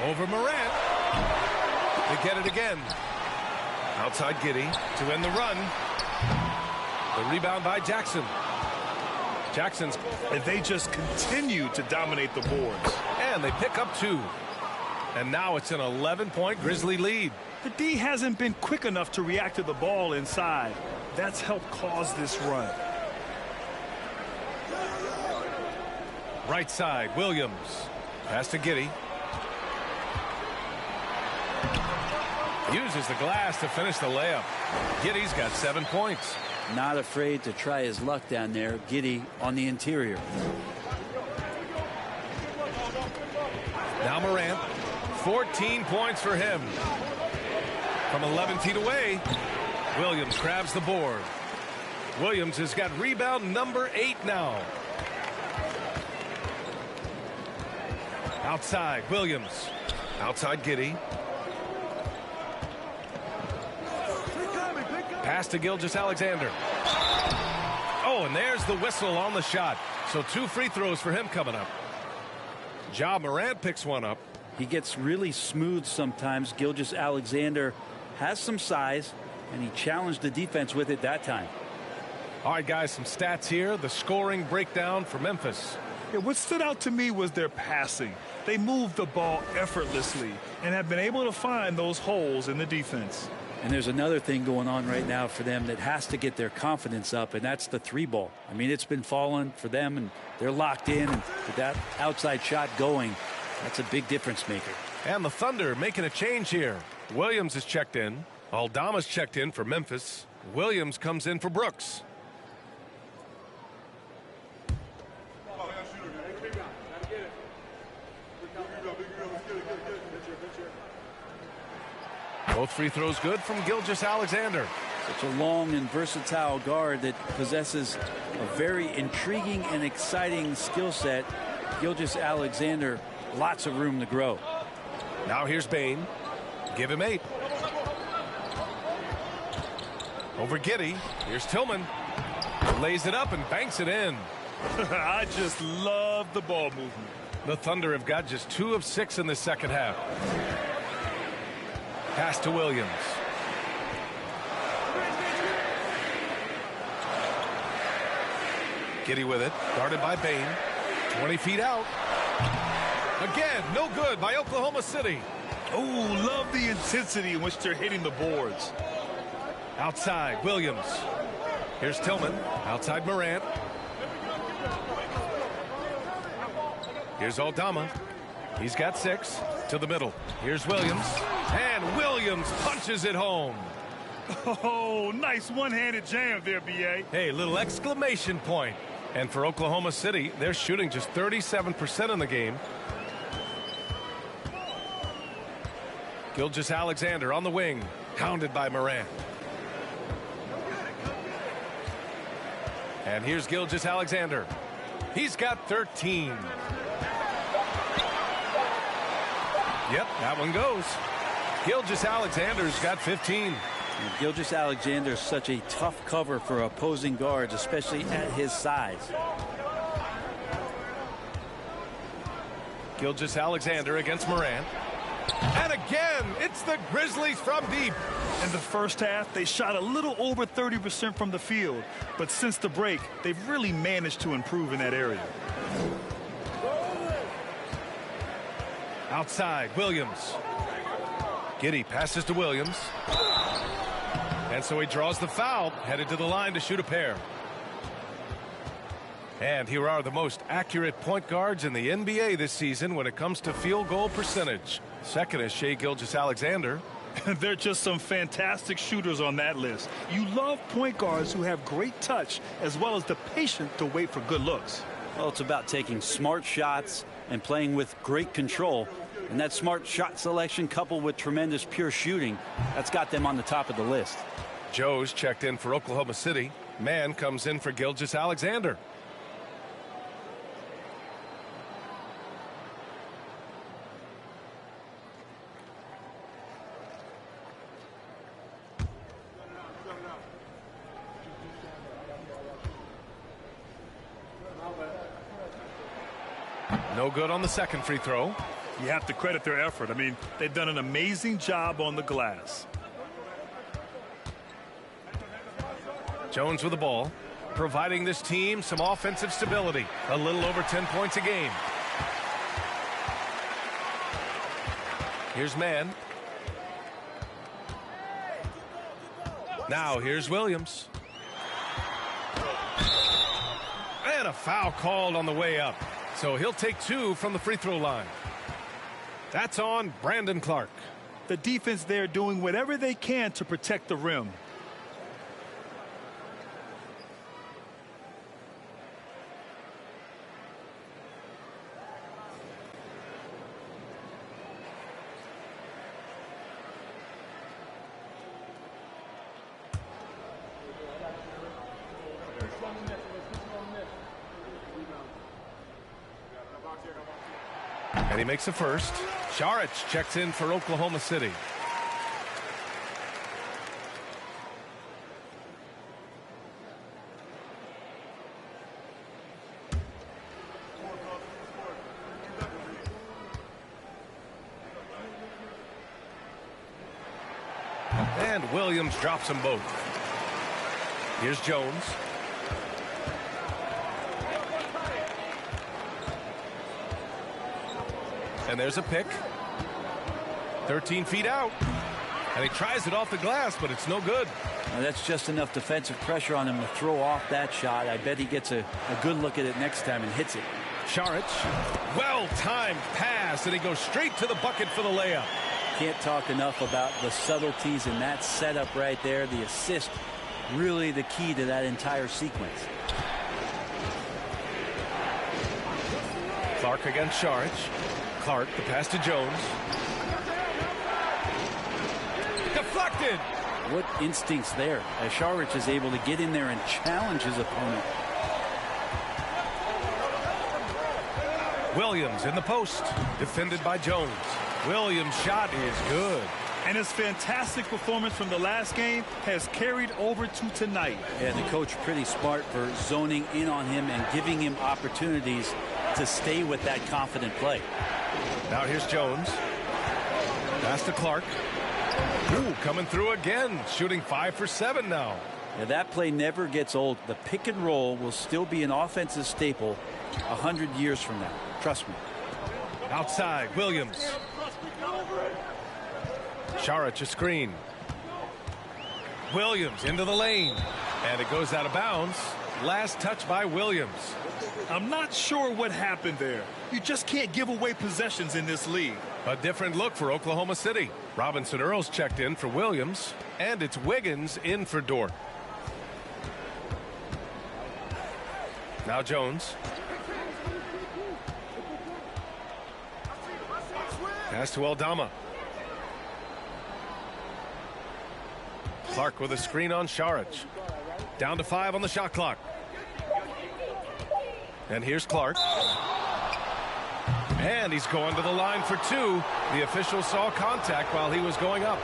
Over Morant. They get it again. Outside Giddey to end the run. The rebound by Jackson. Jackson's. And they just continue to dominate the boards. And they pick up 2. And now it's an 11-point Grizzly lead. The D hasn't been quick enough to react to the ball inside. That's helped cause this run. Right side, Williams. Pass to Giddey. Uses the glass to finish the layup. Giddey's got 7 points. Not afraid to try his luck down there. Giddey on the interior. Now Morant. 14 points for him. From 11 feet away, Williams grabs the board. Williams has got rebound number 8 now. Outside, Williams. Outside Giddey. Pass to Gilgeous-Alexander. Oh, and there's the whistle on the shot. So 2 free throws for him coming up. Ja Morant picks one up. He gets really smooth sometimes. Gilgeous-Alexander has some size, and he challenged the defense with it that time. All right, guys, some stats here. The scoring breakdown for Memphis. Yeah, what stood out to me was their passing. They moved the ball effortlessly and have been able to find those holes in the defense. And there's another thing going on right now for them that has to get their confidence up, and that's the 3-ball. I mean, it's been falling for them, and they're locked in, and with that outside shot going, that's a big difference maker. And the Thunder making a change here. Williams is checked in. Aldama's checked in for Memphis. Williams comes in for Brooks. Both free throws good from Gilgeous-Alexander. Such a long and versatile guard that possesses a very intriguing and exciting skill set. Gilgeous-Alexander, lots of room to grow. Now here's Bane. Give him 8. Over Giddey. Here's Tillman. Lays it up and banks it in. I just love the ball movement. The Thunder have got just 2 of 6 in the second half. Pass to Williams. Giddey with it. Guarded by Bane. 20 feet out. Again, no good by Oklahoma City. Oh, love the intensity in which they're hitting the boards. Outside, Williams. Here's Tillman. Outside Morant. Here's Aldama. He's got 6 to the middle. Here's Williams. And Williams punches it home. Oh, nice one-handed jam there, B.A. Hey, little exclamation point. And for Oklahoma City, they're shooting just 37% in the game. Gilgeous-Alexander on the wing. Hounded by Morant. And here's Gilgeous-Alexander. He's got 13. Yep, that one goes. Gilgeous-Alexander's got 15. And Gilgeous-Alexander is such a tough cover for opposing guards, especially at his size. Gilgeous-Alexander against Morant. And again, it's the Grizzlies from deep. In the first half, they shot a little over 30% from the field. But since the break, they've really managed to improve in that area. Outside, Williams. Giddey passes to Williams. And so he draws the foul, headed to the line to shoot a pair. And here are the most accurate point guards in the NBA this season when it comes to field goal percentage. Second is Shai Gilgeous-Alexander. They're just some fantastic shooters on that list. You love point guards who have great touch as well as the patience to wait for good looks. Well, it's about taking smart shots and playing with great control. And that smart shot selection coupled with tremendous pure shooting, that's got them on the top of the list. Joe's checked in for Oklahoma City. Mann comes in for Gilgeous-Alexander. No good on the second free throw. You have to credit their effort. I mean, they've done an amazing job on the glass. Jones with the ball, providing this team some offensive stability. A little over 10 points a game. Here's Mann. Now here's Williams. And a foul called on the way up. So he'll take 2 from the free throw line. That's on Brandon Clark. The defense there doing whatever they can to protect the rim. And he makes the first. Saric checks in for Oklahoma City. And Williams drops them both. Here's Jones. And there's a pick. 13 feet out. And he tries it off the glass, but it's no good. Now that's just enough defensive pressure on him to throw off that shot. I bet he gets a good look at it next time and hits it. Saric, well-timed pass, and he goes straight to the bucket for the layup. Can't talk enough about the subtleties in that setup right there. The assist, really the key to that entire sequence. Clark against Saric. Clark, the pass to Jones. Deflected. What instincts there as Saric is able to get in there and challenge his opponent. Williams in the post, defended by Jones. Williams' shot is good. And his fantastic performance from the last game has carried over to tonight. Yeah, the coach pretty smart for zoning in on him and giving him opportunities to stay with that confident play. Now here's Jones. Pass to Clark. Ooh, coming through again, shooting 5 for 7 now. Yeah, that play never gets old. The pick and roll will still be an offensive staple 100 years from now. Trust me. Outside, Williams. Saric a screen. Williams into the lane. And it goes out of bounds. Last touch by Williams. I'm not sure what happened there. You just can't give away possessions in this league. A different look for Oklahoma City. Robinson Earls checked in for Williams. And it's Wiggins in for Dort. Now Jones. Pass to Aldama. Clark with a screen on Saric. Down to 5 on the shot clock. And here's Clark. And he's going to the line for 2. The official saw contact while he was going up.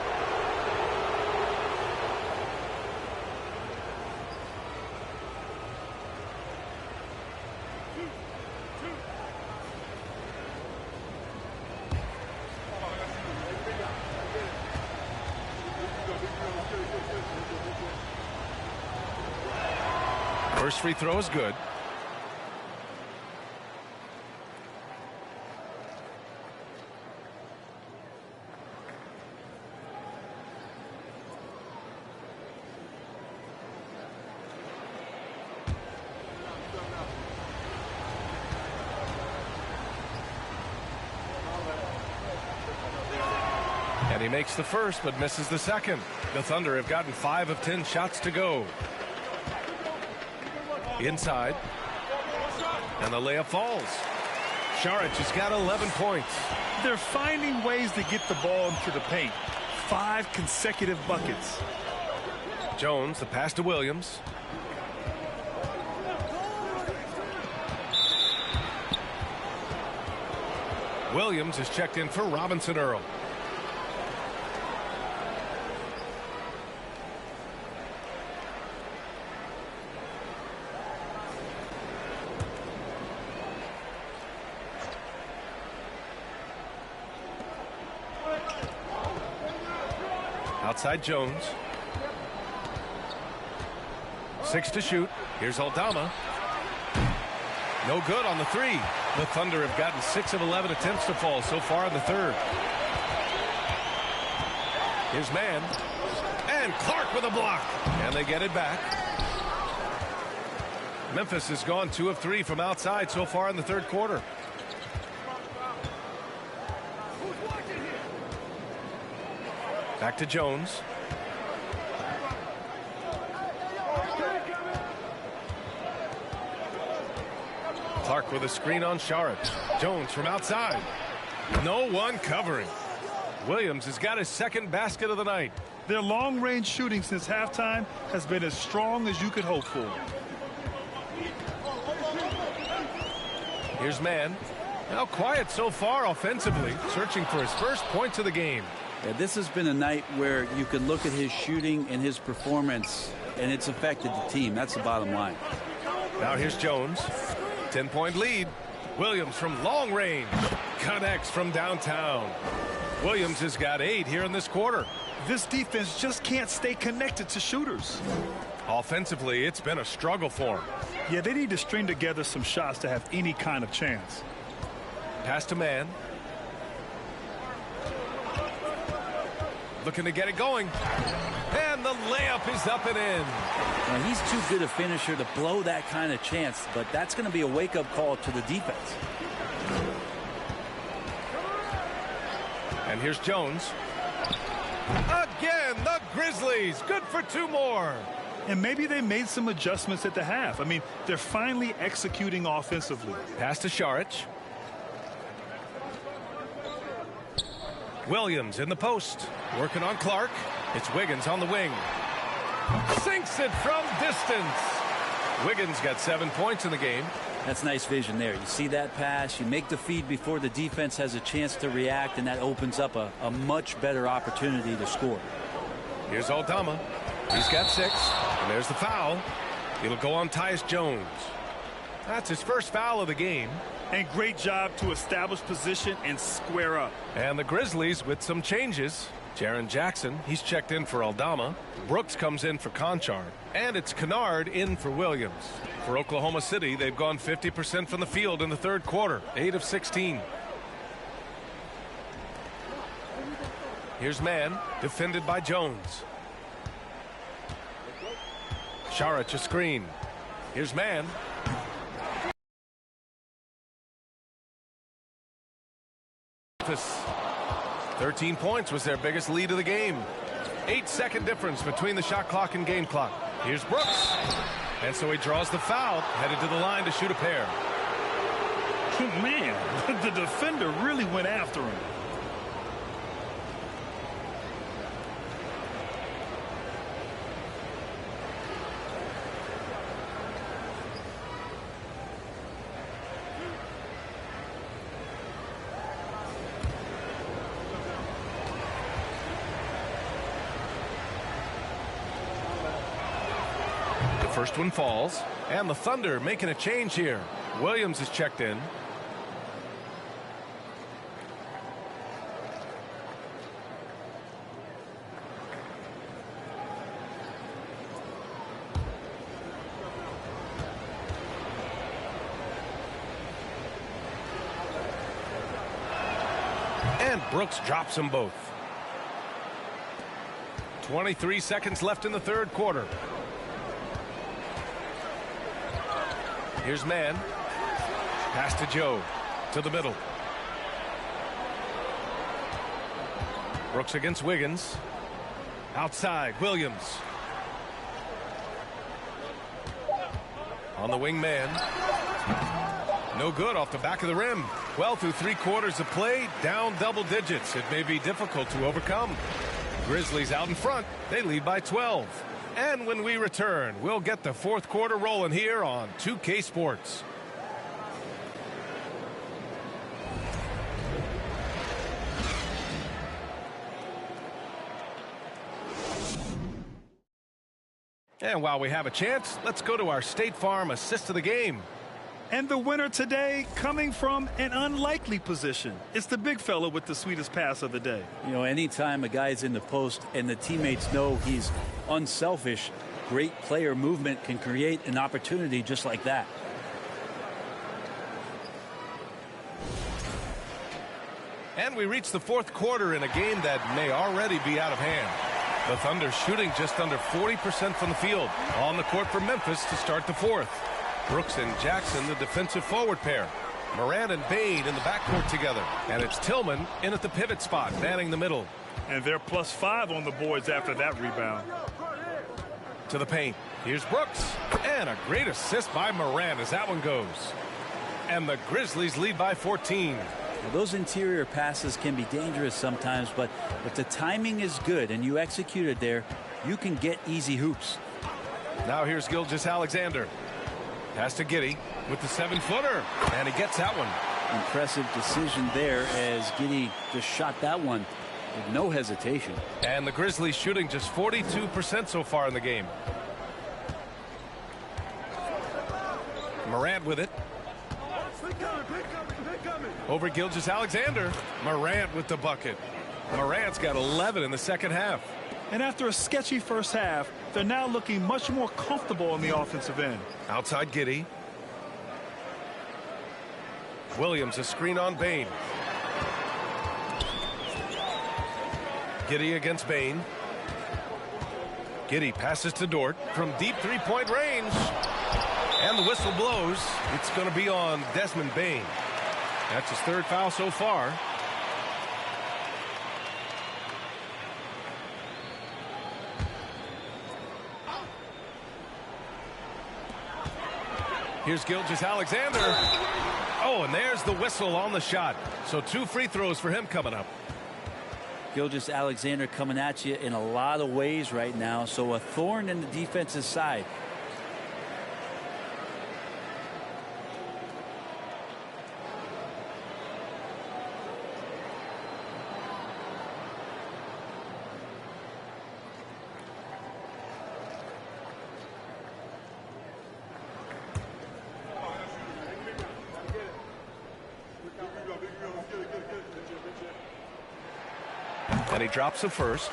First free throw is good. And he makes the first but misses the second. The Thunder have gotten 5 of 10 shots to go. Inside. And the layup falls. Šarić has got 11 points. They're finding ways to get the ball into the paint. 5 consecutive buckets. Jones, the pass to Williams. Williams is checked in for Robinson Earl. Outside Jones. 6 to shoot. Here's Aldama. No good on the 3. The Thunder have gotten 6 of 11 attempts to fall so far in the third. Here's Mann. And Clark with a block. And they get it back. Memphis has gone 2 of 3 from outside so far in the third quarter. Back to Jones. Clark with a screen on Šarić. Jones from outside. No one covering. Williams has got his second basket of the night. Their long-range shooting since halftime has been as strong as you could hope for. Here's Mann. Now quiet so far offensively, searching for his first points of the game. Yeah, this has been a night where you can look at his shooting and his performance, and it's affected the team. That's the bottom line. Now here's Jones. 10-point lead. Williams from long range. Connects from downtown. Williams has got 8 here in this quarter. This defense just can't stay connected to shooters. Offensively, it's been a struggle for him. Yeah, they need to string together some shots to have any kind of chance. Pass to Mann. Looking to get it going. And the layup is up and in. Now, he's too good a finisher to blow that kind of chance, but that's going to be a wake-up call to the defense. And here's Jones. Again, the Grizzlies. Good for 2 more. And maybe they made some adjustments at the half. I mean, they're finally executing offensively. Pass to Šarić. Williams in the post. Working on Clark. It's Wiggins on the wing. Sinks it from distance. Wiggins got 7 points in the game. That's nice vision there. You see that pass, you make the feed before the defense has a chance to react, and that opens up a much better opportunity to score. Here's Aldama. He's got 6, and there's the foul. It'll go on Tyus Jones. That's his first foul of the game. And great job to establish position and square up. And the Grizzlies with some changes. Jaren Jackson, he's checked in for Aldama. Brooks comes in for Conchar. And it's Kennard in for Williams. For Oklahoma City, they've gone 50% from the field in the third quarter. 8 of 16. Here's Mann, defended by Jones. Šarić a screen. Here's Mann. Memphis. 13 points was their biggest lead of the game. 8-second difference between the shot clock and game clock. Here's Brooks. And so he draws the foul, headed to the line to shoot a pair. Man, the defender really went after him. First one falls, and the Thunder making a change here. Williams is checked in. And Brooks drops them both. 23 seconds left in the third quarter. Here's Mann. Pass to Joe. To the middle. Brooks against Wiggins. Outside, Williams. On the wing man. No good off the back of the rim. Well, through 3 quarters of play, down double digits. It may be difficult to overcome. Grizzlies out in front. They lead by 12. And when we return, we'll get the 4th quarter rolling here on 2K Sports. And while we have a chance, let's go to our State Farm assist of the game. And the winner today coming from an unlikely position. It's the big fella with the sweetest pass of the day. You know, anytime a guy's in the post and the teammates know he's unselfish, great player movement can create an opportunity just like that. And we reach the 4th quarter in a game that may already be out of hand. The Thunder shooting just under 40% from the field. On the court for Memphis to start the 4th. Brooks and Jackson, the defensive forward pair. Morant and Bain in the backcourt together. And it's Tillman in at the pivot spot, manning the middle. And they're +5 on the boards after that rebound. To the paint. Here's Brooks. And a great assist by Morant as that one goes. And the Grizzlies lead by 14. Well, those interior passes can be dangerous sometimes, but if the timing is good and you execute it there, you can get easy hoops. Now here's Gilgeous-Alexander. Pass to Giddey with the 7-footer. And he gets that one. Impressive decision there as Giddey just shot that one with no hesitation. And the Grizzlies shooting just 42% so far in the game. Morant with it. Over Gilgeous-Alexander. Morant with the bucket. Morant's got 11 in the second half. And after a sketchy first half, they're now looking much more comfortable on the offensive end. Outside Giddey. Williams a screen on Bain. Giddey against Bain. Giddey passes to Dort from deep 3-point range. And the whistle blows. It's going to be on Desmond Bain. That's his 3rd foul so far. Here's Gilgeous-Alexander. Oh, and there's the whistle on the shot. So 2 free throws for him coming up. Gilgeous-Alexander coming at you in a lot of ways right now, so a thorn in the defensive side. And he drops the first.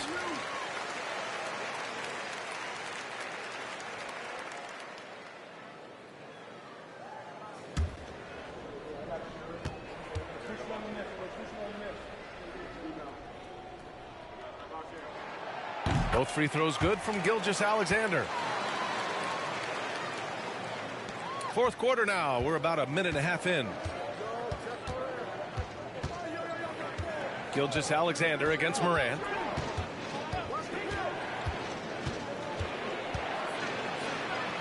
Both free throws good from Gilgeous-Alexander. 4th quarter now. We're about a minute and a half in. Gilgeous-Alexander against Morant.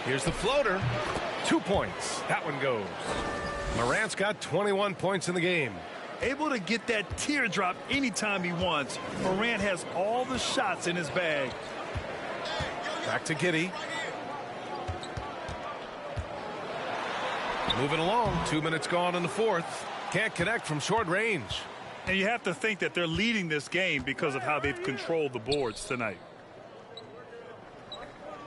Here's the floater. 2 points. That one goes. Morant's got 21 points in the game. Able to get that teardrop anytime he wants. Morant has all the shots in his bag. Back to Giddey. Moving along. 2 minutes gone in the 4th. Can't connect from short range. And you have to think that they're leading this game because of how they've controlled the boards tonight.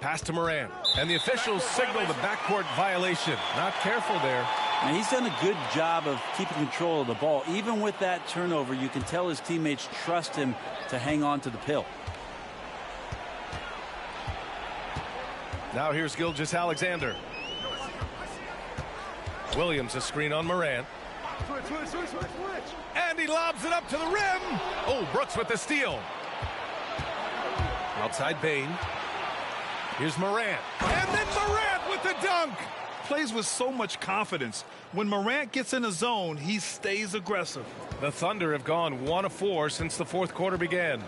Pass to Morant. And the officials signal the backcourt violation. Not careful there. And he's done a good job of keeping control of the ball. Even with that turnover, you can tell his teammates trust him to hang on to the pill. Now here's Gilgeous-Alexander. Williams a screen on Morant. And he lobs it up to the rim. Oh, Brooks with the steal. Outside Bain. Here's Morant. And then Morant with the dunk. plays with so much confidence. When Morant gets in a zone, he stays aggressive. The Thunder have gone 1 of 4 since the fourth quarter began.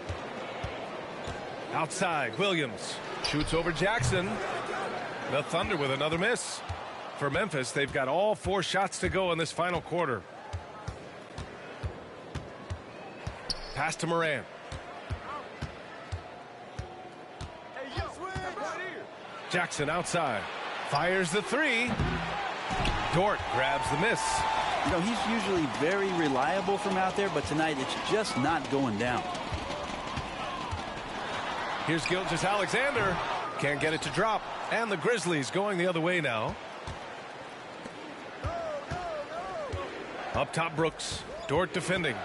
Outside, Williams shoots over Jackson. The Thunder with another miss. For Memphis, they've got all 4 shots to go in this final quarter. Pass to Morant. Jackson outside. Fires the 3. Dort grabs the miss. You know, he's usually very reliable from out there, but tonight it's just not going down. Here's Gilgeous-Alexander. Can't get it to drop. And the Grizzlies going the other way now. Up top, Brooks. Dort defending.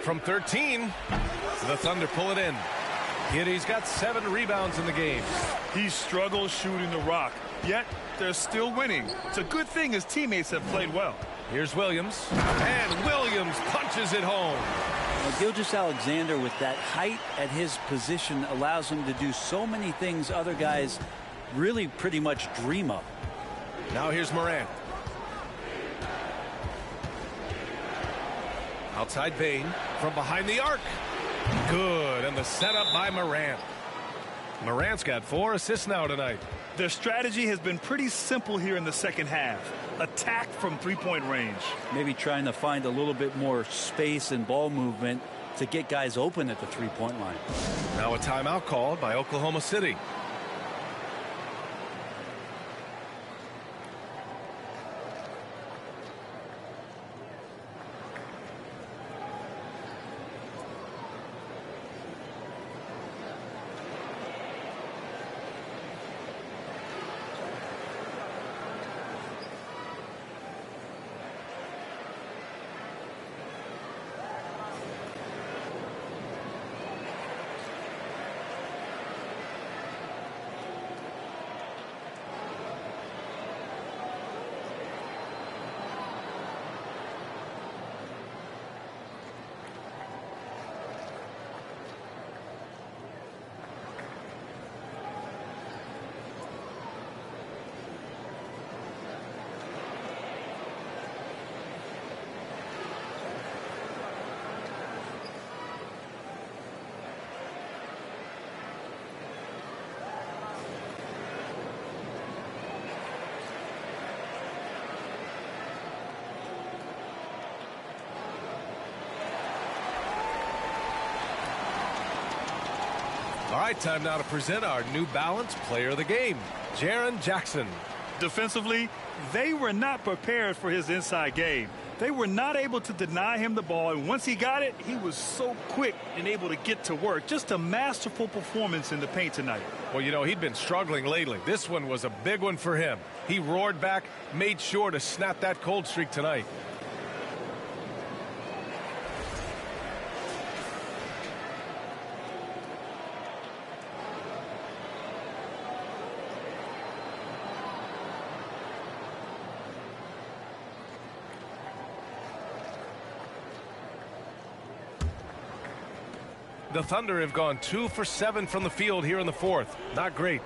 From 13, the Thunder pull it in. Giddey's got 7 rebounds in the game. He struggles shooting the rock, yet they're still winning. It's a good thing his teammates have played well. Here's Williams, and Williams punches it home. Now, Gilgeous-Alexander, with that height at his position, allows him to do so many things other guys really pretty much dream of. Now here's Morant. Outside Bane from behind the arc. Good, and the setup by Morant. Morant's got 4 assists now tonight. Their strategy has been pretty simple here in the second half. Attack from three-point range. Maybe trying to find a little bit more space and ball movement to get guys open at the three-point line. Now a timeout called by Oklahoma City. All right, time now to present our New Balance Player of the Game, Jaren Jackson. Defensively, they were not prepared for his inside game. They were not able to deny him the ball, and once he got it, he was so quick and able to get to work. Just a masterful performance in the paint tonight. Well, you know, he'd been struggling lately. This one was a big one for him. He roared back, made sure to snap that cold streak tonight. The Thunder have gone 2 for 7 from the field here in the fourth. Not great.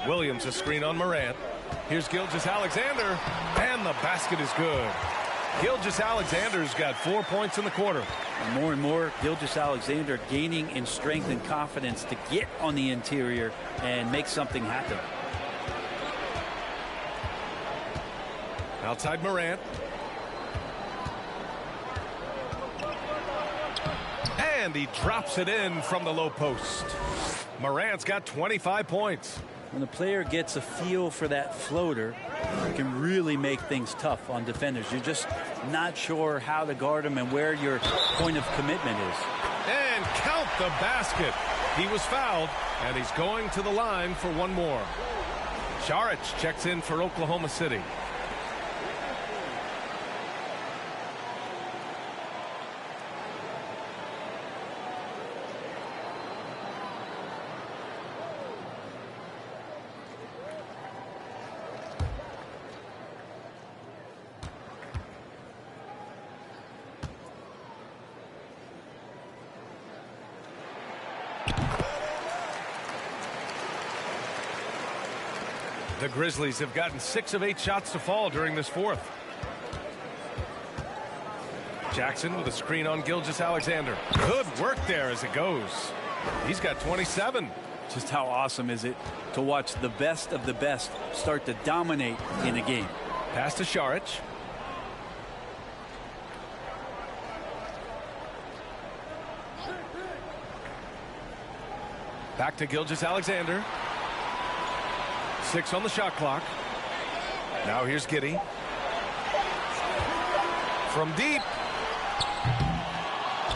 Williams a screen on Morant. Here's Gilgeous-Alexander, and the basket is good. Gilgeous-Alexander's got 4 points in the quarter. And more, Gilgeous-Alexander gaining in strength and confidence to get on the interior and make something happen. Outside Morant. And he drops it in from the low post. Morant's got 25 points. When the player gets a feel for that floater, it can really make things tough on defenders. You're just not sure how to guard him and where your point of commitment is. And count the basket. He was fouled, and he's going to the line for one more. Saric checks in for Oklahoma City. The Grizzlies have gotten 6 of 8 shots to fall during this fourth. Jackson with a screen on Gilgeous-Alexander. Good work there as it goes. He's got 27. Just how awesome is it to watch the best of the best start to dominate in a game. Pass to Saric. Back to Gilgeous-Alexander. 6 on the shot clock. Now here's Giddey. From deep.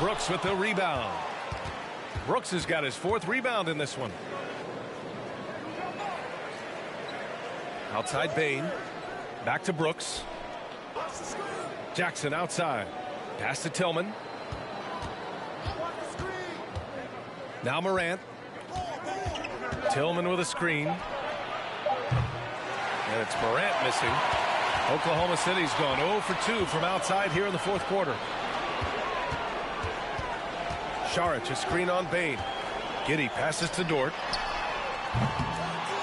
Brooks with the rebound. Brooks has got his 4th rebound in this one. Outside Bane. Back to Brooks. Jackson outside. Pass to Tillman. Now Morant. Tillman with a screen. And it's Morant missing. Oklahoma City's gone 0 for 2 from outside here in the 4th quarter. Saric, a screen on Bane. Giddey passes to Dort.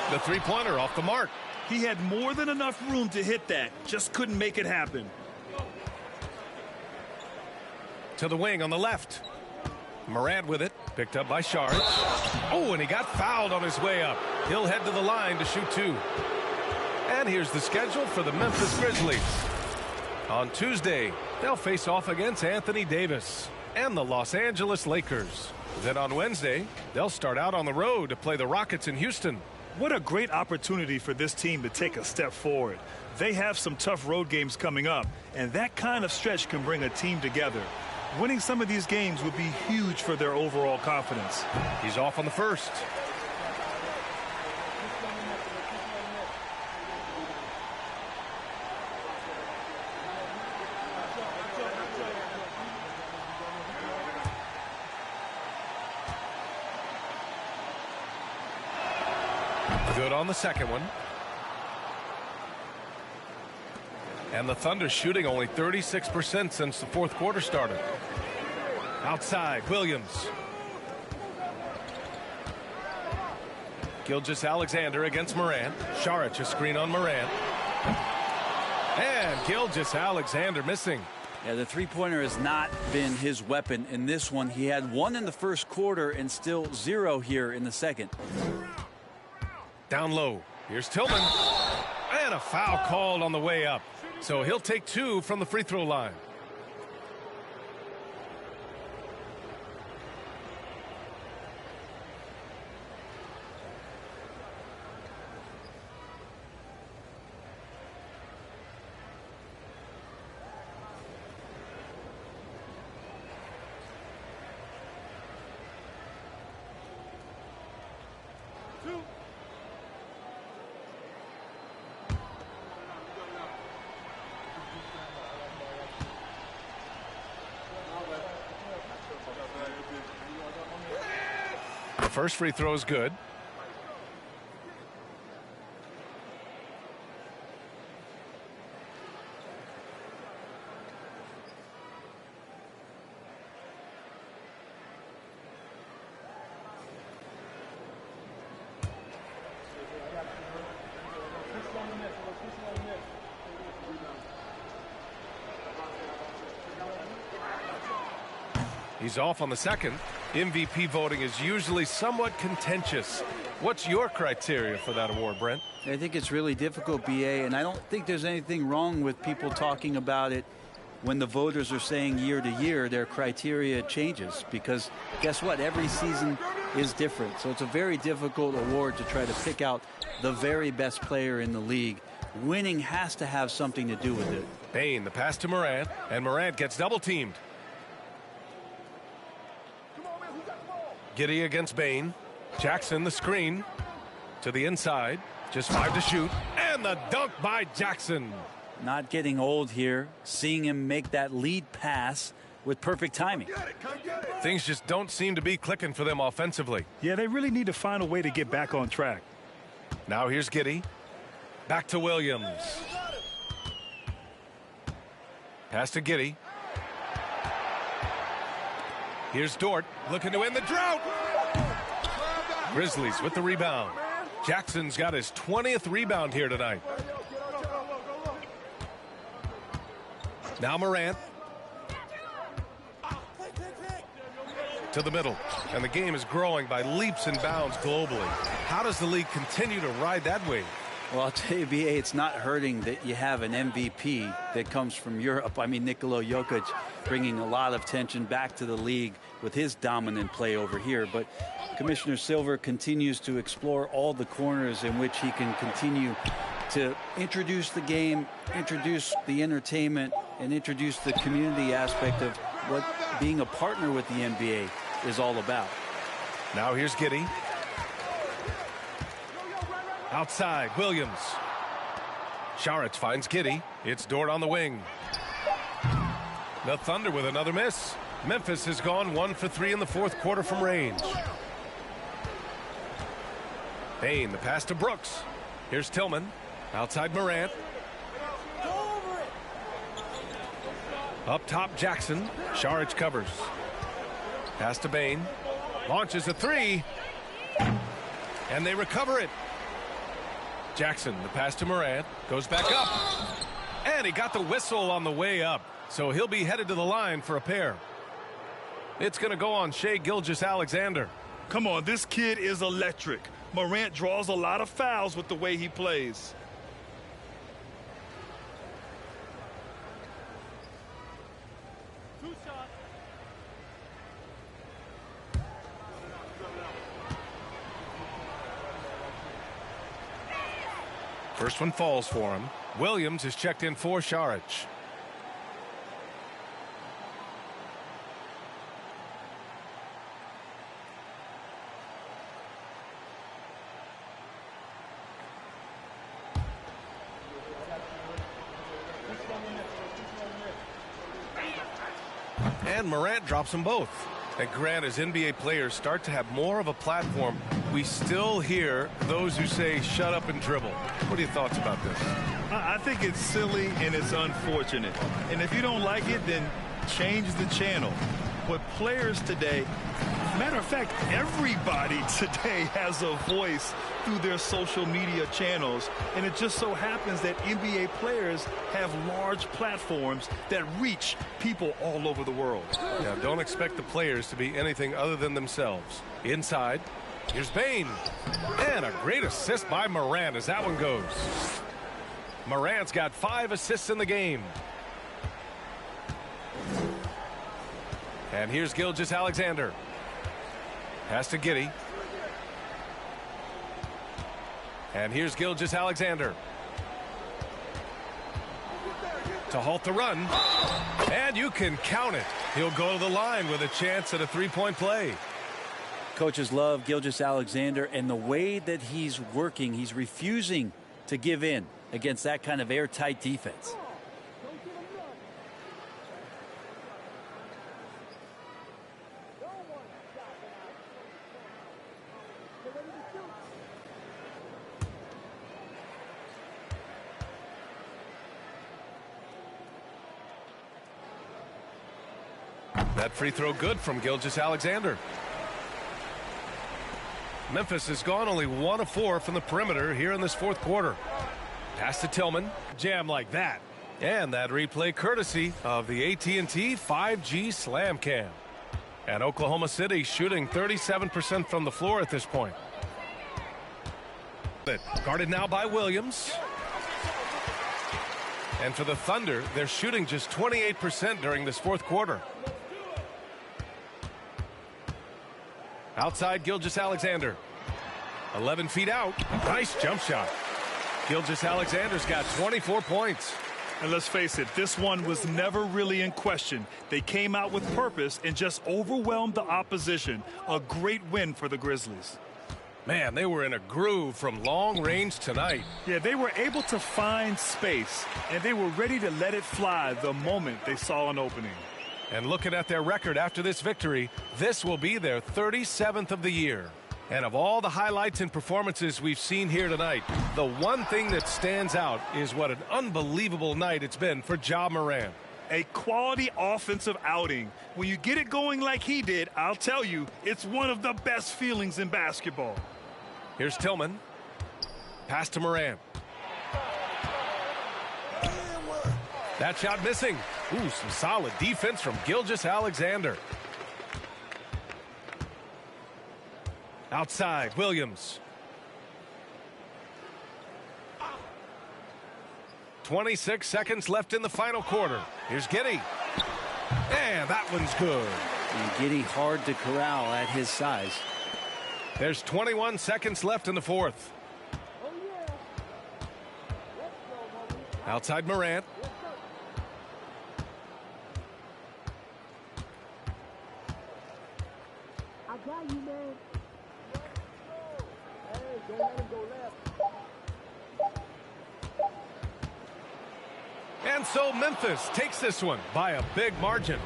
The three-pointer off the mark. He had more than enough room to hit that. Just couldn't make it happen. To the wing on the left. Morant with it. Picked up by Saric. Oh, and he got fouled on his way up. He'll head to the line to shoot 2. And here's the schedule for the Memphis Grizzlies. On Tuesday, they'll face off against Anthony Davis and the Los Angeles Lakers. Then on Wednesday, they'll start out on the road to play the Rockets in Houston. What a great opportunity for this team to take a step forward. They have some tough road games coming up, and that kind of stretch can bring a team together. Winning some of these games would be huge for their overall confidence. He's off on the first. Good on the second one. And the Thunder shooting only 36% since the 4th quarter started. Outside, Williams. Gilgeous-Alexander against Morant. Saric, a screen on Morant. And Gilgeous-Alexander missing. Yeah, the three-pointer has not been his weapon in this one. He had 1 in the 1st quarter and still 0 here in the 2nd. Down low. Here's Tillman. And a foul called on the way up. So he'll take 2 from the free throw line. First free throw is good. He's off on the second. MVP voting is usually somewhat contentious. What's your criteria for that award, Brent? I think it's really difficult, BA, and I don't think there's anything wrong with people talking about it when the voters are saying year to year their criteria changes, because guess what? Every season is different. So it's a very difficult award to try to pick out the very best player in the league. Winning has to have something to do with it. Bane, the pass to Morant, and Morant gets double teamed. Giddey against Bane. Jackson the screen to the inside. Just 5 to shoot. And the dunk by Jackson. Not getting old here. Seeing him make that lead pass with perfect timing. Things just don't seem to be clicking for them offensively. Yeah, they really need to find a way to get back on track. Now here's Giddey. Back to Williams. Pass to Giddey. Here's Dort looking to end the drought. Grizzlies with the rebound. Jackson's got his 20th rebound here tonight. Now Morant. To the middle. And the game is growing by leaps and bounds globally. How does the league continue to ride that wave? Well, I'll tell you, B.A., it's not hurting that you have an MVP that comes from Europe. I mean, Nikola Jokic bringing a lot of tension back to the league with his dominant play over here. But Commissioner Silver continues to explore all the corners in which he can continue to introduce the game, introduce the entertainment, and introduce the community aspect of what being a partner with the NBA is all about. Now here's Giddey. Outside, Williams. Saric finds Giddey. It's Dort on the wing. The Thunder with another miss. Memphis has gone 1 for 3 in the fourth quarter from range. Payne, the pass to Brooks. Here's Tillman. Outside Morant. Up top, Jackson. Saric covers. Pass to Bane. Launches a three. And they recover it. Jackson, the pass to Morant. Goes back up. And he got the whistle on the way up. So he'll be headed to the line for a pair. It's going to go on Shai Gilgeous-Alexander. Come on, this kid is electric. Morant draws a lot of fouls with the way he plays. First one falls for him. Williams is checked in for Saric. And Morant drops them both. And Grant, as NBA players start to have more of a platform, we still hear those who say shut up and dribble. What are your thoughts about this? I think it's silly and it's unfortunate. And if you don't like it, then change the channel. But players today, matter of fact, everybody today has a voice through their social media channels. And it just so happens that NBA players have large platforms that reach people all over the world. Yeah, don't expect the players to be anything other than themselves. Inside, here's Bane. And a great assist by Morant as that one goes. Morant's got 5 assists in the game. And here's Gilgeous-Alexander. Pass to Giddey. And here's Gilgeous-Alexander. To halt the run. And you can count it. He'll go to the line with a chance at a three-point play. Coaches love Gilgeous-Alexander, and the way that he's working, he's refusing to give in against that kind of airtight defense. That free throw good from Gilgeous-Alexander. Memphis has gone only 1 of 4 from the perimeter here in this fourth quarter. Pass to Tillman. Jam like that. And that replay courtesy of the AT&T 5G Slam Cam. And Oklahoma City shooting 37% from the floor at this point. Guarded now by Williams. And for the Thunder, they're shooting just 28% during this fourth quarter. Outside Gilgeous-Alexander. 11 feet out. Nice jump shot. Gilgeous-Alexander's got 24 points. And let's face it, this one was never really in question. They came out with purpose and just overwhelmed the opposition. A great win for the Grizzlies. Man, they were in a groove from long range tonight. Yeah, they were able to find space, and they were ready to let it fly the moment they saw an opening. And looking at their record after this victory, this will be their 37th of the year. And of all the highlights and performances we've seen here tonight, the one thing that stands out is what an unbelievable night it's been for Ja Morant. A quality offensive outing. When you get it going like he did, I'll tell you, it's one of the best feelings in basketball. Here's Tillman. Pass to Morant. That shot missing. Ooh, some solid defense from Gilgeous-Alexander. Outside, Williams. 26 seconds left in the final quarter. Here's Giddey. And that one's good. And Giddey hard to corral at his size. There's 21 seconds left in the fourth. Outside Morant. I got you, man. Hey, don't let him go left. And so Memphis takes this one by a big margin.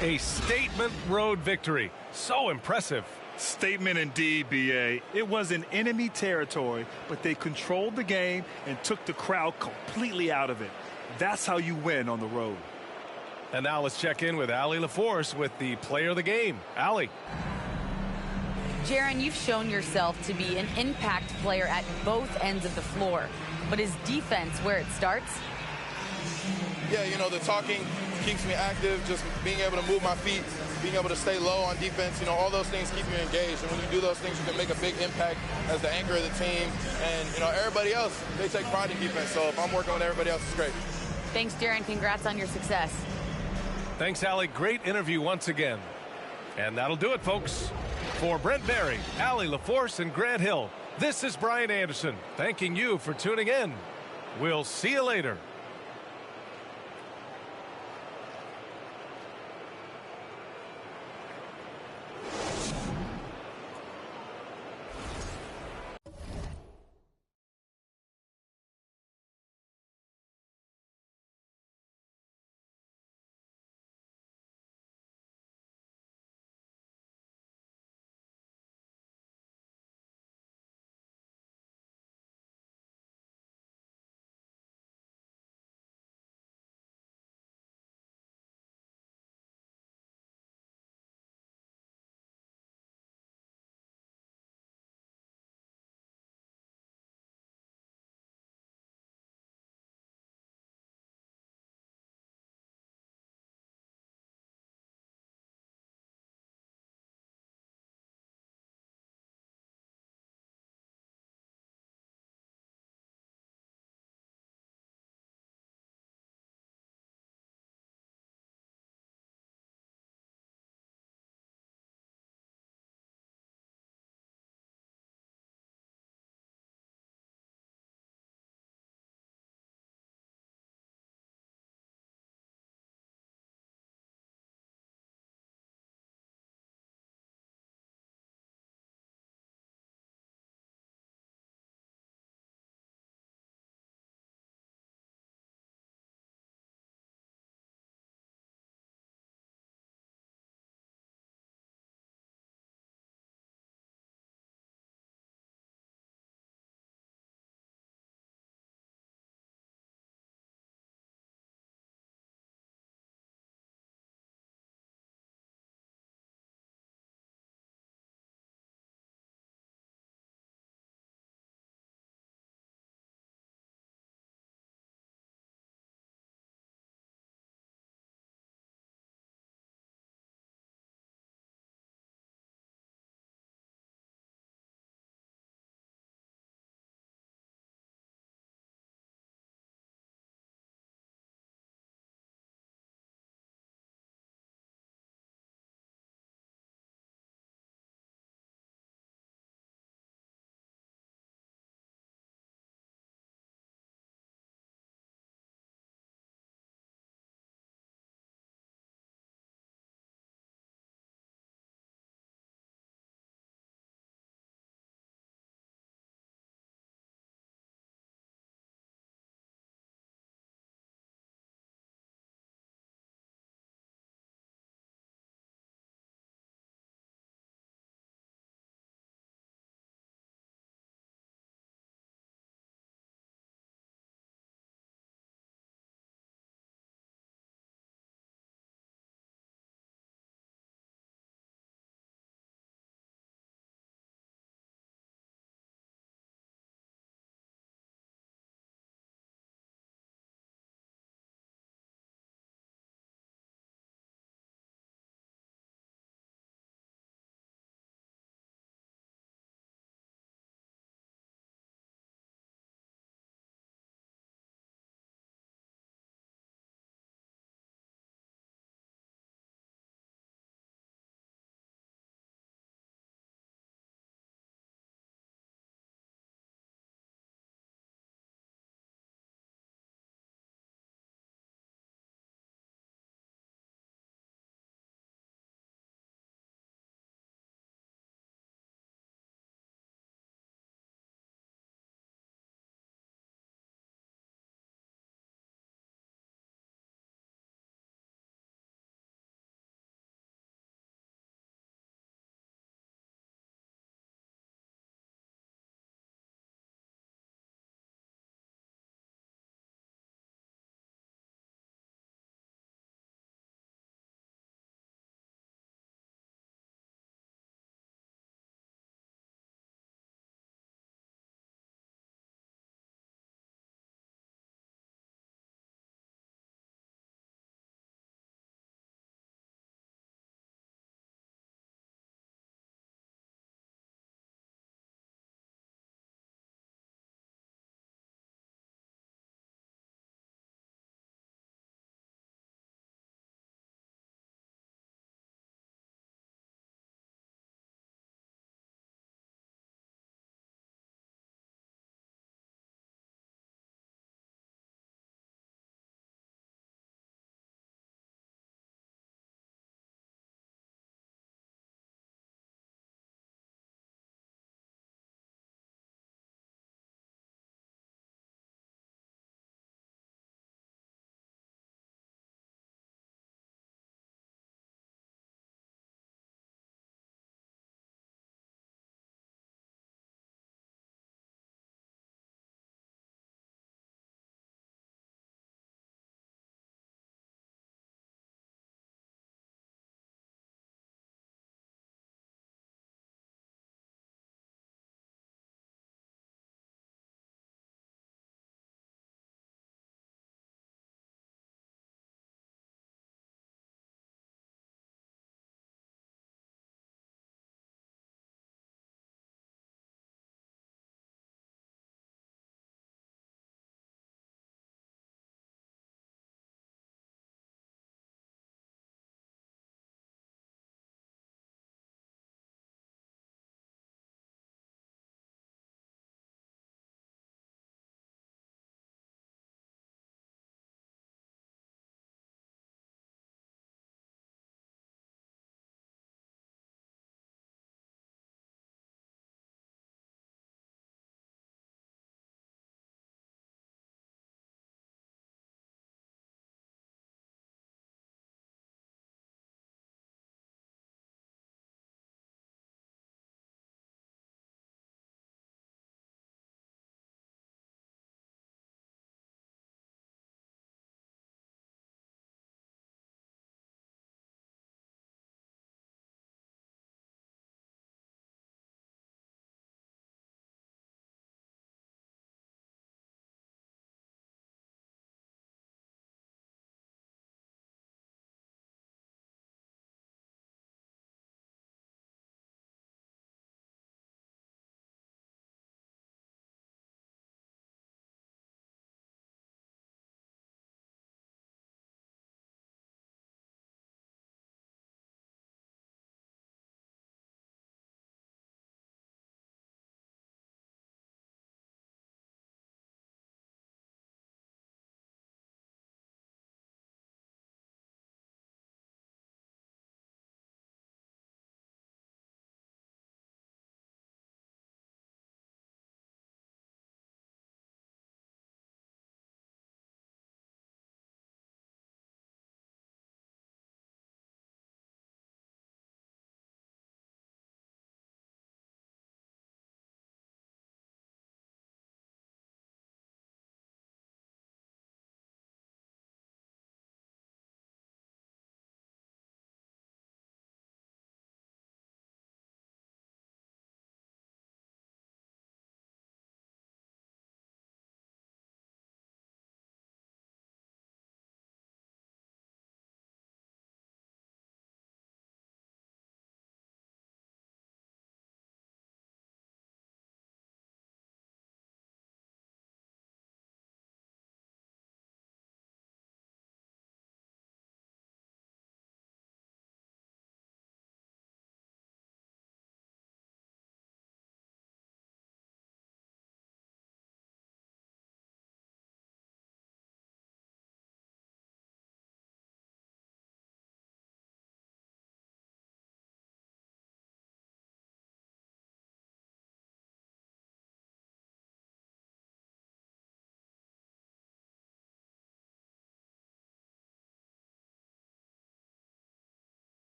A statement road victory. So impressive. Statement indeed, B.A. It was in enemy territory, but they controlled the game and took the crowd completely out of it. That's how you win on the road. And now let's check in with Allie LaForce with the player of the game. Allie. Jaron, you've shown yourself to be an impact player at both ends of the floor. But is defense where it starts? Yeah, you know, the talking keeps me active, just being able to move my feet, being able to stay low on defense, you know, all those things keep you engaged. And when you do those things, you can make a big impact as the anchor of the team. And, you know, everybody else, they take pride in defense. So if I'm working with everybody else, it's great. Thanks, Jaron. Congrats on your success. Thanks, Allie. Great interview once again. And that'll do it, folks. For Brent Barry, Allie LaForce, and Grant Hill, this is Brian Anderson thanking you for tuning in. We'll see you later.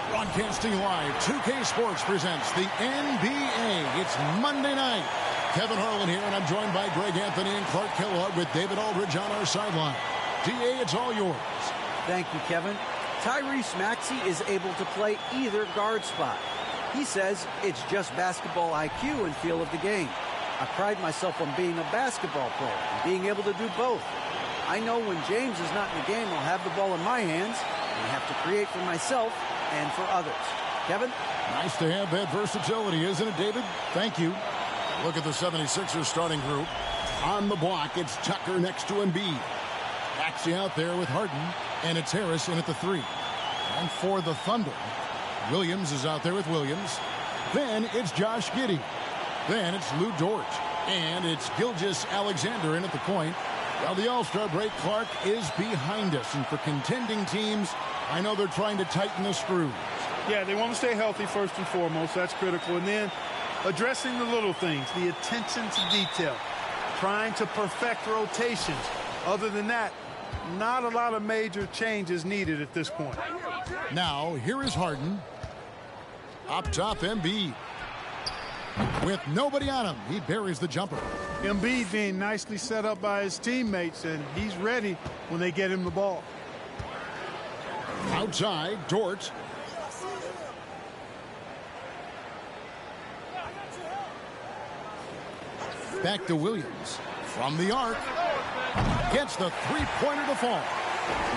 Broadcasting live, 2K Sports presents the NBA. It's Monday night. Kevin Harlan here, and I'm joined by Greg Anthony and Clark Kellogg with David Aldridge on our sideline. DA, it's all yours. Thank you, Kevin. Tyrese Maxey is able to play either guard spot. He says it's just basketball IQ and feel of the game. I pride myself on being a basketball player and being able to do both. I know when James is not in the game, I'll have the ball in my hands and have to create for myself and for others. Kevin? Nice to have that versatility, isn't it, David? Thank you. Look at the 76ers starting group. On the block, it's Tucker next to Embiid. Maxey out there with Harden, and it's Harris in at the 3. And for the Thunder, Williams is out there with Williams. Then it's Josh Giddey. Then it's Lou Dort. And it's Gilgeous-Alexander in at the point. Well, the All-Star break, Clark, is behind us. And for contending teams, I know they're trying to tighten the screws. Yeah, they want to stay healthy first and foremost. That's critical. And then addressing the little things, the attention to detail, trying to perfect rotations. Other than that, not a lot of major changes needed at this point. Now, here is Harden. Up top, Embiid. With nobody on him, he buries the jumper. Embiid being nicely set up by his teammates, and he's ready when they get him the ball. Outside, Dort. Back to Williams. From the arc. Gets the three-pointer to fall.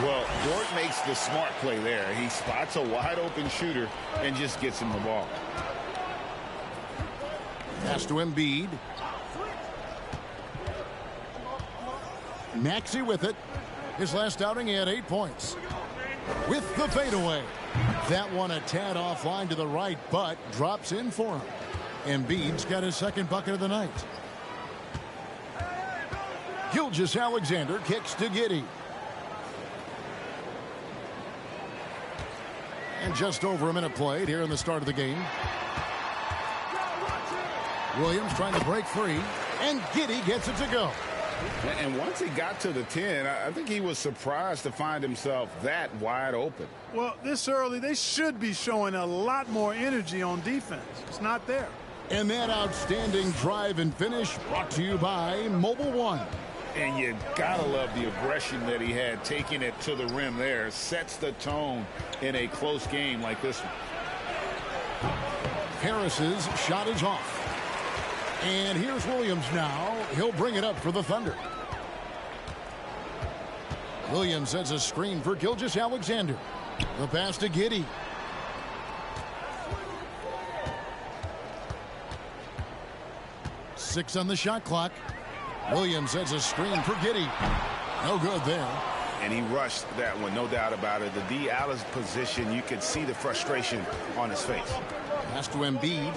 Well, Dort makes the smart play there. He spots a wide-open shooter and just gets him the ball. Pass to Embiid. Maxey with it. His last outing, he had 8 points. With the fadeaway. That one a tad offline to the right, but drops in for him. Embiid's got his second bucket of the night. Gilgeous-Alexander kicks to Giddey. And just over a minute played here in the start of the game. Williams trying to break free, and Giddey gets it to go. And once he got to the 10, I think he was surprised to find himself that wide open. Well, this early, they should be showing a lot more energy on defense. It's not there. And that outstanding drive and finish brought to you by Mobile One. And you gotta love the aggression that he had, taking it to the rim there. Sets the tone in a close game like this one. Harris's shot is off. And here's Williams now. He'll bring it up for the Thunder. Williams sets a screen for Gilgeous-Alexander. The pass to Giddey. Six on the shot clock. Williams sets a screen for Giddey. No good there. And he rushed that one, no doubt about it. The D out of position, you could see the frustration on his face. Pass to Embiid.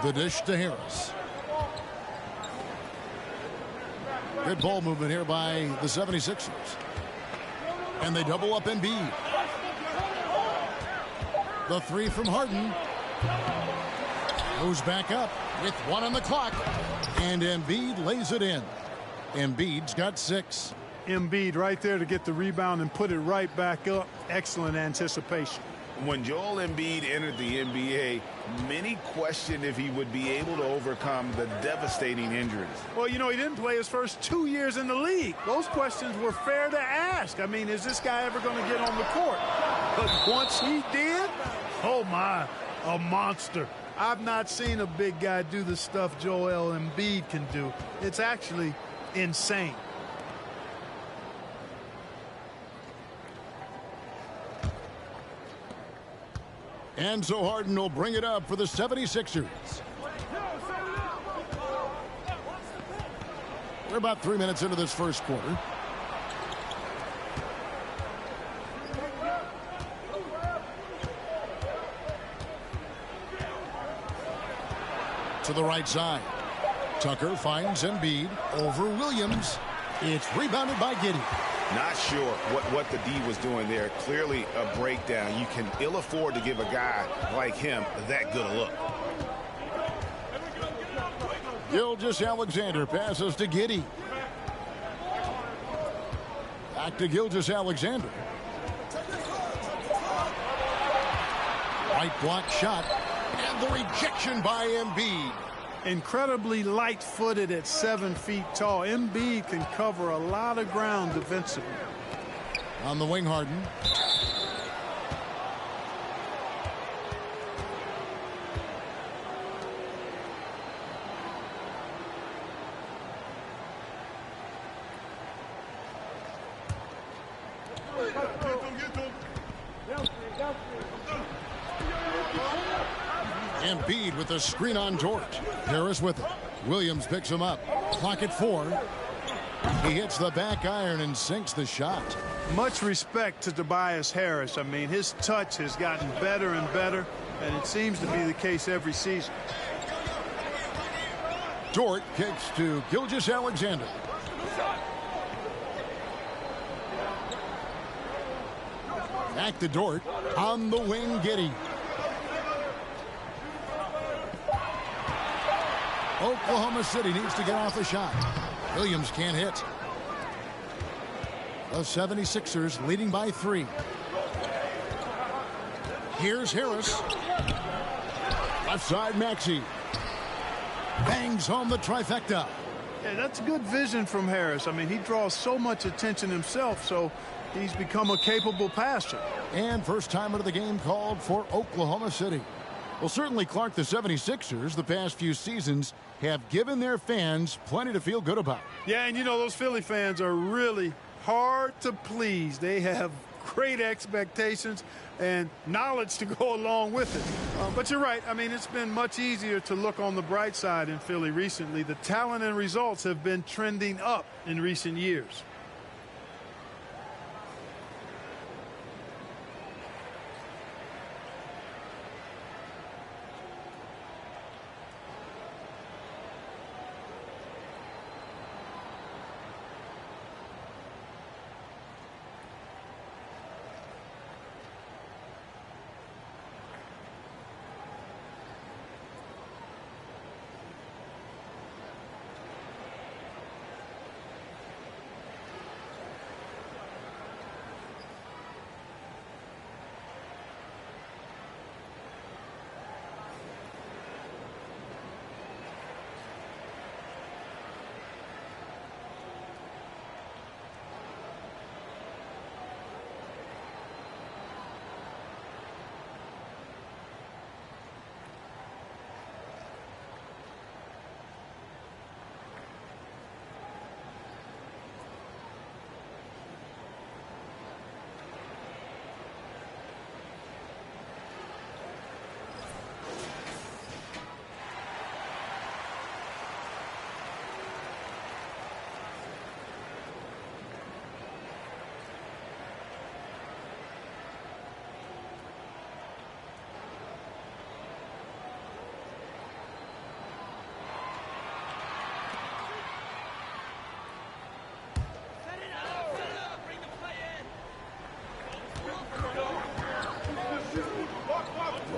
The dish to Harris. Good ball movement here by the 76ers. And they double up Embiid. The three from Harden. Goes back up with 1 on the clock. And Embiid lays it in. Embiid's got 6. Embiid right there to get the rebound and put it right back up. Excellent anticipation. When Joel Embiid entered the NBA, many questioned if he would be able to overcome the devastating injuries. Well, you know, he didn't play his first 2 years in the league. Those questions were fair to ask. I mean, is this guy ever going to get on the court? But once he did, oh my, a monster. I've not seen a big guy do the stuff Joel Embiid can do. It's actually insane. And so Harden will bring it up for the 76ers. We're about 3 minutes into this first quarter. To the right side. Tucker finds Embiid over Williams. It's rebounded by Giddey. Not sure what the D was doing there. Clearly a breakdown. You can ill afford to give a guy like him that good a look. Gilgeous-Alexander passes to Giddey. Back to Gilgeous-Alexander. Right block shot. And the rejection by Embiid. Incredibly light-footed at 7 feet tall. Embiid can cover a lot of ground defensively. On the wing, Harden. Embiid with a screen on George. Harris with it. Williams picks him up. Clock at 4. He hits the back iron and sinks the shot. Much respect to Tobias Harris. I mean, his touch has gotten better and better, and it seems to be the case every season. Dort kicks to Gilgeous-Alexander. Back to Dort. On the wing, Giddey. Oklahoma City needs to get off a shot. Williams can't hit. The 76ers leading by 3. Here's Harris. Left side, Maxey. Bangs home the trifecta. Yeah, that's good vision from Harris. I mean, he draws so much attention himself, so he's become a capable passer. And first time of the game called for Oklahoma City. Well, certainly, Clark, the 76ers, the past few seasons, have given their fans plenty to feel good about. Yeah, and you know, those Philly fans are really hard to please. They have great expectations and knowledge to go along with it. But you're right. I mean, it's been much easier to look on the bright side in Philly recently. The talent and results have been trending up in recent years.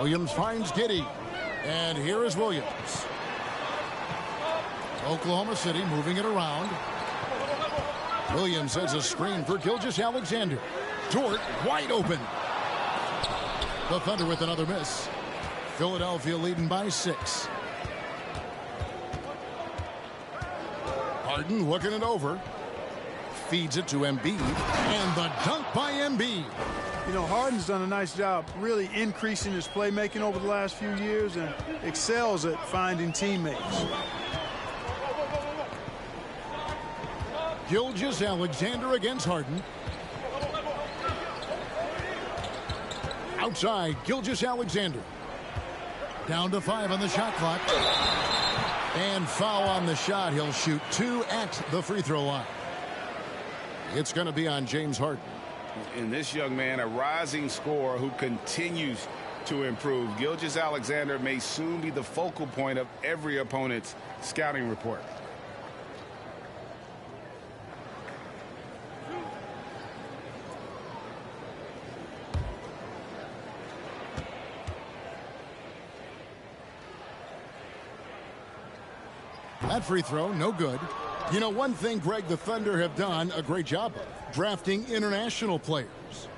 Williams finds Giddey. And here is Williams. Oklahoma City moving it around. Williams sets a screen for Gilgeous-Alexander. Dort wide open. The Thunder with another miss. Philadelphia leading by 6. Harden looking it over. Feeds it to Embiid. And the dunk by Embiid. You know, Harden's done a nice job really increasing his playmaking over the last few years and excels at finding teammates. Gilgeous-Alexander against Harden. Outside, Gilgeous-Alexander. Down to 5 on the shot clock. And foul on the shot. He'll shoot 2 at the free throw line. It's going to be on James Harden. And this young man, a rising scorer who continues to improve. Gilgeous-Alexander may soon be the focal point of every opponent's scouting report. That free throw, no good. You know, one thing, Greg, the Thunder have done a great job of drafting international players.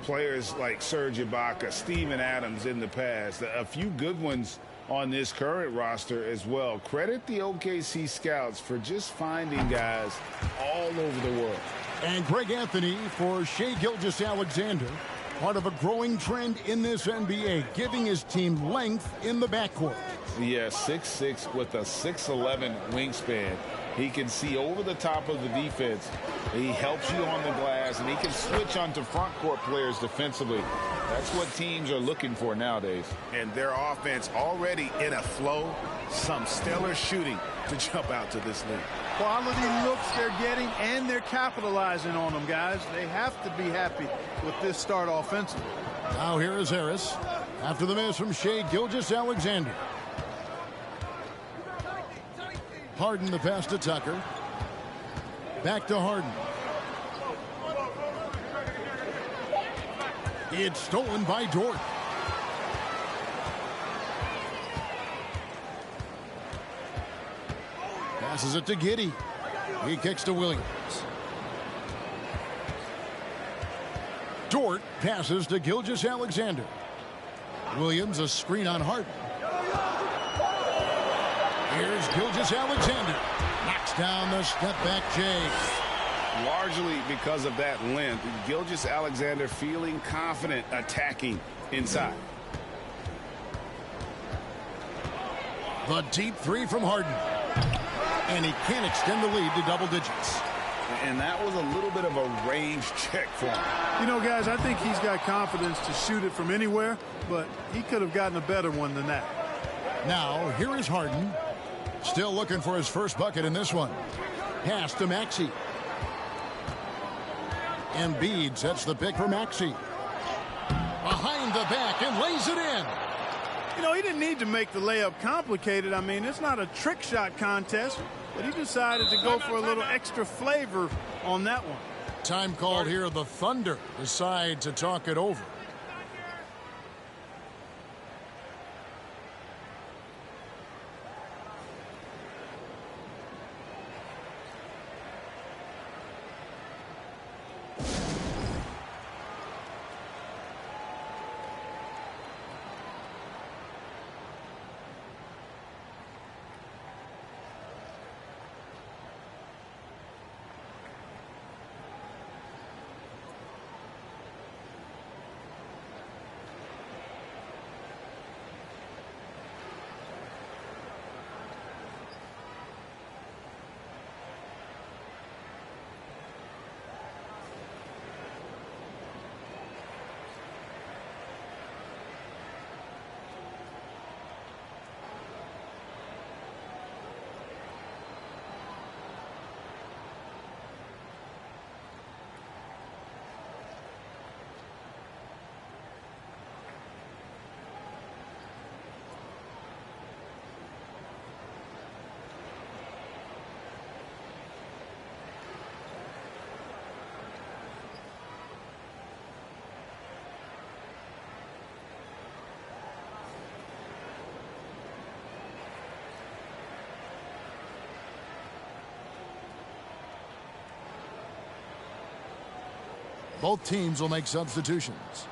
Players like Serge Ibaka, Steven Adams in the past, a few good ones on this current roster as well. Credit the OKC scouts for just finding guys all over the world. And Greg Anthony for Shai Gilgeous-Alexander, part of a growing trend in this NBA, giving his team length in the backcourt. Yeah, 6'6" with a 6'11" wingspan. He can see over the top of the defense. He helps you on the glass, and he can switch onto front court players defensively. That's what teams are looking for nowadays. And their offense already in a flow. Some stellar shooting to jump out to this league. Quality looks they're getting, and they're capitalizing on them, guys. They have to be happy with this start offensively. Now here is Harris after the miss from Shai Gilgeous-Alexander. Harden the pass to Tucker. Back to Harden. It's stolen by Dort. Passes it to Giddey. He kicks to Williams. Dort passes to Gilgeous-Alexander. Williams a screen on Harden. Here's Gilgeous-Alexander. Knocks down the step-back Jay. Largely because of that length, Gilgeous-Alexander feeling confident attacking inside. The deep three from Harden. And he can't extend the lead to double digits. And that was a little bit of a range check for him. You know, guys, I think he's got confidence to shoot it from anywhere, but he could have gotten a better one than that. Now, here is Harden. Still looking for his first bucket in this one. Pass to Maxey. Embiid sets the pick for Maxey. Behind the back and lays it in. You know, he didn't need to make the layup complicated. I mean, it's not a trick shot contest, but he decided to go for a little extra flavor on that one. Time called here. The Thunder decide to talk it over. Both teams will make substitutions.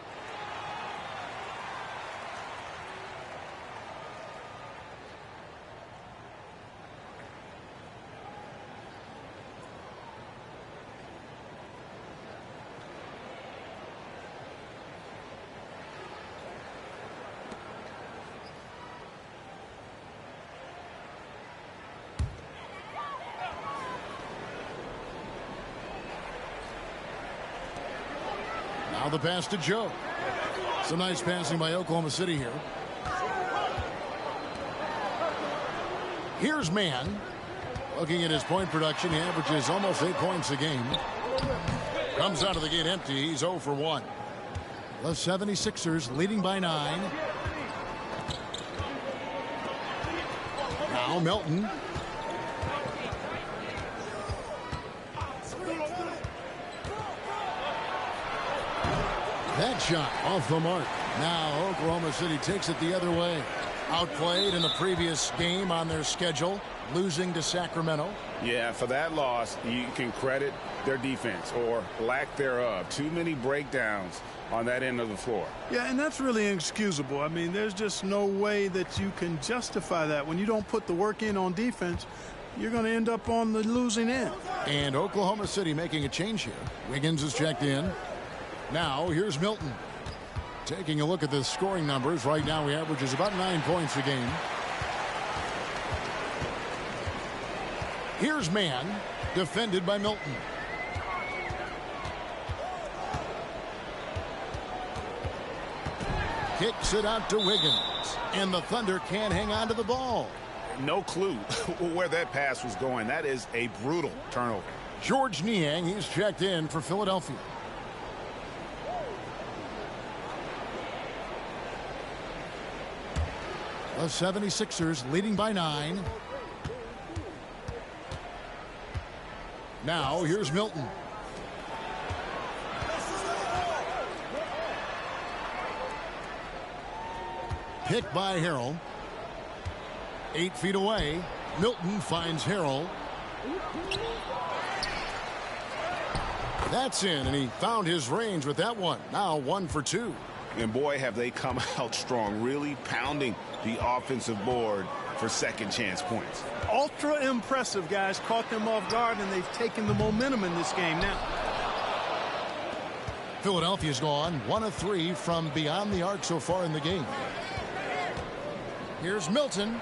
Now the pass to Joe. Some nice passing by Oklahoma City here. Here's Mann. Looking at his point production, he averages almost 8 points a game. Comes out of the gate empty. He's 0 for 1. The 76ers leading by 9. Now Melton. That shot off the mark. Now Oklahoma City takes it the other way. Outplayed in the previous game on their schedule, losing to Sacramento. Yeah, for that loss, you can credit their defense or lack thereof. Too many breakdowns on that end of the floor. Yeah, and that's really inexcusable. I mean, there's just no way that you can justify that. When you don't put the work in on defense, you're going to end up on the losing end. And Oklahoma City making a change here. Wiggins is checked in. Now here's Milton. Taking a look at the scoring numbers. Right now he averages about 9 points a game. Here's Mann, defended by Milton. Kicks it out to Wiggins. And the Thunder can't hang on to the ball. No clue where that pass was going. That is a brutal turnover. George Niang, he's checked in for Philadelphia. The 76ers leading by 9. Now here's Milton. Picked by Harrell. 8 feet away. Milton finds Harrell. That's in, and he found his range with that one. Now 1 for 2. And boy, have they come out strong, really pounding the offensive board for second chance points. Ultra impressive, guys. Caught them off guard, and they've taken the momentum in this game now. Philadelphia's gone 1 of 3 from beyond the arc so far in the game. Here's Milton,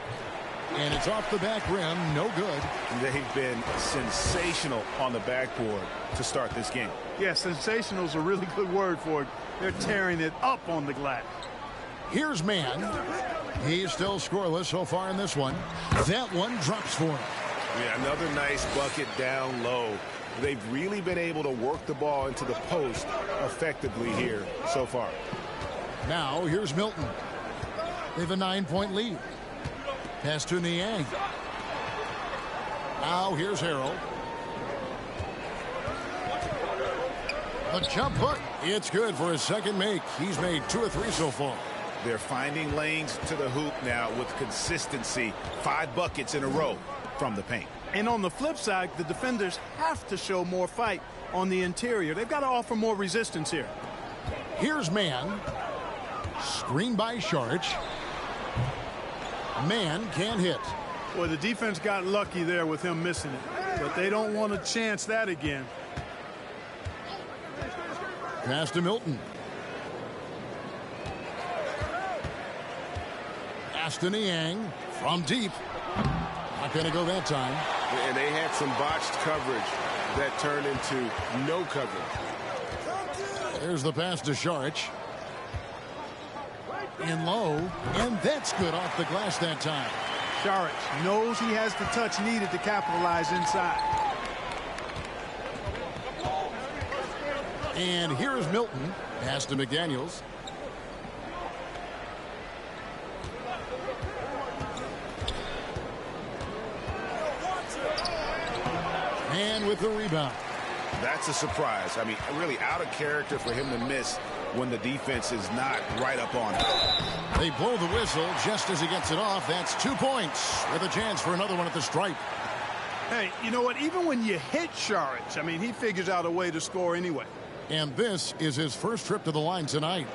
and it's off the back rim. No good. They've been sensational on the backboard to start this game. Yeah, sensational is a really good word for it. They're tearing it up on the glass. Here's Mann. He's still scoreless so far in this one. That one drops for him. Yeah, another nice bucket down low. They've really been able to work the ball into the post effectively here so far. Now here's Milton. They have a 9-point lead. Pass to Niang. Now here's Harrell. A jump hook. It's good for his second make. He's made 2 or 3 so far. They're finding lanes to the hoop now with consistency. 5 buckets in a row from the paint. And on the flip side, the defenders have to show more fight on the interior. They've got to offer more resistance here. Here's Mann. Screen by Saric. Mann can't hit. Well, the defense got lucky there with him missing it. But they don't want to chance that again. Pass to Milton. Pass to Niang from deep. Not going to go that time. And they had some botched coverage that turned into no coverage. There's the pass to Saric. And low. And that's good off the glass that time. Saric knows he has the touch needed to capitalize inside. And here's Milton. Pass to McDaniels. And with the rebound. That's a surprise. I mean, really out of character for him to miss when the defense is not right up on him. They blow the whistle just as he gets it off. That's 2 points with a chance for another one at the stripe. Hey, you know what? Even when you hit Saric, I mean, he figures out a way to score anyway. And this is his first trip to the line tonight.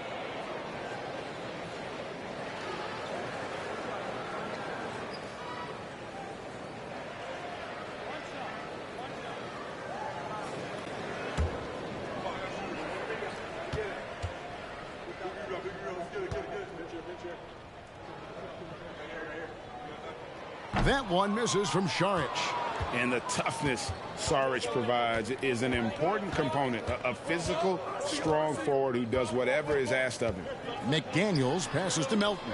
That one misses from Saric. And the toughness Saric provides is an important component. A physical, strong forward who does whatever is asked of him. McDaniels passes to Melton.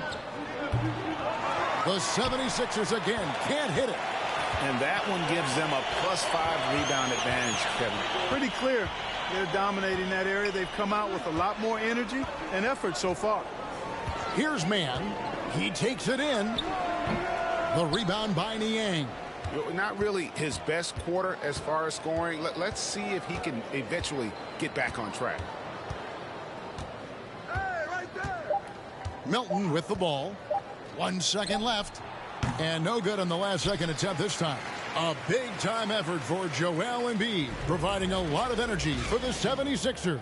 The 76ers again can't hit it. And that one gives them a +5 rebound advantage, Kevin. Pretty clear. They're dominating that area. They've come out with a lot more energy and effort so far. Here's Mann. He takes it in. The rebound by Niang. Not really his best quarter as far as scoring. Let's see if he can eventually get back on track. Hey, right there. Melton with the ball. 1 second left. And no good on the last second attempt this time. A big-time effort for Joel Embiid, providing a lot of energy for the 76ers.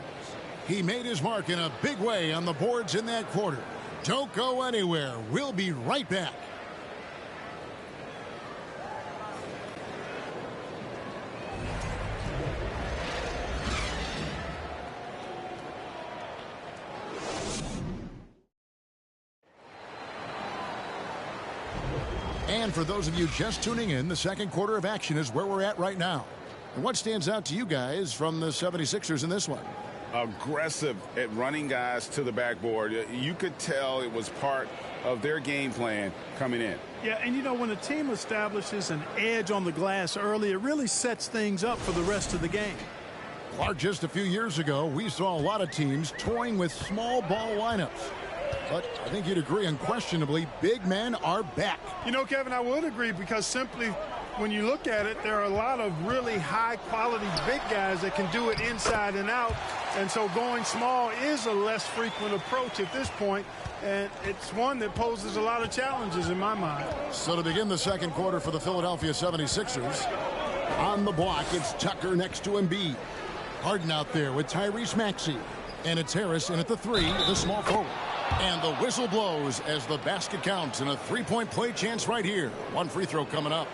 He made his mark in a big way on the boards in that quarter. Don't go anywhere. We'll be right back. And for those of you just tuning in, the second quarter of action is where we're at right now. And what stands out to you guys from the 76ers in this one? Aggressive at running guys to the backboard. You could tell it was part of their game plan coming in. Yeah, and you know, when a team establishes an edge on the glass early, it really sets things up for the rest of the game. Clark, just a few years ago, we saw a lot of teams toying with small ball lineups. But I think you'd agree, unquestionably, big men are back. You know, Kevin, I would agree, because simply when you look at it, there are a lot of really high-quality big guys that can do it inside and out. And so going small is a less frequent approach at this point, and it's one that poses a lot of challenges in my mind. So to begin the second quarter for the Philadelphia 76ers, on the block, it's Tucker next to Embiid. Harden out there with Tyrese Maxey. And it's Harris in at the 3, the small forward. And the whistle blows as the basket counts, and a three-point play chance right here. One free throw coming up.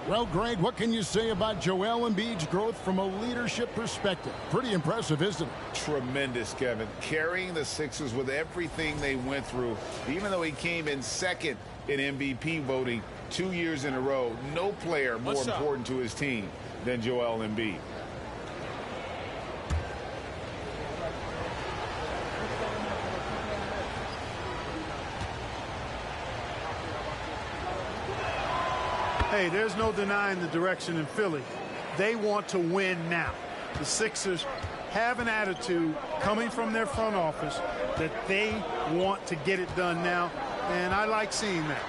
Well, Greg, what can you say about Joel Embiid's growth from a leadership perspective? Pretty impressive, isn't it? Tremendous, Kevin. Carrying the Sixers with everything they went through, even though he came in second in MVP voting 2 years in a row, no player more important to his team than Joel Embiid. Hey, there's no denying the direction in Philly. They want to win now. The Sixers have an attitude coming from their front office that they want to get it done now, and I like seeing that.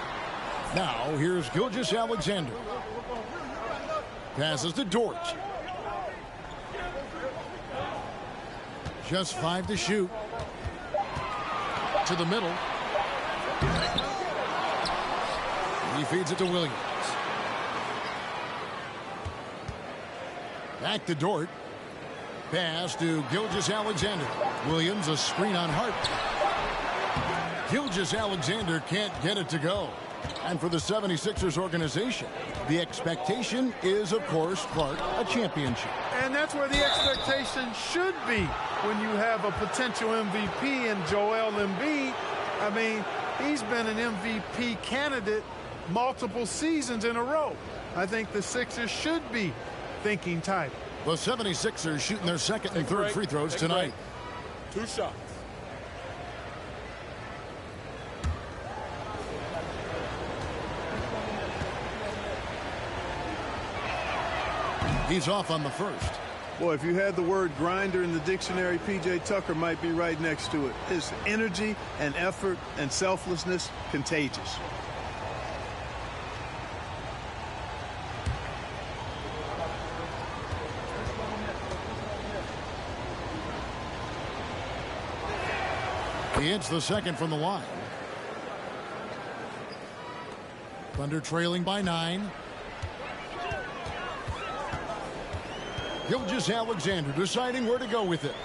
Now, here's Gilgeous-Alexander. Passes to Dort. Just 5 to shoot. To the middle. He feeds it to Williams. Back to Dort. Pass to Gilgeous-Alexander. Williams, a screen on Hart. Gilgeous-Alexander can't get it to go. And for the 76ers organization, the expectation is, of course, Clark, a championship. And that's where the expectation should be when you have a potential MVP in Joel Embiid. I mean, he's been an MVP candidate multiple seasons in a row. I think the Sixers should be thinking title. The 76ers shooting their second and third free throws tonight. 2 shots. He's off on the first. Boy, if you had the word grinder in the dictionary, P.J. Tucker might be right next to it. His energy and effort and selflessness, contagious. He hits the second from the line. Thunder trailing by 9. Gilgeous-Alexander deciding where to go with it.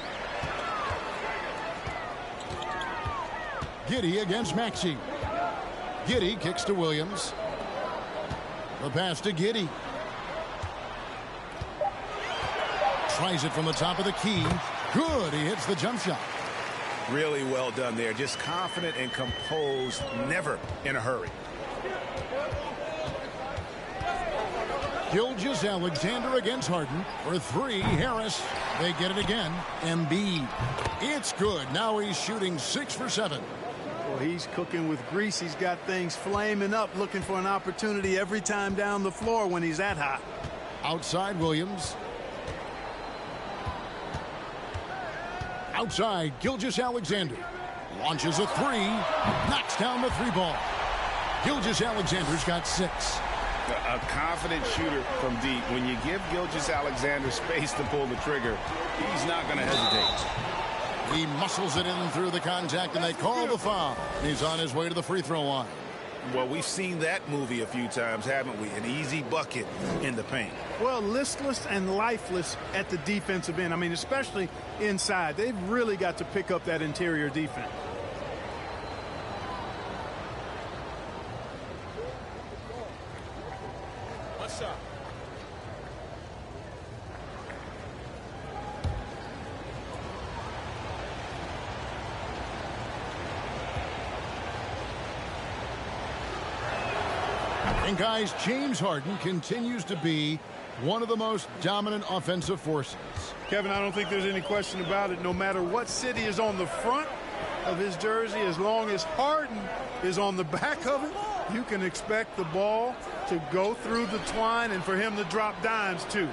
Giddey against Maxey. Giddey kicks to Williams. The pass to Giddey. Tries it from the top of the key. Good. He hits the jump shot. Really well done there. Just confident and composed, never in a hurry. Gilgeous-Alexander against Harden. For three, Harris. They get it again. Embiid. It's good. Now he's shooting 6 for 7. Well, he's cooking with grease. He's got things flaming up, looking for an opportunity every time down the floor when he's that hot. Outside Williams. Outside, Gilgeous-Alexander launches a three, knocks down the 3-ball. Gilgeous-Alexander's got 6. A confident shooter from deep. When you give Gilgeous-Alexander space to pull the trigger, he's not going to hesitate. He muscles it in through the contact, and they call the foul. He's on his way to the free throw line. Well, we've seen that movie a few times, haven't we? An easy bucket in the paint. Well, listless and lifeless at the defensive end. I mean, especially inside. They've really got to pick up that interior defense. What's up? And guys, James Harden continues to be one of the most dominant offensive forces. Kevin, I don't think there's any question about it. No matter what city is on the front of his jersey, as long as Harden is on the back of it, you can expect the ball to go through the twine and for him to drop dimes too.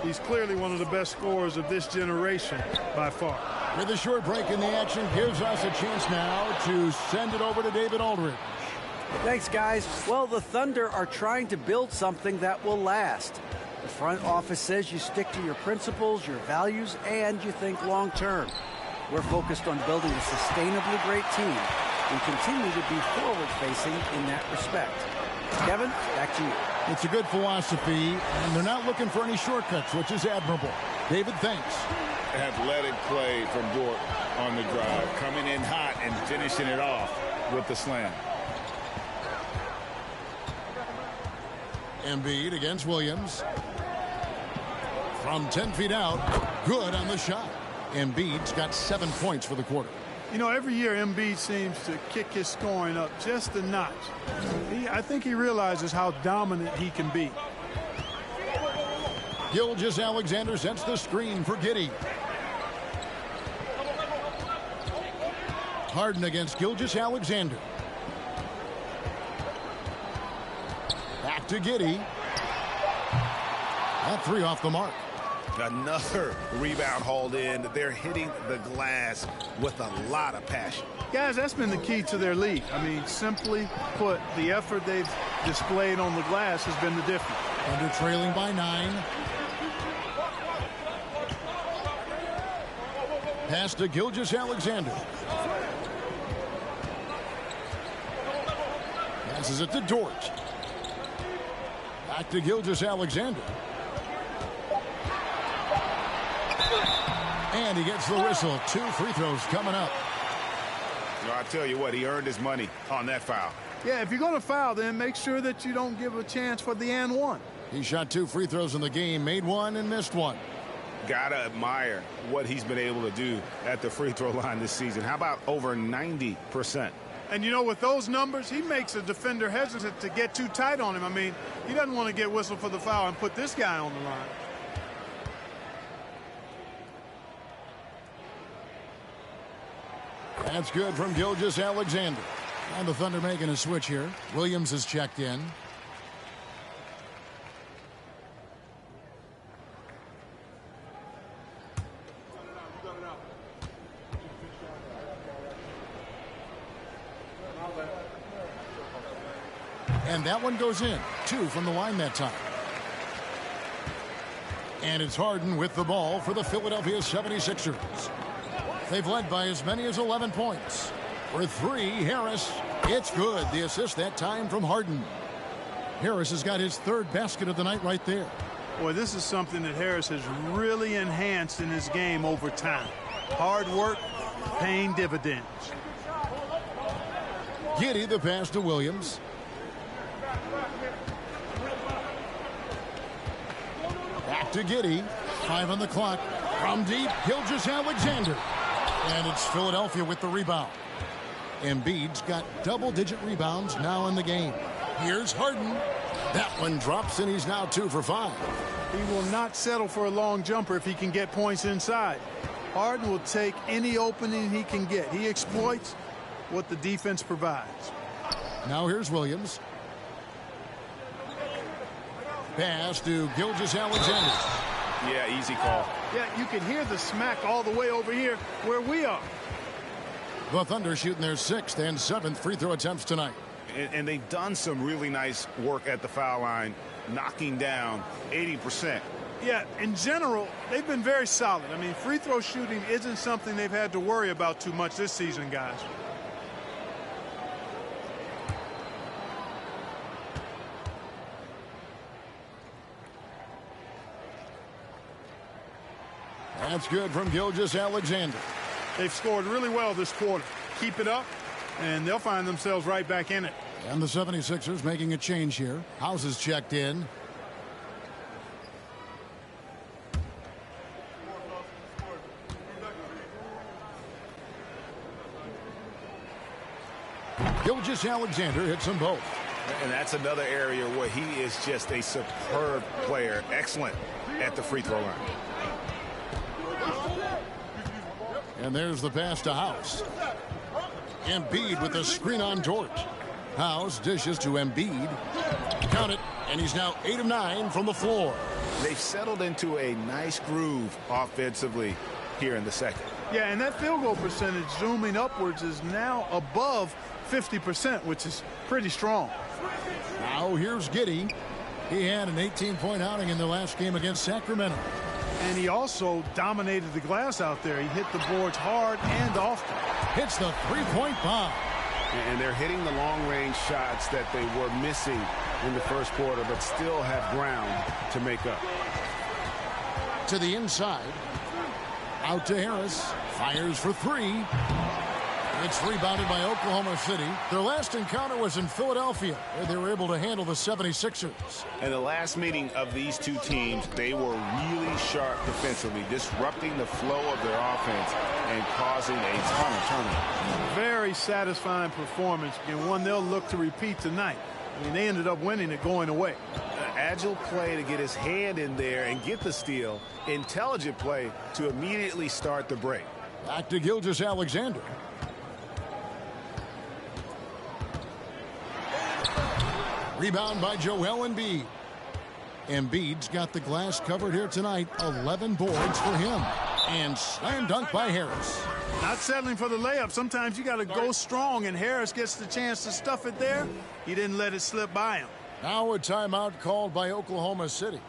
He's clearly one of the best scorers of this generation by far. With a short break in the action gives us a chance now to send it over to David Aldridge. Thanks, guys. Well, the Thunder are trying to build something that will last. The front office says you stick to your principles, your values, and you think long term. We're focused on building a sustainably great team and continue to be forward-facing in that respect. Kevin, back to you. It's a good philosophy, and they're not looking for any shortcuts, which is admirable. David, thanks. Athletic play from Dort on the drive, coming in hot and finishing it off with the slam. Embiid against Williams. From 10 feet out, good on the shot. Embiid's got 7 points for the quarter. You know, every year Embiid seems to kick his scoring up just a notch. I think he realizes how dominant he can be. Gilgeous-Alexander sets the screen for Giddey. Harden against Gilgeous-Alexander. Back to Giddey. That 3 off the mark. Another rebound hauled in. They're hitting the glass with a lot of passion. Guys, that's been the key to their lead. I mean, simply put, the effort they've displayed on the glass has been the difference. Under trailing by 9. Pass to Gilgeous-Alexander. Passes it to Dort. Back to Gilgeous-Alexander. And he gets the whistle. 2 free throws coming up. No, I tell you what, he earned his money on that foul. Yeah, if you're going to foul, then make sure that you don't give a chance for the and one. He shot 2 free throws in the game, made 1 and missed 1. Gotta admire what he's been able to do at the free throw line this season. How about over 90%? And, you know, with those numbers, he makes a defender hesitant to get too tight on him. I mean, he doesn't want to get whistled for the foul and put this guy on the line. That's good from Gilgeous-Alexander. And the Thunder making a switch here. Williams has checked in. And that one goes in. 2 from the line that time. And it's Harden with the ball for the Philadelphia 76ers. They've led by as many as 11 points. For 3, Harris. It's good. The assist that time from Harden. Harris has got his 3rd basket of the night right there. Boy, this is something that Harris has really enhanced in his game over time. Hard work, paying dividends. Giddey the pass to Williams. Back to Giddey. 5 on the clock. From deep, Gilgeous-Alexander. And it's Philadelphia with the rebound. Embiid's got double-digit rebounds now in the game. Here's Harden. That one drops, and he's now 2 for 5. He will not settle for a long jumper if he can get points inside. Harden will take any opening he can get. He exploits what the defense provides. Now here's Williams. Pass to Gilgeous-Alexander. Yeah, easy call. Yeah, you can hear the smack all the way over here where we are. The Thunder shooting their 6th and 7th free throw attempts tonight. And they've done some really nice work at the foul line, knocking down 80%. Yeah, in general, they've been very solid. I mean, free throw shooting isn't something they've had to worry about too much this season, guys. That's good from Gilgeous-Alexander. They've scored really well this quarter. Keep it up, and they'll find themselves right back in it. And the 76ers making a change here. House is checked in. Gilgeous-Alexander hits them both. And that's another area where he is just a superb player. Excellent at the free throw line. And there's the pass to House. Embiid with a screen on George. House dishes to Embiid. Count it, and he's now 8 of 9 from the floor. They've settled into a nice groove offensively here in the second. Yeah, and that field goal percentage zooming upwards is now above 50%, which is pretty strong. Now here's Giddey. He had an 18-point outing in the last game against Sacramento. And he also dominated the glass out there. He hit the boards hard and often. Hits the three-point bomb. And they're hitting the long-range shots that they were missing in the first quarter, but still have ground to make up. To the inside. Out to Harris. Fires for 3. It's rebounded by Oklahoma City. Their last encounter was in Philadelphia, where they were able to handle the 76ers. In the last meeting of these two teams, they were really sharp defensively, disrupting the flow of their offense and causing a ton of turnovers. Very satisfying performance, and one they'll look to repeat tonight. I mean, they ended up winning it going away. Agile play to get his hand in there and get the steal. Intelligent play to immediately start the break. Back to Gilgeous-Alexander. Rebound by Joel Embiid. Embiid's got the glass covered here tonight. 11 boards for him. And slam dunk by Harris. Not settling for the layup. Sometimes you got to go strong, and Harris gets the chance to stuff it there. He didn't let it slip by him. Now a timeout called by Oklahoma City.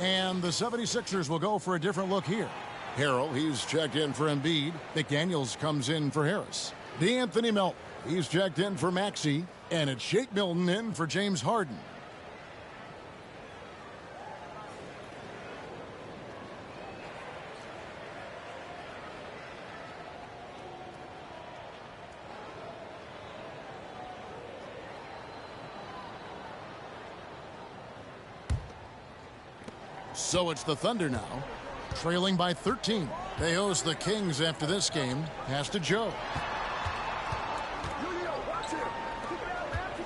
And the 76ers will go for a different look here. Harrell, he's checked in for Embiid. McDaniels comes in for Harris. DeAnthony Melton, he's checked in for Maxey. And it's Shake Milton in for James Harden. So it's the Thunder now, trailing by 13. They host the Kings after this game. Pass to Joe.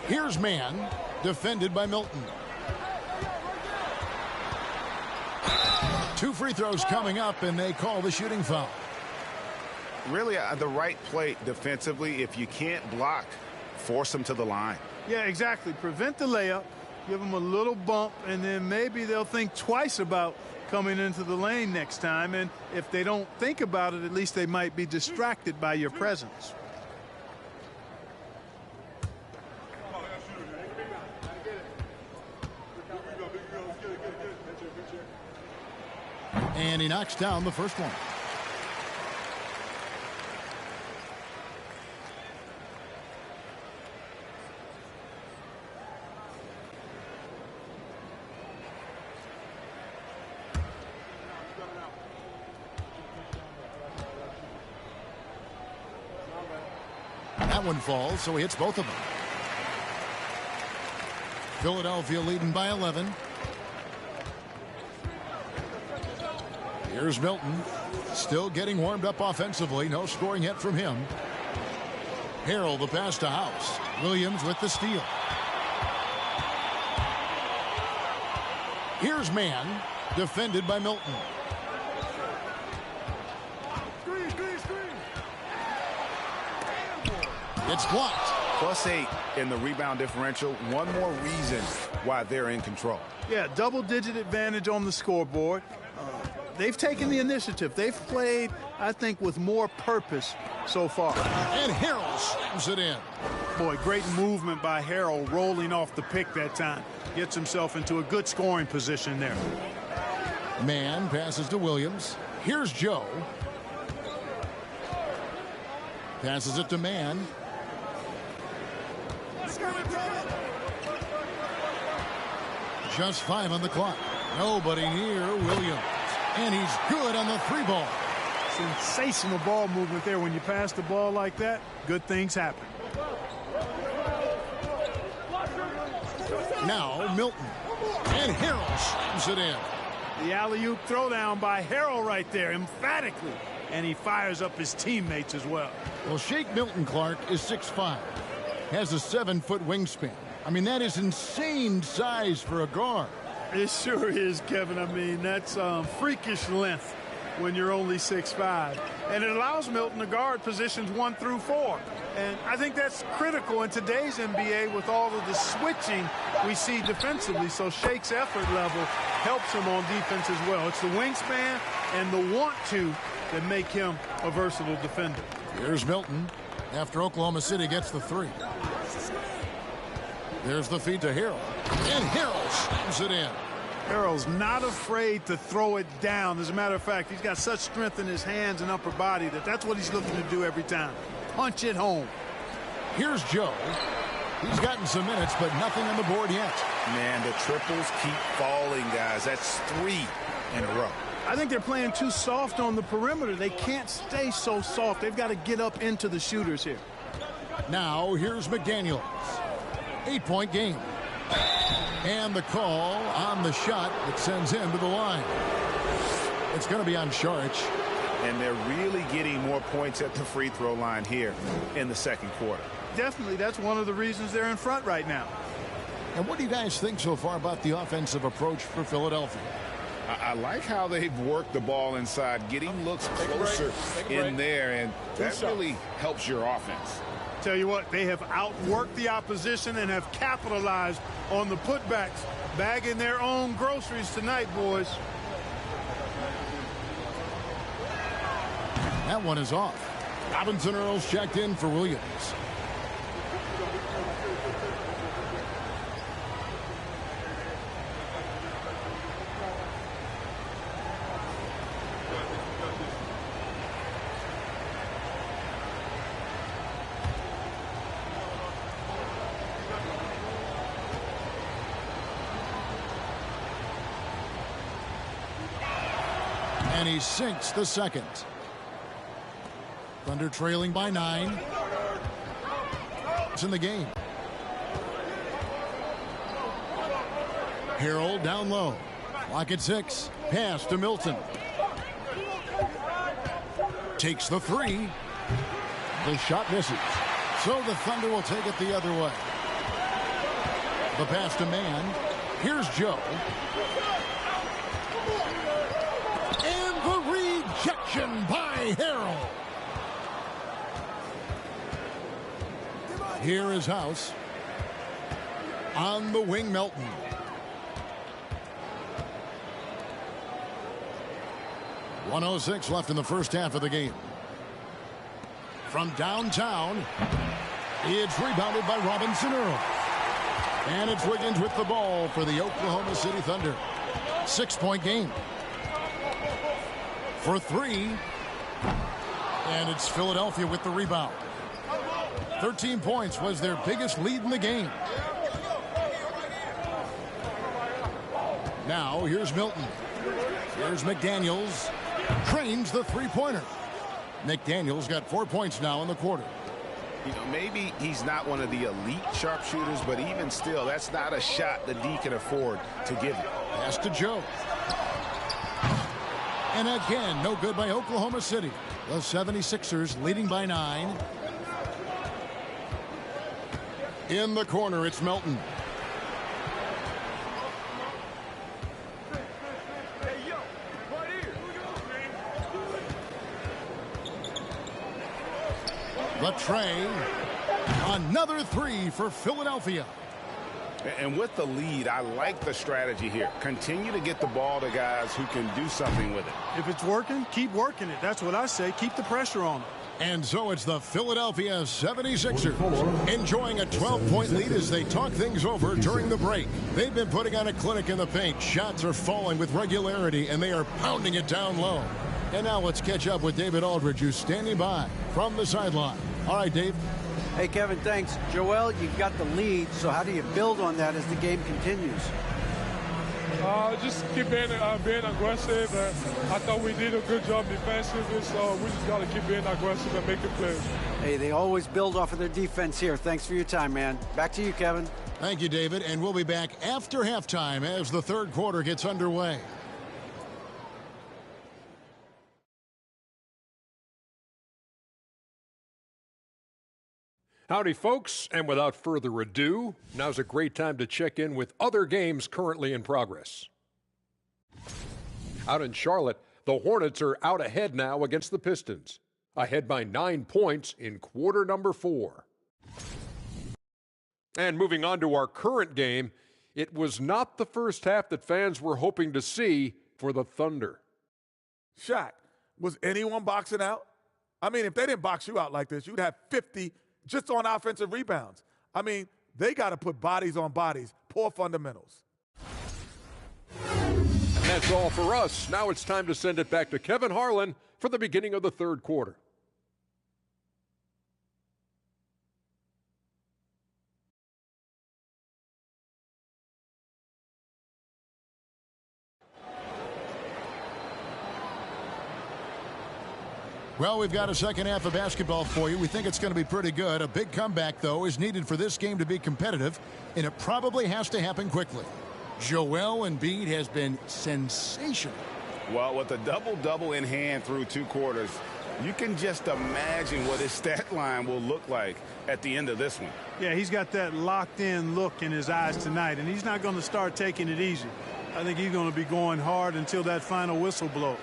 Here's Mann, defended by Milton. 2 free throws coming up, and they call the shooting foul. Really the right play defensively. If you can't block, force them to the line. Yeah, exactly. Prevent the layup. Give them a little bump, and then maybe they'll think twice about coming into the lane next time. And if they don't think about it, at least they might be distracted by your presence. And he knocks down the first one. That one falls, so he hits both of them. Philadelphia leading by 11. Here's Milton, still getting warmed up offensively. No scoring yet from him. Harrell the pass to House. Williams with the steal. Here's Mann, defended by Milton. It's blocked. +8 in the rebound differential. One more reason why they're in control. Yeah, double-digit advantage on the scoreboard. They've taken the initiative. They've played, I think, with more purpose so far. And Harrell slams it in. Boy, great movement by Harrell, rolling off the pick that time. Gets himself into a good scoring position there. Mann passes to Williams. Here's Joe. Passes it to Mann. Just 5 on the clock. Nobody near Williams. And he's good on the 3-ball. Sensational ball movement there. When you pass the ball like that, good things happen. Now Milton. And Harrell slams it in. The alley-oop throwdown by Harrell right there, emphatically. And he fires up his teammates as well. Well, Shake Milton Clark is 6'5". Has a 7-foot wingspan. I mean, that is insane size for a guard. It sure is, Kevin. I mean, that's freakish length when you're only 6'5". And it allows Milton to guard positions 1 through 4. And I think that's critical in today's NBA with all of the switching we see defensively. So Shake's effort level helps him on defense as well. It's the wingspan and the want-to that make him a versatile defender. Here's Milton after Oklahoma City gets the 3. There's the feed to Harrell. And Harrell slams it in. Harrell's not afraid to throw it down. As a matter of fact, he's got such strength in his hands and upper body that's what he's looking to do every time. Punch it home. Here's Joe. He's gotten some minutes, but nothing on the board yet. Man, the triples keep falling, guys. That's 3 in a row. I think they're playing too soft on the perimeter. They can't stay so soft. They've got to get up into the shooters here. Now here's McDaniels. 8-point game. And the call on the shot that sends him to the line. It's going to be on Saric. And they're really getting more points at the free throw line here in the second quarter. Definitely, that's one of the reasons they're in front right now. And what do you guys think so far about the offensive approach for Philadelphia? I like how they've worked the ball inside, getting looks closer in there, and that really helps your offense. Tell you what, they have outworked the opposition and have capitalized on the putbacks, bagging their own groceries tonight, boys. That one is off. Robinson Earls checked in for Williams. And he sinks the second. Thunder trailing by 9. It's in the game. Harrell down low. Clock at 6. Pass to Milton. Takes the 3. The shot misses. So the Thunder will take it the other way. The pass to Mann. Here's Joe. And the rejection by Harrell. Here is House. On the wing, Melton. .106 left in the first half of the game. From downtown, it's rebounded by Robinson Earl. And it's Wiggins with the ball for the Oklahoma City Thunder. 6-point game. For 3. And it's Philadelphia with the rebound. 13 points was their biggest lead in the game. Now here's Milton. Here's McDaniels. Trains the three-pointer. McDaniels got 4 points now in the quarter. You know, maybe he's not one of the elite sharpshooters, but even still, that's not a shot the D can afford to give him. Pass to Joe. And again, no good by Oklahoma City. The 76ers leading by 9. In the corner, it's Melton. The tray. Another 3 for Philadelphia. And with the lead, I like the strategy here. Continue to get the ball to guys who can do something with it. If it's working, keep working it. That's what I say. Keep the pressure on them. And so it's the Philadelphia 76ers enjoying a 12-point lead as they talk things over during the break. They've been putting on a clinic in the paint. Shots are falling with regularity, and they are pounding it down low. And now let's catch up with David Aldridge, who's standing by from the sideline. All right, Dave. Hey, Kevin, thanks. Joel, you've got the lead, so how do you build on that as the game continues? Just keep being aggressive. I thought we did a good job defensively, so we just got to keep being aggressive and making plays. Hey, they always build off of their defense here. Thanks for your time, man. Back to you, Kevin. Thank you, David. And we'll be back after halftime as the third quarter gets underway. Howdy, folks, and without further ado, now's a great time to check in with other games currently in progress. Out in Charlotte, the Hornets are out ahead now against the Pistons, ahead by 9 points in quarter number 4. And moving on to our current game, it was not the first half that fans were hoping to see for the Thunder. Shaq, was anyone boxing out? I mean, if they didn't box you out like this, you'd have 50 just on offensive rebounds. I mean, they got to put bodies on bodies. Poor fundamentals. And that's all for us. Now it's time to send it back to Kevin Harlan for the beginning of the third quarter. Well, we've got a second half of basketball for you. We think it's going to be pretty good. A big comeback, though, is needed for this game to be competitive, and it probably has to happen quickly. Joel Embiid has been sensational. Well, with a double-double in hand through 2 quarters, you can just imagine what his stat line will look like at the end of this one. Yeah, he's got that locked-in look in his eyes tonight, and he's not going to start taking it easy. I think he's going to be going hard until that final whistle blows.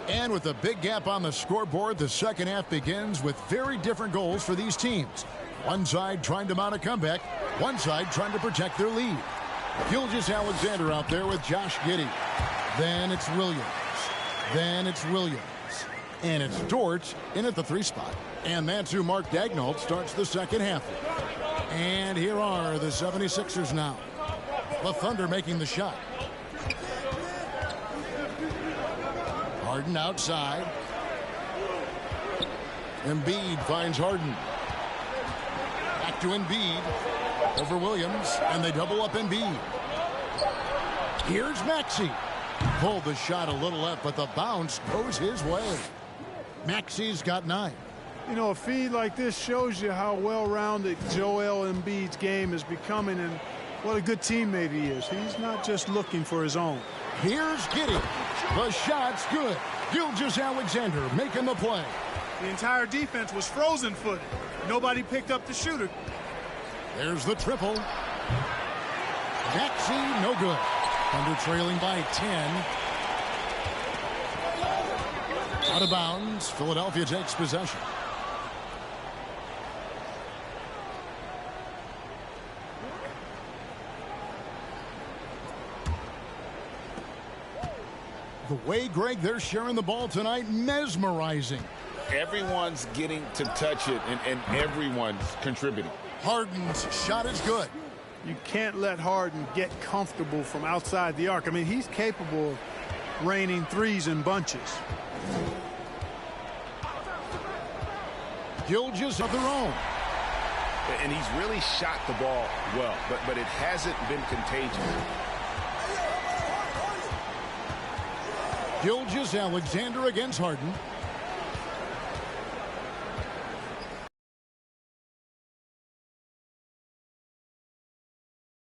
And with a big gap on the scoreboard, the second half begins with very different goals for these teams. One side trying to mount a comeback, one side trying to protect their lead. Gilgeous-Alexander out there with Josh Giddey. Then it's Williams. Then it's Williams. And it's Dort in at the 3 spot. And that's who Mark Daigneault starts the second half. And here are the 76ers now. The Thunder making the shot. Harden outside. Embiid finds Harden. Back to Embiid. Over Williams. And they double up Embiid. Here's Maxey. Pulled the shot a little left, but the bounce goes his way. Maxi's got 9. You know, a feed like this shows you how well-rounded Joel Embiid's game is becoming and what a good teammate he is. He's not just looking for his own. Here's Giddey. The shot's good. Gilgeous-Alexander making the play. The entire defense was frozen-footed. Nobody picked up the shooter. There's the triple. Maxey, no good. Thunder trailing by 10. Out of bounds. Philadelphia takes possession. The way, Greg, they're sharing the ball tonight, mesmerizing. Everyone's getting to touch it, and everyone's contributing. Harden's shot is good. You can't let Harden get comfortable from outside the arc. I mean, he's capable of raining threes in bunches. Gilgeous of their own. And he's really shot the ball well, but it hasn't been contagious. Gilgeous-Alexander against Harden.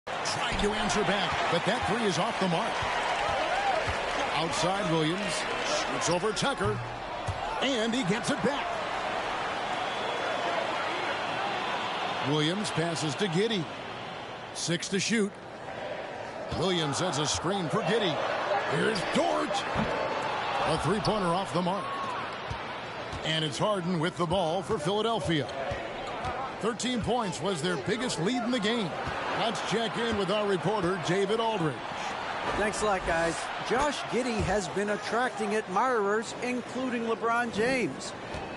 Tried to answer back, but that three is off the mark. Outside Williams. Shoots over Tucker. And he gets it back. Williams passes to Giddey. 6 to shoot. Williams has a screen for Giddey. Here's Dort. A three-pointer off the mark. And it's Harden with the ball for Philadelphia. 13 points was their biggest lead in the game. Let's check in with our reporter, David Aldridge. Thanks a lot, guys. Josh Giddey has been attracting admirers, including LeBron James.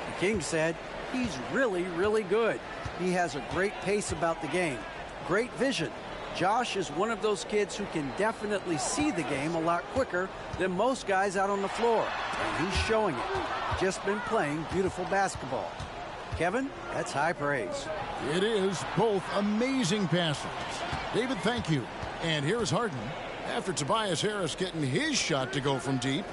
The King said he's really, really good. He has a great pace about the game, great vision. Josh is one of those kids who can definitely see the game a lot quicker than most guys out on the floor. And he's showing it. Just been playing beautiful basketball. Kevin, that's high praise. It is. Both amazing passes. David, thank you. And here's Harden after Tobias Harris getting his shot to go from deep.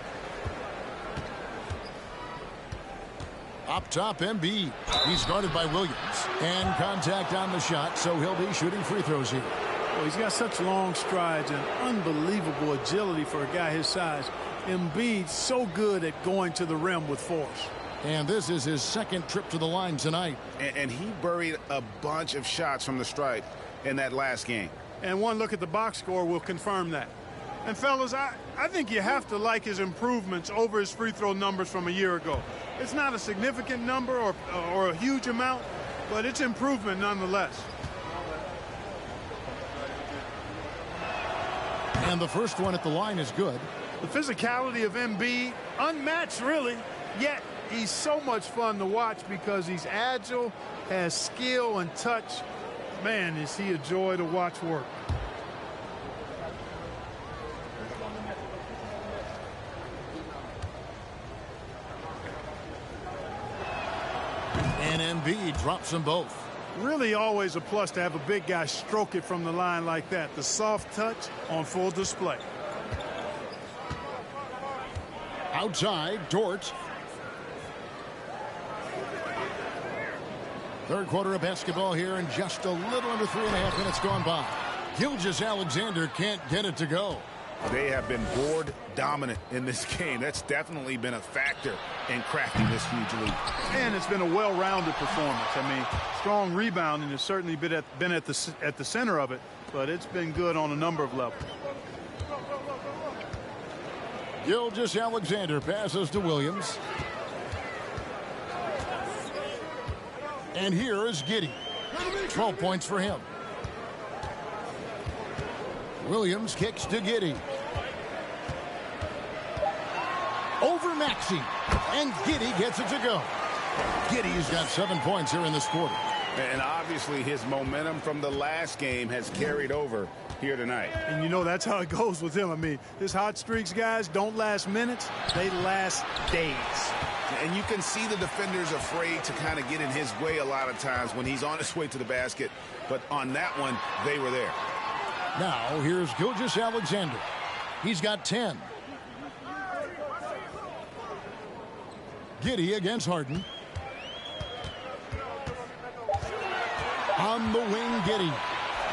Up top, Embiid. He's guarded by Williams. And contact on the shot, so he'll be shooting free throws here. Well, he's got such long strides and unbelievable agility for a guy his size. Embiid's so good at going to the rim with force. And this is his second trip to the line tonight. And he buried a bunch of shots from the stripe in that last game. And one look at the box score will confirm that. And fellas, I think you have to like his improvements over his free throw numbers from a year ago. It's not a significant number or a huge amount, but it's improvement nonetheless. And the first one at the line is good. The physicality of Embiid, unmatched really, yet he's so much fun to watch because he's agile, has skill and touch. Man, is he a joy to watch work. And Embiid drops them both. Really always a plus to have a big guy stroke it from the line like that. The soft touch on full display. Outside, Dort. Third quarter of basketball here, and just a little under 3.5 minutes gone by. Gilgeous-Alexander can't get it to go. They have been board dominant in this game. That's definitely been a factor in crafting this huge lead. And it's been a well-rounded performance. I mean, strong rebounding has certainly been at the center of it, but it's been good on a number of levels. Gilgeous-Alexander passes to Williams. And here is Giddey. 12 points for him. Williams kicks to Giddey. Over Maxey. And Giddey gets it to go. Giddey's got 7 points here in this quarter. And obviously his momentum from the last game has carried over here tonight. And you know that's how it goes with him. I mean, his hot streaks, guys, don't last minutes. They last days. And you can see the defenders afraid to kind of get in his way a lot of times when he's on his way to the basket. But on that one, they were there. Now, here's Gilgeous-Alexander. He's got 10. Giddey against Harden. On the wing, Giddey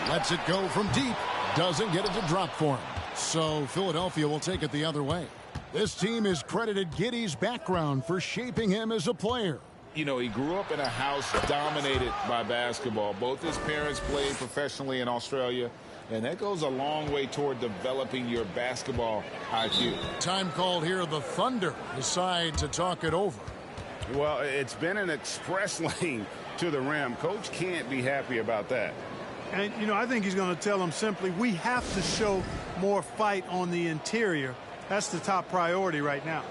lets it go from deep. Doesn't get it to drop for him. So Philadelphia will take it the other way. This team has credited Giddey's background for shaping him as a player. You know, he grew up in a house dominated by basketball. Both his parents played professionally in Australia, and that goes a long way toward developing your basketball IQ. Time called here. The Thunder decide to talk it over. Well, it's been an express lane to the rim. Coach can't be happy about that. And, you know, I think he's going to tell them simply, we have to show more fight on the interior. That's the top priority right now.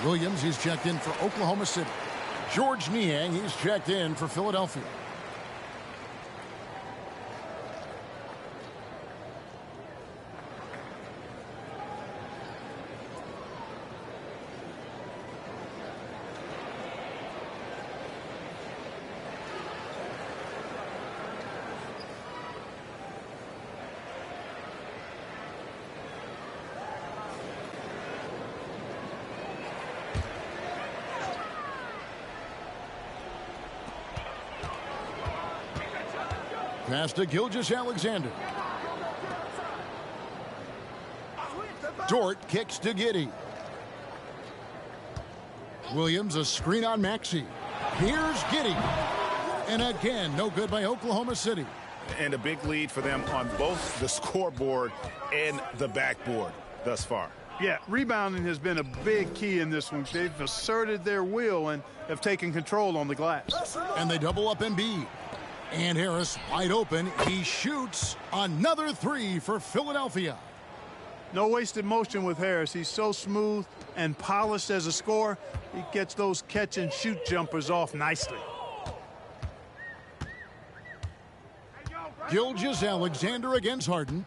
Williams, he's checked in for Oklahoma City. George Niang, he's checked in for Philadelphia. Pass to Gilgeous-Alexander. Dort kicks to Giddey. Williams, a screen on Maxey. Here's Giddey. And again, no good by Oklahoma City. And a big lead for them on both the scoreboard and the backboard thus far. Yeah, rebounding has been a big key in this one. They've asserted their will and have taken control on the glass. And they double up Embiid. And Harris wide open. He shoots another three for Philadelphia. No wasted motion with Harris. He's so smooth and polished as a scorer. He gets those catch and shoot jumpers off nicely. Gilgeous-Alexander against Harden.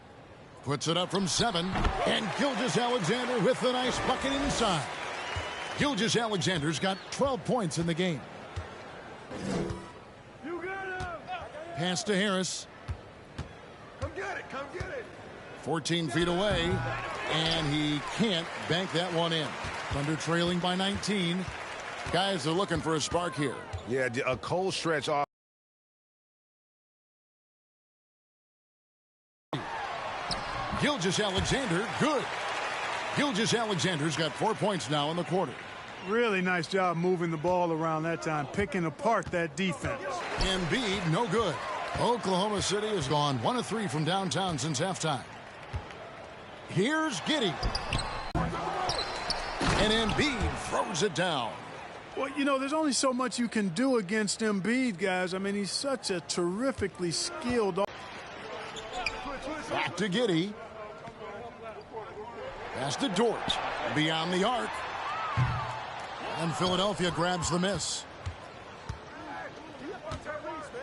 Puts it up from 7. And Gilgeous-Alexander with the nice bucket inside. Gilgeous-Alexander's got 12 points in the game. Pass to Harris. Come get it. Come get it. 14 feet away. And he can't bank that one in. Thunder trailing by 19. Guys are looking for a spark here. Yeah, a cold stretch off. Gilgeous-Alexander, good. Gilgeous-Alexander's got 4 points now in the quarter. Really nice job moving the ball around that time, picking apart that defense. Embiid, no good. Oklahoma City has gone 1 of 3 from downtown since halftime. Here's Giddey. And Embiid throws it down. Well, you know, there's only so much you can do against Embiid, guys. I mean, he's such a terrifically skilled. Back to Giddey. Pass to Dort. Beyond the arc. And Philadelphia grabs the miss.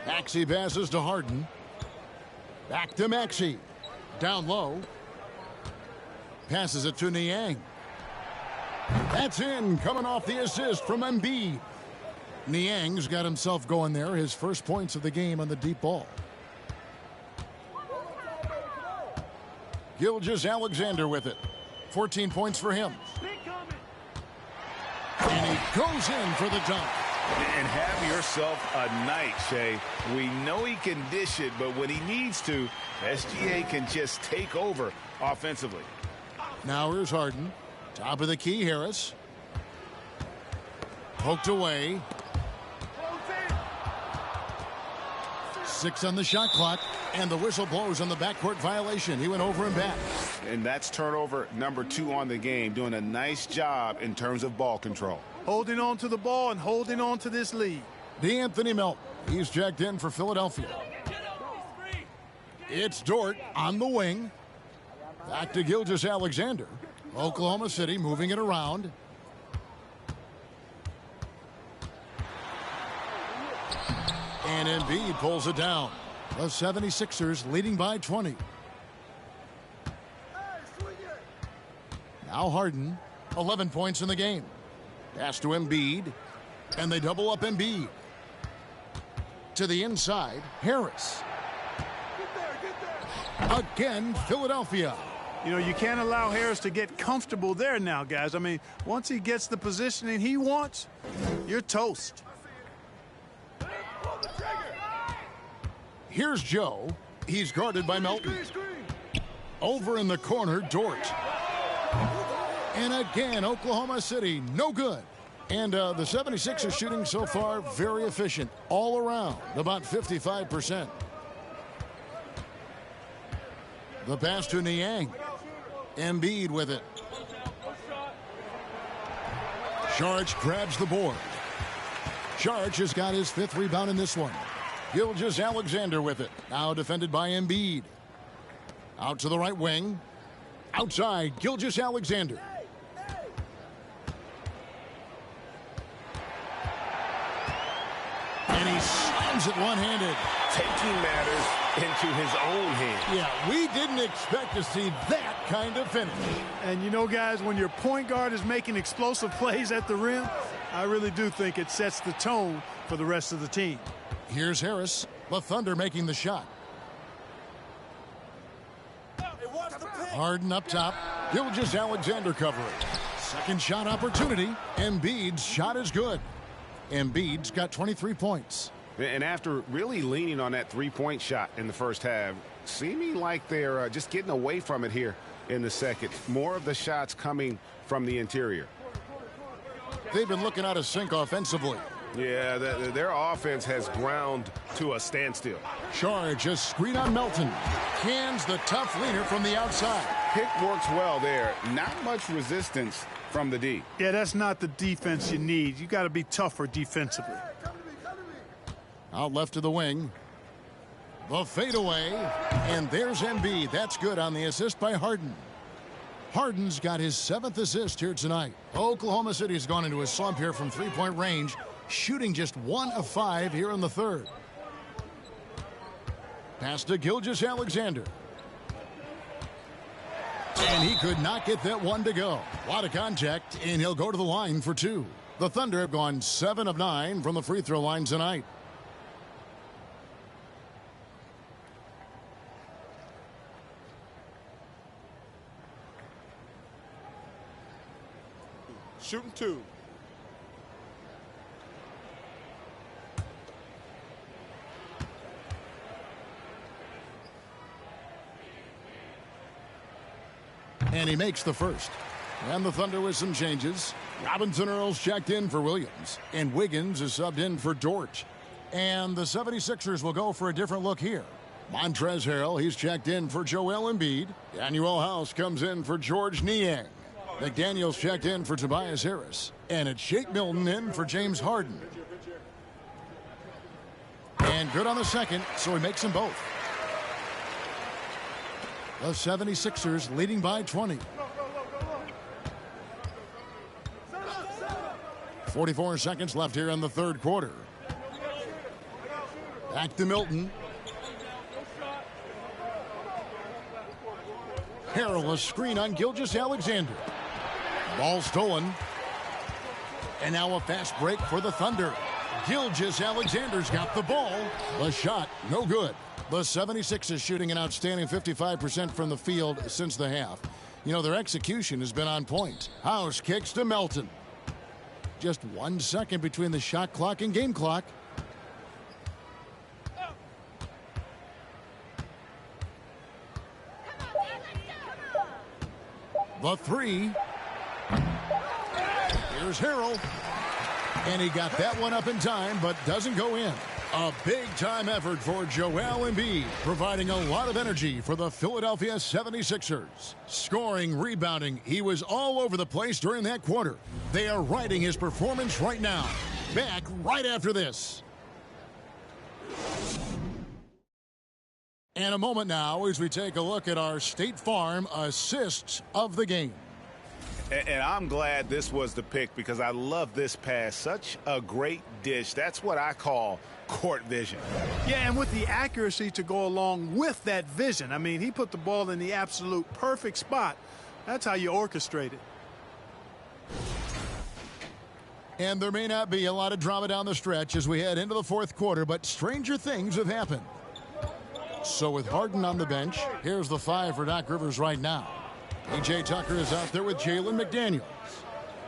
Maxey passes to Harden. Back to Maxey. Down low. Passes it to Niang. That's in, coming off the assist from Embiid. Niang's got himself going there, his first points of the game on the deep ball. Gilgeous-Alexander with it. 14 points for him. And he goes in for the dunk. And have yourself a night, Shea. We know he can dish it, but when he needs to, SGA can just take over offensively. Now here's Harden. Top of the key, Harris. Poked away. 6 on the shot clock, and the whistle blows on the backcourt violation. He went over and back. And that's turnover number 2 on the game, doing a nice job in terms of ball control. Holding on to the ball and holding on to this lead. D'Anthony Melton. He's checked in for Philadelphia. It's Dort on the wing. Back to Gilgeous-Alexander. Oklahoma City moving it around. And Embiid pulls it down. The 76ers leading by 20. Now Harden, 11 points in the game. Pass to Embiid, and they double up Embiid. To the inside, Harris. Again, Philadelphia. You know, you can't allow Harris to get comfortable there now, guys. I mean, once he gets the positioning he wants, you're toast. Here's Joe. He's guarded by Melton. Over in the corner, Dort. And again, Oklahoma City, no good. And the 76ers shooting so far very efficient all around, about 55%. The pass to Niang. Embiid with it. Saric grabs the board. Saric has got his 5th rebound in this one. Gilgeous-Alexander with it. Now defended by Embiid. Out to the right wing. Outside, Gilgeous-Alexander. And he slams it one-handed. Taking matters into his own hands. Yeah, we didn't expect to see that kind of finish. And you know, guys, when your point guard is making explosive plays at the rim, I really do think it sets the tone for the rest of the team. Here's Harris. The Thunder making the shot. Harden up top. Gilgeous-Alexander covering. Second shot opportunity. Embiid's shot is good. Embiid's got 23 points. And after really leaning on that three-point shot in the first half, seeming like they're just getting away from it here in the second. More of the shots coming from the interior. They've been looking out of sync offensively. Yeah, their offense has ground to a standstill. Charge, just screen on Melton. Hands the tough leaner from the outside. Pick works well there. Not much resistance from the D. Yeah, that's not the defense you need. You got to be tougher defensively. Out left to the wing. The fadeaway. And there's Embiid. That's good on the assist by Harden. Harden's got his 7th assist here tonight. Oklahoma City's gone into a slump here from three-point range, shooting just 1 of 5 here in the third. Pass to Gilgeous-Alexander. And he could not get that one to go. A lot of contact, and he'll go to the line for 2. The Thunder have gone 7 of 9 from the free throw line tonight. Shooting 2. And he makes the first. And the Thunder with some changes. Robinson Earls checked in for Williams. And Wiggins is subbed in for Dort. And the 76ers will go for a different look here. Montrezl Harrell, he's checked in for Joel Embiid. Daniel House comes in for George Niang. McDaniels checked in for Tobias Harris. And it's Shake Milton in for James Harden. And good on the second, so he makes them both. The 76ers leading by 20. 44 seconds left here in the third quarter. Back to Milton. Harrell, a screen on Gilgeous-Alexander. Ball stolen. And now a fast break for the Thunder. Gilgeous-Alexander's got the ball. The shot, no good. The 76ers shooting an outstanding 55% from the field since the half. You know, their execution has been on point. House kicks to Melton. Just 1 second between the shot clock and game clock. The three. Here's Harrell. And he got that one up in time, but doesn't go in. A big-time effort for Joel Embiid, providing a lot of energy for the Philadelphia 76ers. Scoring, rebounding, he was all over the place during that quarter. They are riding his performance right now. Back right after this. And a moment now as we take a look at our State Farm assists of the game. And I'm glad this was the pick because I love this pass. Such a great dish. That's what I call court vision. Yeah, and with the accuracy to go along with that vision. I mean, he put the ball in the absolute perfect spot. That's how you orchestrate it. And there may not be a lot of drama down the stretch as we head into the fourth quarter, but stranger things have happened. So with Harden on the bench, here's the 5 for Doc Rivers right now. P.J. Tucker is out there with Jalen McDaniels.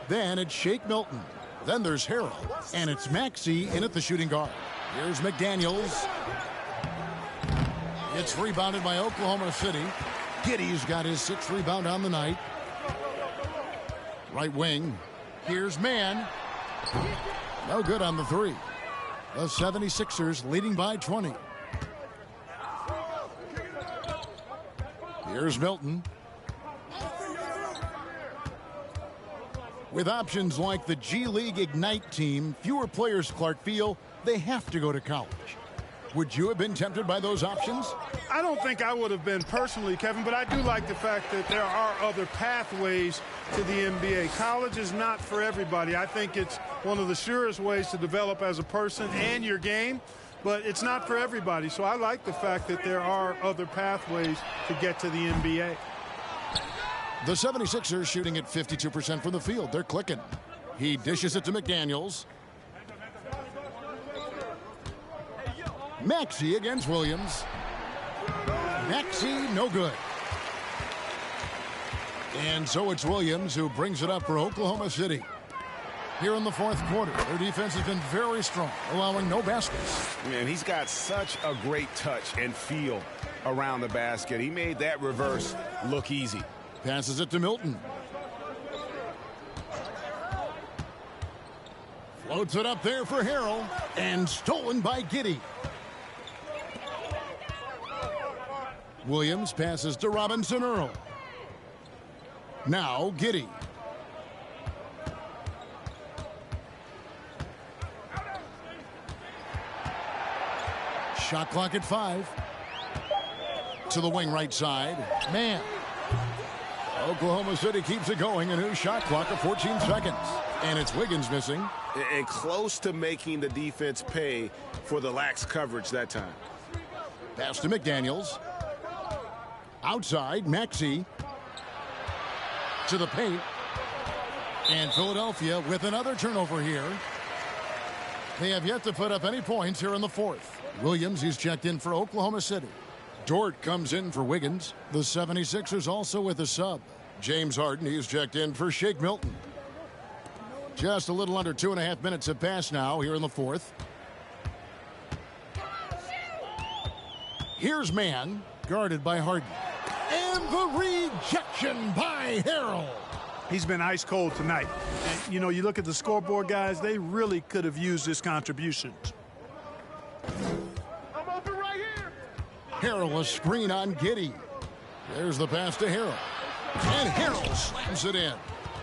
Then it's Shake Milton. Then there's Harrell. And it's Maxey in at the shooting guard. Here's McDaniels. It's rebounded by Oklahoma City. Giddey's got his 6th rebound on the night. Right wing. Here's Mann. No good on the 3. The 76ers leading by 20. Here's Milton. With options like the G League Ignite team, fewer players, Clark, feel they have to go to college. Would you have been tempted by those options? I don't think I would have been personally, Kevin, but I do like the fact that there are other pathways to the NBA. College is not for everybody. I think it's one of the surest ways to develop as a person and your game, but it's not for everybody. So I like the fact that there are other pathways to get to the NBA. The 76ers shooting at 52% from the field. They're clicking. He dishes it to McDaniels. Maxey against Williams. Maxey, no good. And so it's Williams who brings it up for Oklahoma City. Here in the fourth quarter, their defense has been very strong, allowing no baskets. Man, he's got such a great touch and feel around the basket. He made that reverse look easy. Passes it to Milton. Floats it up there for Harrell. And stolen by Giddey. Williams passes to Robinson Earl. Now Giddey. Shot clock at 5. To the wing right side. Man. Oklahoma City keeps it going. A new shot clock of 14 seconds. And it's Wiggins missing. And close to making the defense pay for the lax coverage that time. Pass to McDaniels. Outside, Maxey. To the paint. And Philadelphia with another turnover here. They have yet to put up any points here in the fourth. Williams, who's checked in for Oklahoma City. Dort comes in for Wiggins. The 76ers also with a sub. James Harden, he's checked in for Shake Milton. Just a little under 2.5 minutes have passed now here in the fourth. Here's Mann, guarded by Harden. And the rejection by Harrell. He's been ice cold tonight. And, you know, you look at the scoreboard, guys, they really could have used his contributions. Harrell, a screen on Giddey. There's the pass to Harrell. And Harrell slams it in.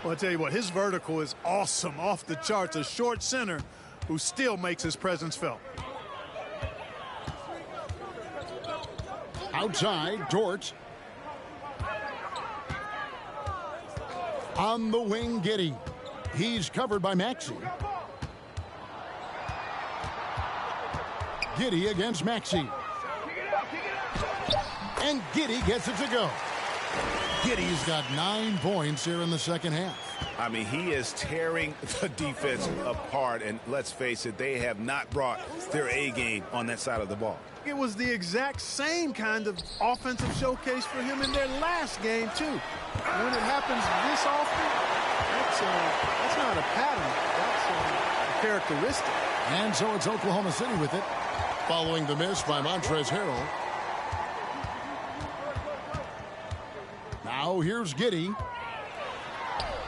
Well, I'll tell you what, his vertical is awesome, off the charts. A short center who still makes his presence felt. Outside, Dort. On the wing, Giddey. He's covered by Maxey. Giddey against Maxey. And Giddey gets it to go. Giddey's got 9 points here in the second half. I mean, he is tearing the defense apart. And let's face it, they have not brought their A game on that side of the ball. It was the exact same kind of offensive showcase for him in their last game, too. When it happens this often, that that's not a pattern. That's a characteristic. And so it's Oklahoma City with it, following the miss by Montrezl Harrell. Now here's Giddey.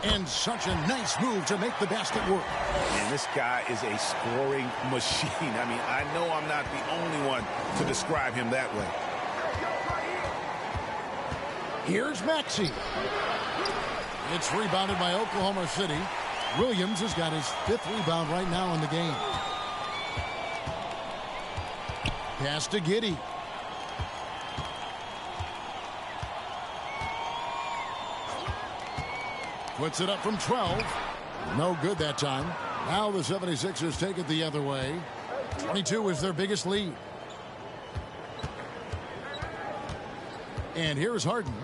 And such a nice move to make the basket work. And this guy is a scoring machine. I mean, I know I'm not the only one to describe him that way. Here's Maxey. It's rebounded by Oklahoma City. Williams has got his 5th rebound right now in the game. Pass to Giddey. Puts it up from 12. No good that time. Now the 76ers take it the other way. 22 is their biggest lead. And here's Harden.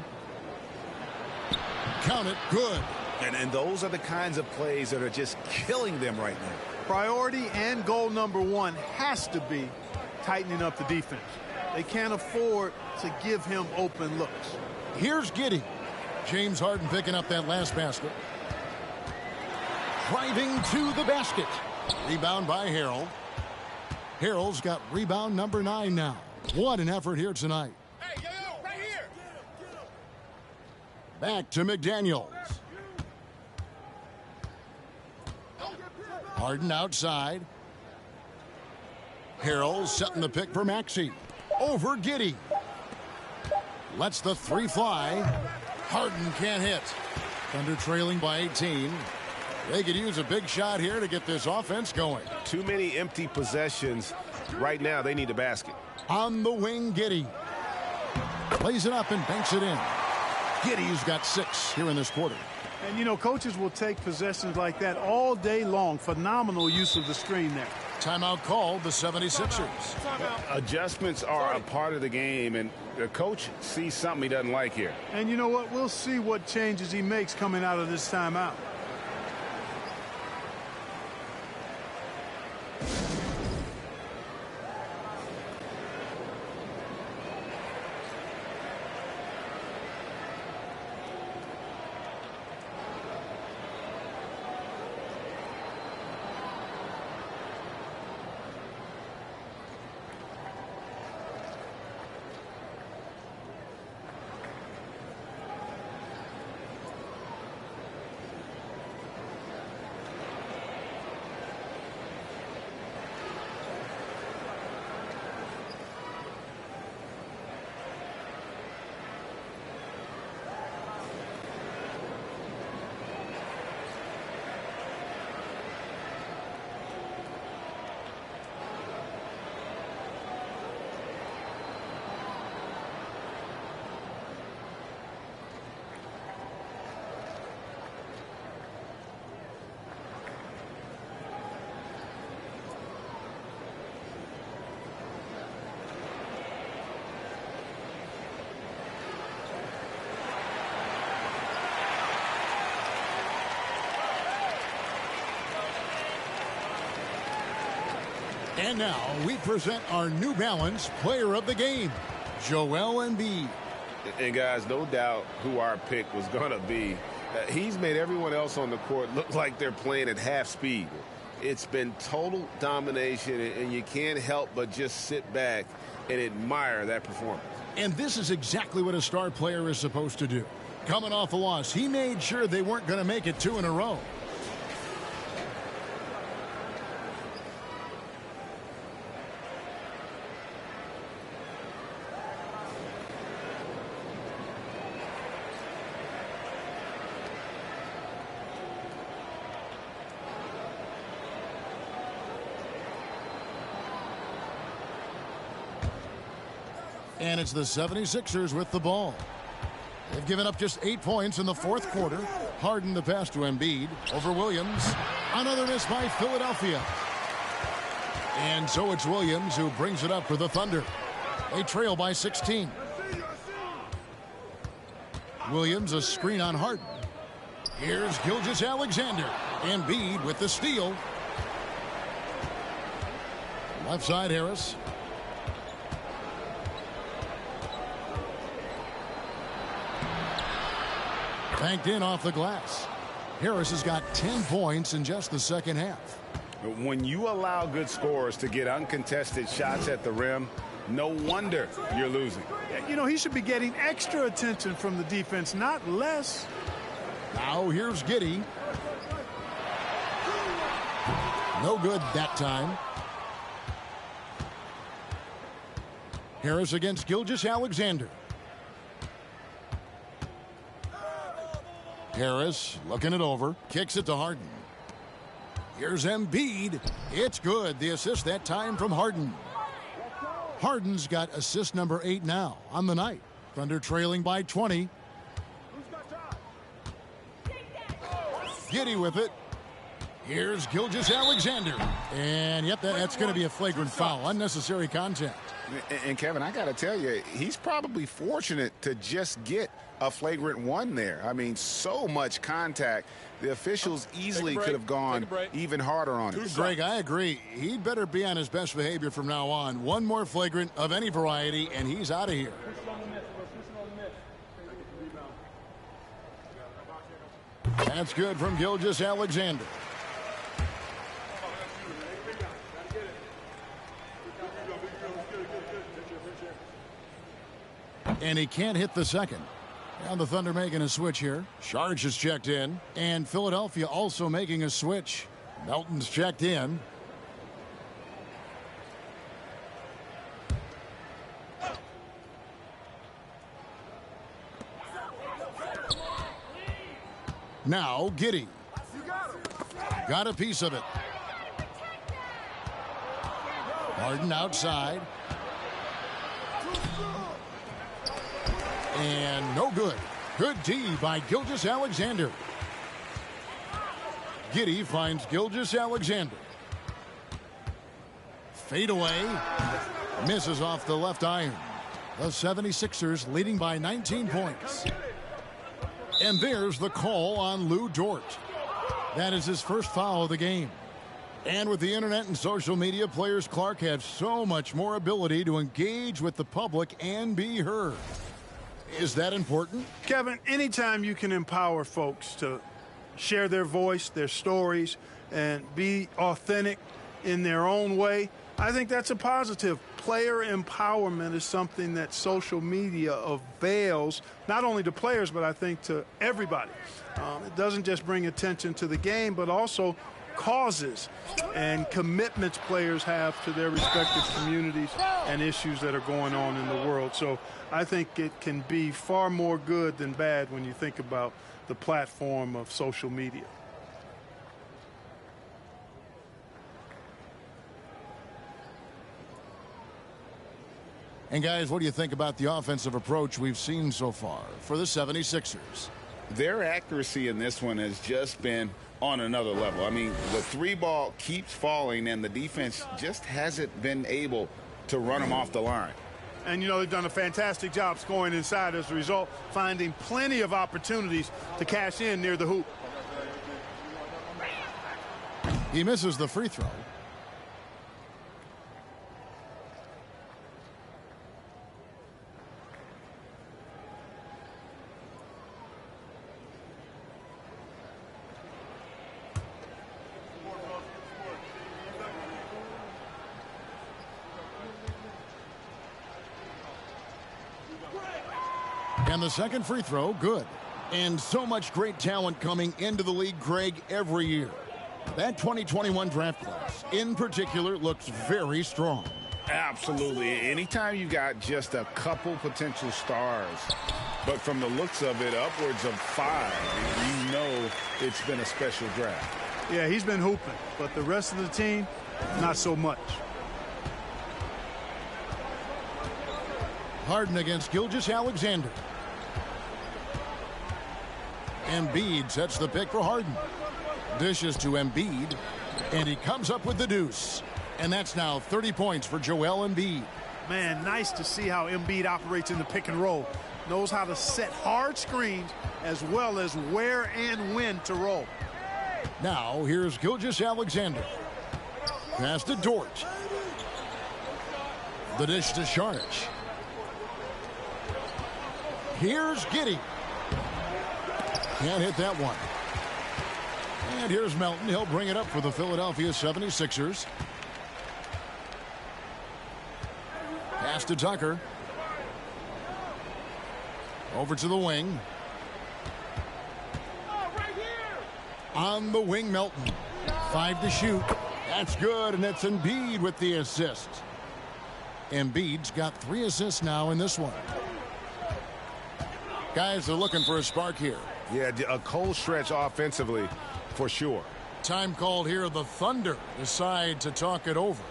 Count it. Good. And those are the kinds of plays that are just killing them right now. Priority and goal number 1 has to be tightening up the defense. They can't afford to give him open looks. Here's Giddey. James Harden picking up that last basket. Driving to the basket. Rebound by Harrell. Harrell's got rebound number 9 now. What an effort here tonight. Hey, yo, right here. Back to McDaniels. Harden outside. Harrell setting the pick for Maxey. Over Giddey. Lets the 3 fly. Harden can't hit. Thunder trailing by 18. They could use a big shot here to get this offense going. Too many empty possessions. Right now, they need a basket. On the wing, Giddey. Plays it up and banks it in. Giddey's got 6 here in this quarter. And, you know, coaches will take possessions like that all day long. Phenomenal use of the screen there. Timeout called the 76ers. Adjustments are a part of the game, and the coach sees something he doesn't like here. And you know what? We'll see what changes he makes coming out of this timeout. And now we present our New Balance Player of the Game, Joel Embiid. And guys, no doubt who our pick was going to be. He's made everyone else on the court look like they're playing at half speed. It's been total domination, and you can't help but just sit back and admire that performance. And this is exactly what a star player is supposed to do. Coming off a loss, he made sure they weren't going to make it 2 in a row. And it's the 76ers with the ball. They've given up just 8 points in the 4th quarter. Harden the pass to Embiid over Williams. Another miss by Philadelphia. And so it's Williams who brings it up for the Thunder. They trail by 16. Williams a screen on Harden. Here's Gilgeous-Alexander. Embiid with the steal. Left side Harris. Banked in off the glass. Harris has got 10 points in just the second half. When you allow good scorers to get uncontested shots at the rim, no wonder you're losing. You know, he should be getting extra attention from the defense, not less. Now here's Giddey. No good that time. Harris against Gilgeous-Alexander. Harris looking it over. Kicks it to Harden. Here's Embiid. It's good. The assist that time from Harden. Harden's got assist number 8 now on the night. Thunder trailing by 20. Giddey with it. Here's Gilgeous-Alexander. And, yep, that's going to be a flagrant foul. Unnecessary contact. And, Kevin, I got to tell you, he's probably fortunate to just get a flagrant one there. I mean, so much contact. The officials easily could have gone even harder on it. Greg, I agree. He'd better be on his best behavior from now on. One more flagrant of any variety, and he's out of here. That's good from Gilgeous-Alexander. And he can't hit the second. And the Thunder making a switch here. Sharge is checked in. And Philadelphia also making a switch. Melton's checked in. Now Giddey. Got a piece of it. Harden outside. And no good. Good D by Gilgeous-Alexander. Giddey finds Gilgeous-Alexander. Fade away. Misses off the left iron. The 76ers leading by 19 points. And there's the call on Lou Dort. That is his first foul of the game. And with the internet and social media, players Clark have so much more ability to engage with the public and be heard. Is that important? Kevin, anytime you can empower folks to share their voice, their stories, and be authentic in their own way, I think that's a positive. Player empowerment is something that social media avails, not only to players, but I think to everybody. It doesn't just bring attention to the game, but also causes and commitments players have to their respective communities and issues that are going on in the world. So I think it can be far more good than bad when you think about the platform of social media. And guys, what do you think about the offensive approach we've seen so far for the 76ers? Their accuracy in this one has just been on another level. I mean, the three ball keeps falling, and the defense just hasn't been able to run them off the line. And, you know, they've done a fantastic job scoring inside as a result, finding plenty of opportunities to cash in near the hoop. He misses the free throw. And the second free throw, good. And so much great talent coming into the league, Greg, every year. That 2021 draft class, in particular, looks very strong. Absolutely. Anytime you got just a couple potential stars, but from the looks of it, upwards of 5, you know it's been a special draft. Yeah, he's been hooping, but the rest of the team, not so much. Harden against Gilgeous-Alexander. Embiid sets the pick for Harden. Dishes to Embiid, and he comes up with the deuce. And that's now 30 points for Joel Embiid. Man, nice to see how Embiid operates in the pick and roll. Knows how to set hard screens as well as where and when to roll. Now, here's Gilgeous-Alexander. Pass to Dort. The dish to Sharge. Here's Giddey. Can't hit that one. And here's Melton. He'll bring it up for the Philadelphia 76ers. Pass to Tucker. Over to the wing. On the wing, Melton. 5 to shoot. That's good, and it's Embiid with the assist. Embiid's got 3 assists now in this one. Guys are looking for a spark here. Yeah, a cold stretch offensively for sure. Time called here. The Thunder decide to talk it over.